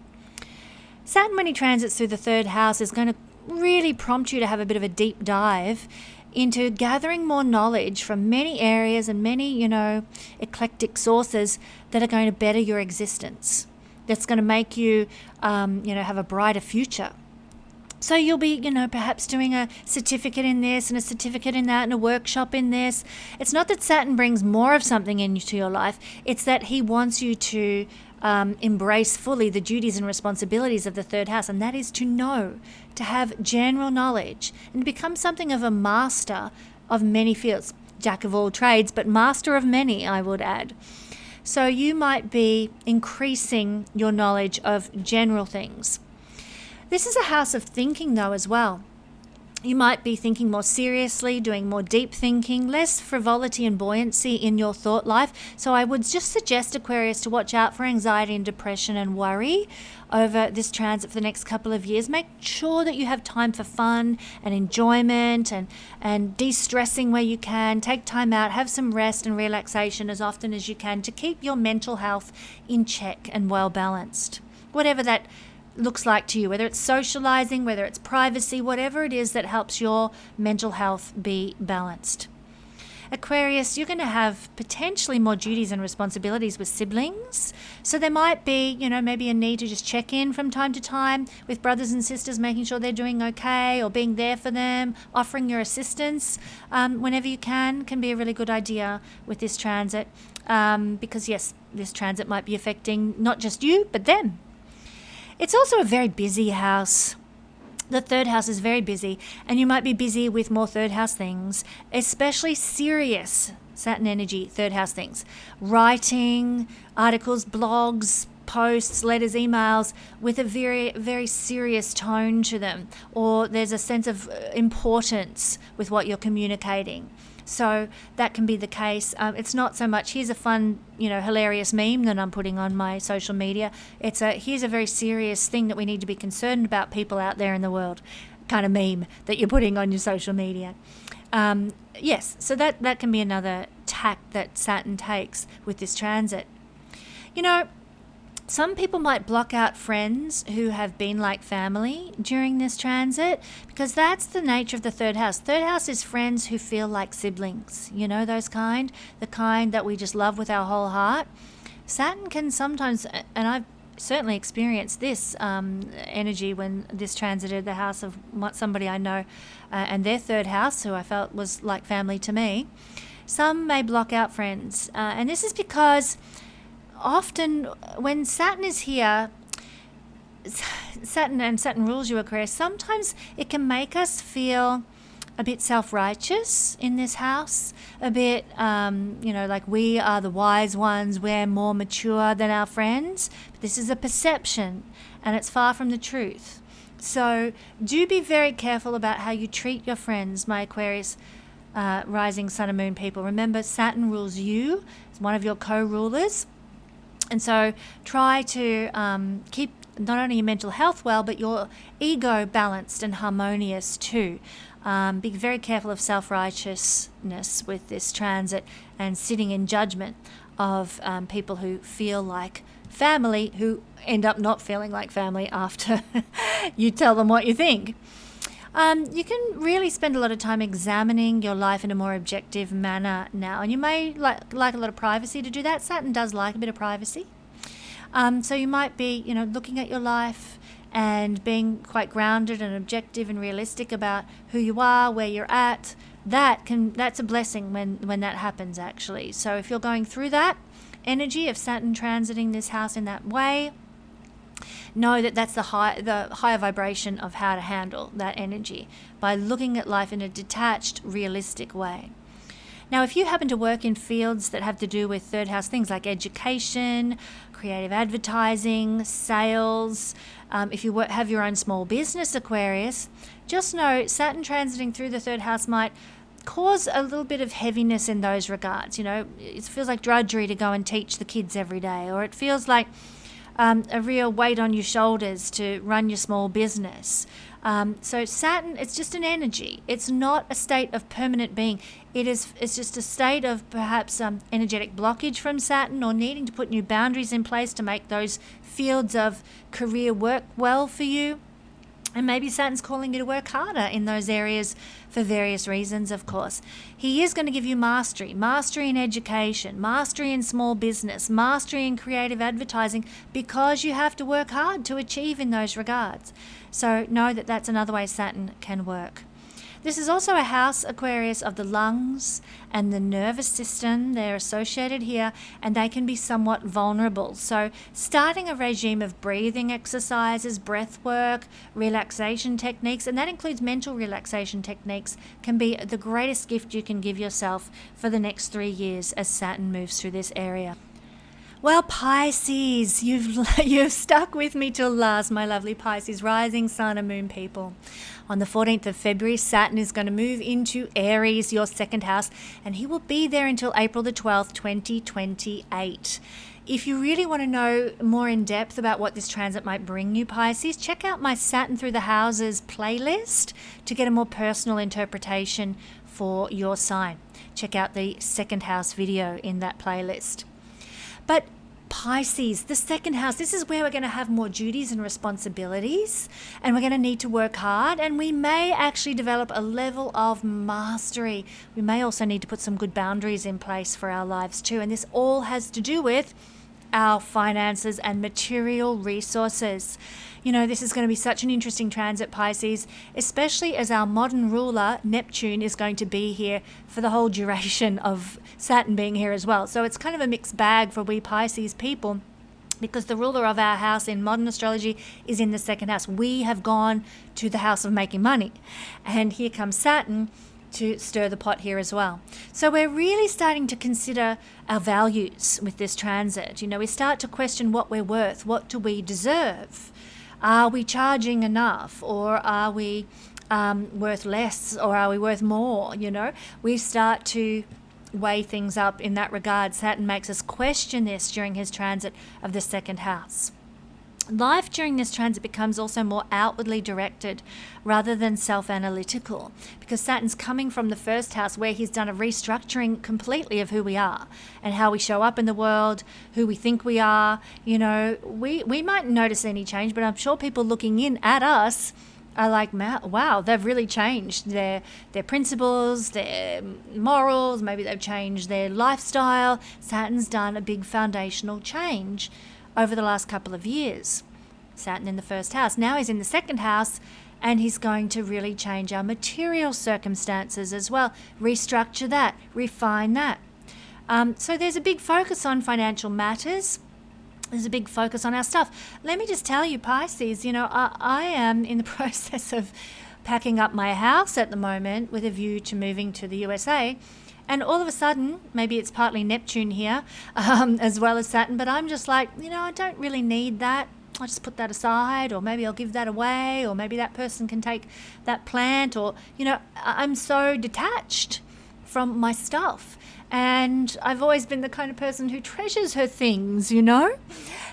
Saturn, when he transits through the third house, is going to really prompt you to have a bit of a deep dive into gathering more knowledge from many areas and many, eclectic sources that are going to better your existence. That's going to make you, have a brighter future. So you'll be, perhaps doing a certificate in this and a certificate in that and a workshop in this. It's not that Saturn brings more of something into your life. It's that he wants you to embrace fully the duties and responsibilities of the third house, and that is to know, to have general knowledge and become something of a master of many fields. Jack of all trades, but master of many, I would add. So you might be increasing your knowledge of general things. This is a house of thinking, though, as well. You might be thinking more seriously, doing more deep thinking, less frivolity and buoyancy in your thought life. So I would just suggest, Aquarius, to watch out for anxiety and depression and worry over this transit for the next couple of years. Make sure that you have time for fun and enjoyment and de-stressing where you can. Take time out, have some rest and relaxation as often as you can to keep your mental health in check and well balanced. Whatever that looks like to you, whether it's socializing, whether it's privacy, whatever it is that helps your mental health be balanced. Aquarius, you're going to have potentially more duties and responsibilities with siblings. So there might be, maybe a need to just check in from time to time with brothers and sisters, making sure they're doing okay or being there for them, offering your assistance whenever you can be a really good idea with this transit. Because yes, this transit might be affecting not just you, but them. It's also a very busy house. The third house is very busy, and you might be busy with more third house things, especially serious Saturn energy third house things. Writing, articles, blogs, posts, letters, emails with a very, very serious tone to them, or there's a sense of importance with what you're communicating. So that can be the case. It's not so much, here's a fun, hilarious meme that I'm putting on my social media. Here's a very serious thing that we need to be concerned about, people out there in the world, kind of meme that you're putting on your social media. Yes, so that can be another tack that Saturn takes with this transit. Some people might block out friends who have been like family during this transit, because that's the nature of the third house. Third house is friends who feel like siblings, the kind that we just love with our whole heart. Saturn can sometimes, and I've certainly experienced this energy when this transited the house of somebody I know and their third house, who I felt was like family to me. Some may block out friends, and this is because often when Saturn is here, Saturn rules you, Aquarius, sometimes it can make us feel a bit self-righteous in this house, a bit, like we are the wise ones, we're more mature than our friends. But this is a perception, and it's far from the truth. So do be very careful about how you treat your friends, my Aquarius rising sun and moon people. Remember, Saturn rules you, it's one of your co-rulers. And so try to keep not only your mental health well, but your ego balanced and harmonious too. Be very careful of self-righteousness with this transit and sitting in judgment of people who feel like family, who end up not feeling like family after you tell them what you think. You can really spend a lot of time examining your life in a more objective manner now, and you may like a lot of privacy to do that. Saturn does like a bit of privacy. So you might be, looking at your life and being quite grounded and objective and realistic about who you are, where you're at. That's a blessing when that happens, actually. So if you're going through that energy of Saturn transiting this house in that way, know that that's the higher vibration of how to handle that energy by looking at life in a detached, realistic way. Now, if you happen to work in fields that have to do with third house things like education, creative advertising, sales, if you have your own small business, Aquarius, just know Saturn transiting through the third house might cause a little bit of heaviness in those regards. You know, it feels like drudgery to go and teach the kids every day, or it feels like a real weight on your shoulders to run your small business. So Saturn, it's just an energy. It's not a state of permanent being. It's just a state of perhaps energetic blockage from Saturn, or needing to put new boundaries in place to make those fields of career work well for you. And maybe Saturn's calling you to work harder in those areas for various reasons, of course. He is going to give you mastery in education, mastery in small business, mastery in creative advertising, because you have to work hard to achieve in those regards. So know that that's another way Saturn can work. This is also a house, Aquarius, of the lungs and the nervous system. They're associated here, and they can be somewhat vulnerable. So starting a regime of breathing exercises, breath work, relaxation techniques, and that includes mental relaxation techniques, can be the greatest gift you can give yourself for the next 3 years as Saturn moves through this area. Well, Pisces, you've stuck with me till last, my lovely Pisces, rising sun and moon people. On the 14th of February, Saturn is going to move into Aries, your second house, and he will be there until April the 12th, 2028. If you really want to know more in depth about what this transit might bring you, Pisces, check out my Saturn Through the Houses playlist to get a more personal interpretation for your sign. Check out the second house video in that playlist. But Pisces, the second house, this is where we're going to have more duties and responsibilities, and we're going to need to work hard, and we may actually develop a level of mastery. We may also need to put some good boundaries in place for our lives too, and this all has to do with our finances and material resources. You know, this is going to be such an interesting transit, Pisces, especially as our modern ruler, Neptune, is going to be here for the whole duration of Saturn being here as well. So it's kind of a mixed bag for we Pisces people, because the ruler of our house in modern astrology is in the second house. We have gone to the house of making money, and here comes Saturn to stir the pot here as well. So we're really starting to consider our values with this transit. You know, we start to question what we're worth. What do we deserve? Are we charging enough, or are we worth less, or are we worth more? You know, we start to weigh things up in that regard. Saturn makes us question this during his transit of the second house. Life during this transit becomes also more outwardly directed rather than self-analytical, because Saturn's coming from the first house where he's done a restructuring completely of who we are and how we show up in the world, who we think we are. You know, we mightn't notice any change, but I'm sure people looking in at us are like, wow, they've really changed their principles, their morals, maybe they've changed their lifestyle. Saturn's done a big foundational change over the last couple of years. Saturn in the first house. Now he's in the second house, and he's going to really change our material circumstances as well. Restructure that, refine that. So there's a big focus on financial matters. There's a big focus on our stuff. Let me just tell you, Pisces, you know, I am in the process of packing up my house at the moment with a view to moving to the USA. And all of a sudden, maybe it's partly Neptune here, as well as Saturn, but I'm just like, you know, I don't really need that. I'll just put that aside, or maybe I'll give that away, or maybe that person can take that plant, or, you know, I'm so detached from my stuff. And I've always been the kind of person who treasures her things, you know.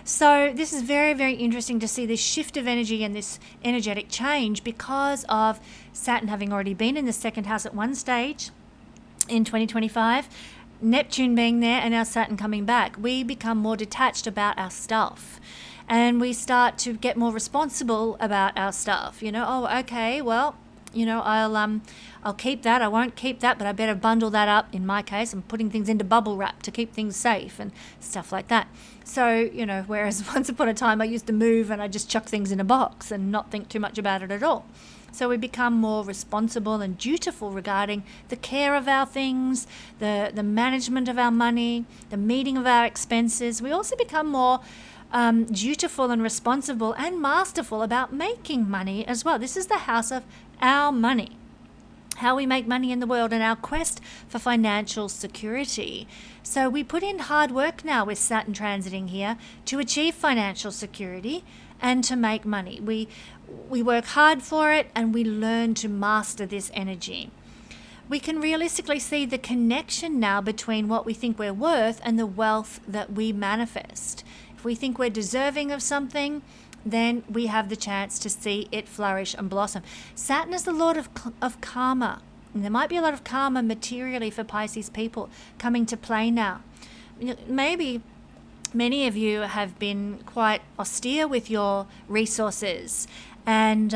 So this is very, very interesting to see this shift of energy and this energetic change because of Saturn having already been in the second house at one stage in 2025, Neptune being there, and our Saturn coming back. We become more detached about our stuff, and we start to get more responsible about our stuff. You know, oh, okay, well, you know, I'll keep that. I won't keep that, but I better bundle that up. In my case, I'm putting things into bubble wrap to keep things safe and stuff like that. So, you know, whereas once upon a time I used to move and I just chuck things in a box and not think too much about it at all. So we become more responsible and dutiful regarding the care of our things, the management of our money, the meeting of our expenses. We also become more dutiful and responsible and masterful about making money as well. This is the house of our money. how we make money in the world, and our quest for financial security. So we put in hard work now with Saturn transiting here to achieve financial security and to make money. We work hard for it, and we learn to master this energy. We can realistically see the connection now between what we think we're worth and the wealth that we manifest. If we think we're deserving of something, then we have the chance to see it flourish and blossom. Saturn is the Lord of karma. And there might be a lot of karma materially for Pisces people coming to play now. Maybe many of you have been quite austere with your resources and,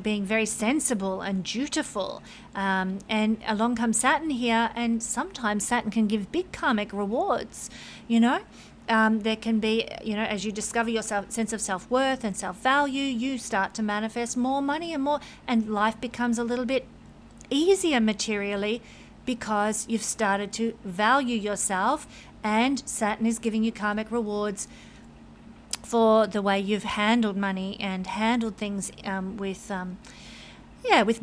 being very sensible and dutiful. And along comes Saturn here, and sometimes Saturn can give big karmic rewards, There can be, as you discover your sense of self-worth and self-value, you start to manifest more money and life becomes a little bit easier materially because you've started to value yourself, and Saturn is giving you karmic rewards for the way you've handled money and handled things with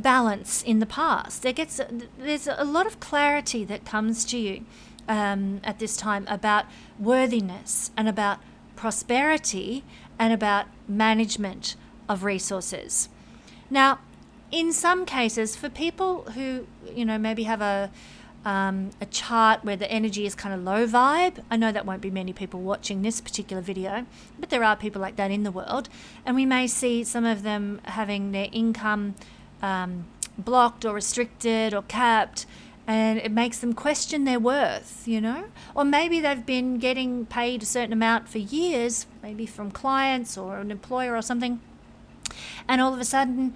balance in the past. There's a lot of clarity that comes to you at this time about worthiness and about prosperity and about management of resources. Now, in some cases, for people who maybe have a chart where the energy is kind of low vibe, I know that won't be many people watching this particular video, but there are people like that in the world, and we may see some of them having their income blocked or restricted or capped, and it makes them question their worth, or maybe they've been getting paid a certain amount for years, maybe from clients or an employer or something, and all of a sudden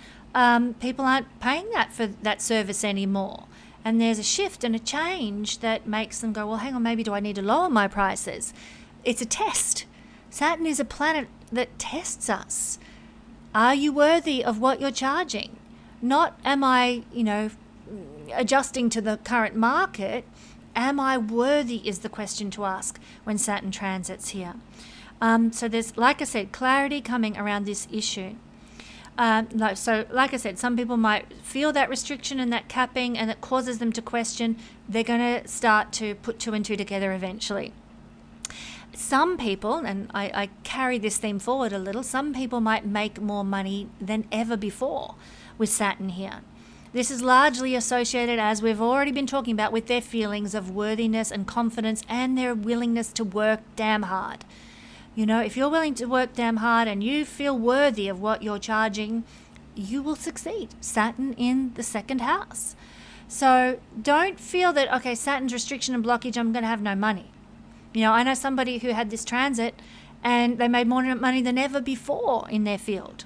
people aren't paying that for that service anymore, and there's a shift and a change that makes them go, well, hang on, maybe do I need to lower my prices? It's a test. Saturn is a planet that tests us. Are you worthy of what you're charging? Not am I, adjusting to the current market. Am I worthy is the question to ask when Saturn transits here. So there's, like I said, clarity coming around this issue. So like I said, some people might feel that restriction and that capping, and it causes them to question. They're going to start to put two and two together eventually. Some people, and I carry this theme forward a little, some people might make more money than ever before with Saturn here. This is largely associated, as we've already been talking about, with their feelings of worthiness and confidence and their willingness to work damn hard. If you're willing to work damn hard and you feel worthy of what you're charging, you will succeed. Saturn in the second house. So don't feel that, okay, Saturn's restriction and blockage, I'm going to have no money. I know somebody who had this transit and they made more money than ever before in their field.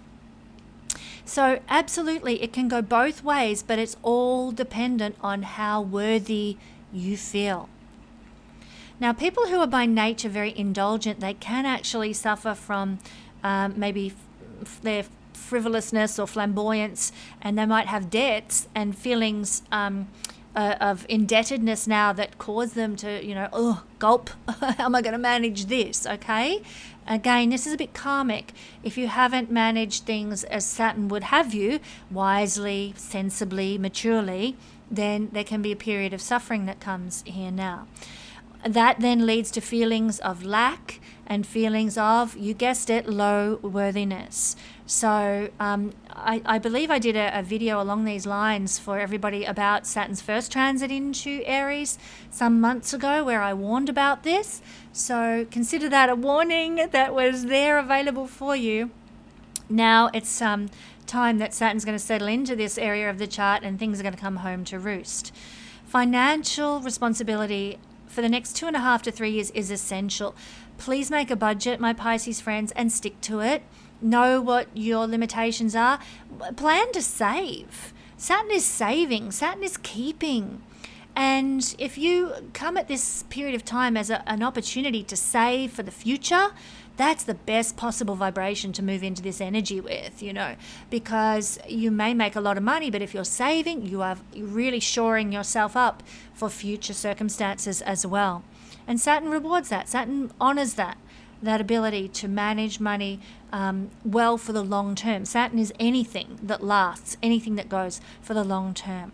So absolutely, it can go both ways, but it's all dependent on how worthy you feel. Now, people who are by nature very indulgent, they can actually suffer from maybe their frivolousness or flamboyance, and they might have debts and feelings of indebtedness now that cause them to, gulp, how am I going to manage this, okay? Again, this is a bit karmic. If you haven't managed things as Saturn would have you, wisely, sensibly, maturely, then there can be a period of suffering that comes here now. That then leads to feelings of lack and feelings of, you guessed it, low worthiness. So I believe I did a video along these lines for everybody about Saturn's first transit into Aries some months ago, where I warned about this. So consider that a warning that was there available for you. Now it's time that Saturn's going to settle into this area of the chart and things are going to come home to roost. Financial responsibility for the next 2.5 to 3 years is essential. Please make a budget, my Pisces friends, and stick to it. Know what your limitations are. Plan to save. Saturn is saving. Saturn is keeping. And if you come at this period of time as an opportunity to save for the future, that's the best possible vibration to move into this energy with, because you may make a lot of money, but if you're saving, you are really shoring yourself up for future circumstances as well. And Saturn rewards that. Saturn honors that ability to manage money well for the long term. Saturn is anything that lasts, anything that goes for the long term.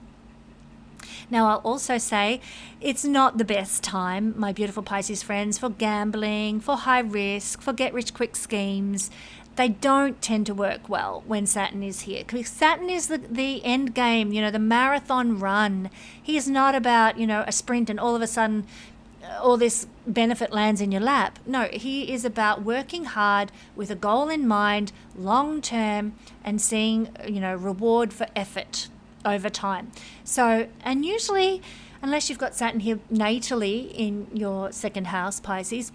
Now, I'll also say it's not the best time, my beautiful Pisces friends, for gambling, for high risk, for get-rich-quick schemes. They don't tend to work well when Saturn is here, because Saturn is the end game, the marathon run. He's not about, a sprint and all of a sudden all this benefit lands in your lap. No, he is about working hard with a goal in mind, long term, and seeing, reward for effort over time. So, and usually, unless you've got Saturn here natally in your second house, Pisces,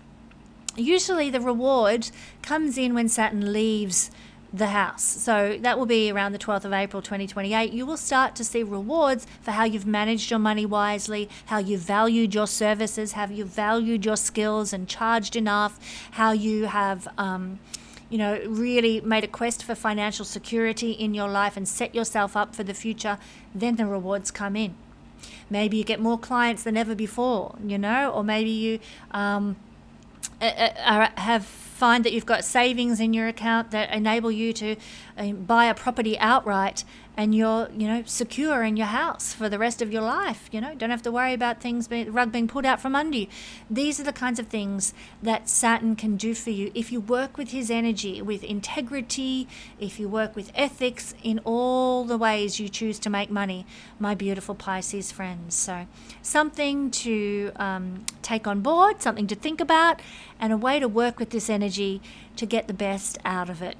usually the reward comes in when Saturn leaves the house. So that will be around the 12th of April 2028. You will start to see rewards for how you've managed your money wisely, how you valued your services, how you valued your skills and charged enough, how you have really made a quest for financial security in your life and set yourself up for the future. Then the rewards come in. Maybe you get more clients than ever before, or maybe you find that you've got savings in your account that enable you to buy a property outright, and you're secure in your house for the rest of your life. Don't have to worry about rug being pulled out from under you. These are the kinds of things that Saturn can do for you if you work with his energy, with integrity, if you work with ethics in all the ways you choose to make money, my beautiful Pisces friends. So something to take on board, something to think about, and a way to work with this energy to get the best out of it.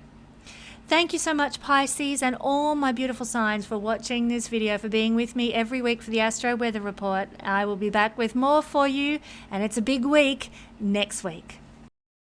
Thank you so much, Pisces, and all my beautiful signs, for watching this video, for being with me every week for the Astro Weather Report. I will be back with more for you, and it's a big week next week.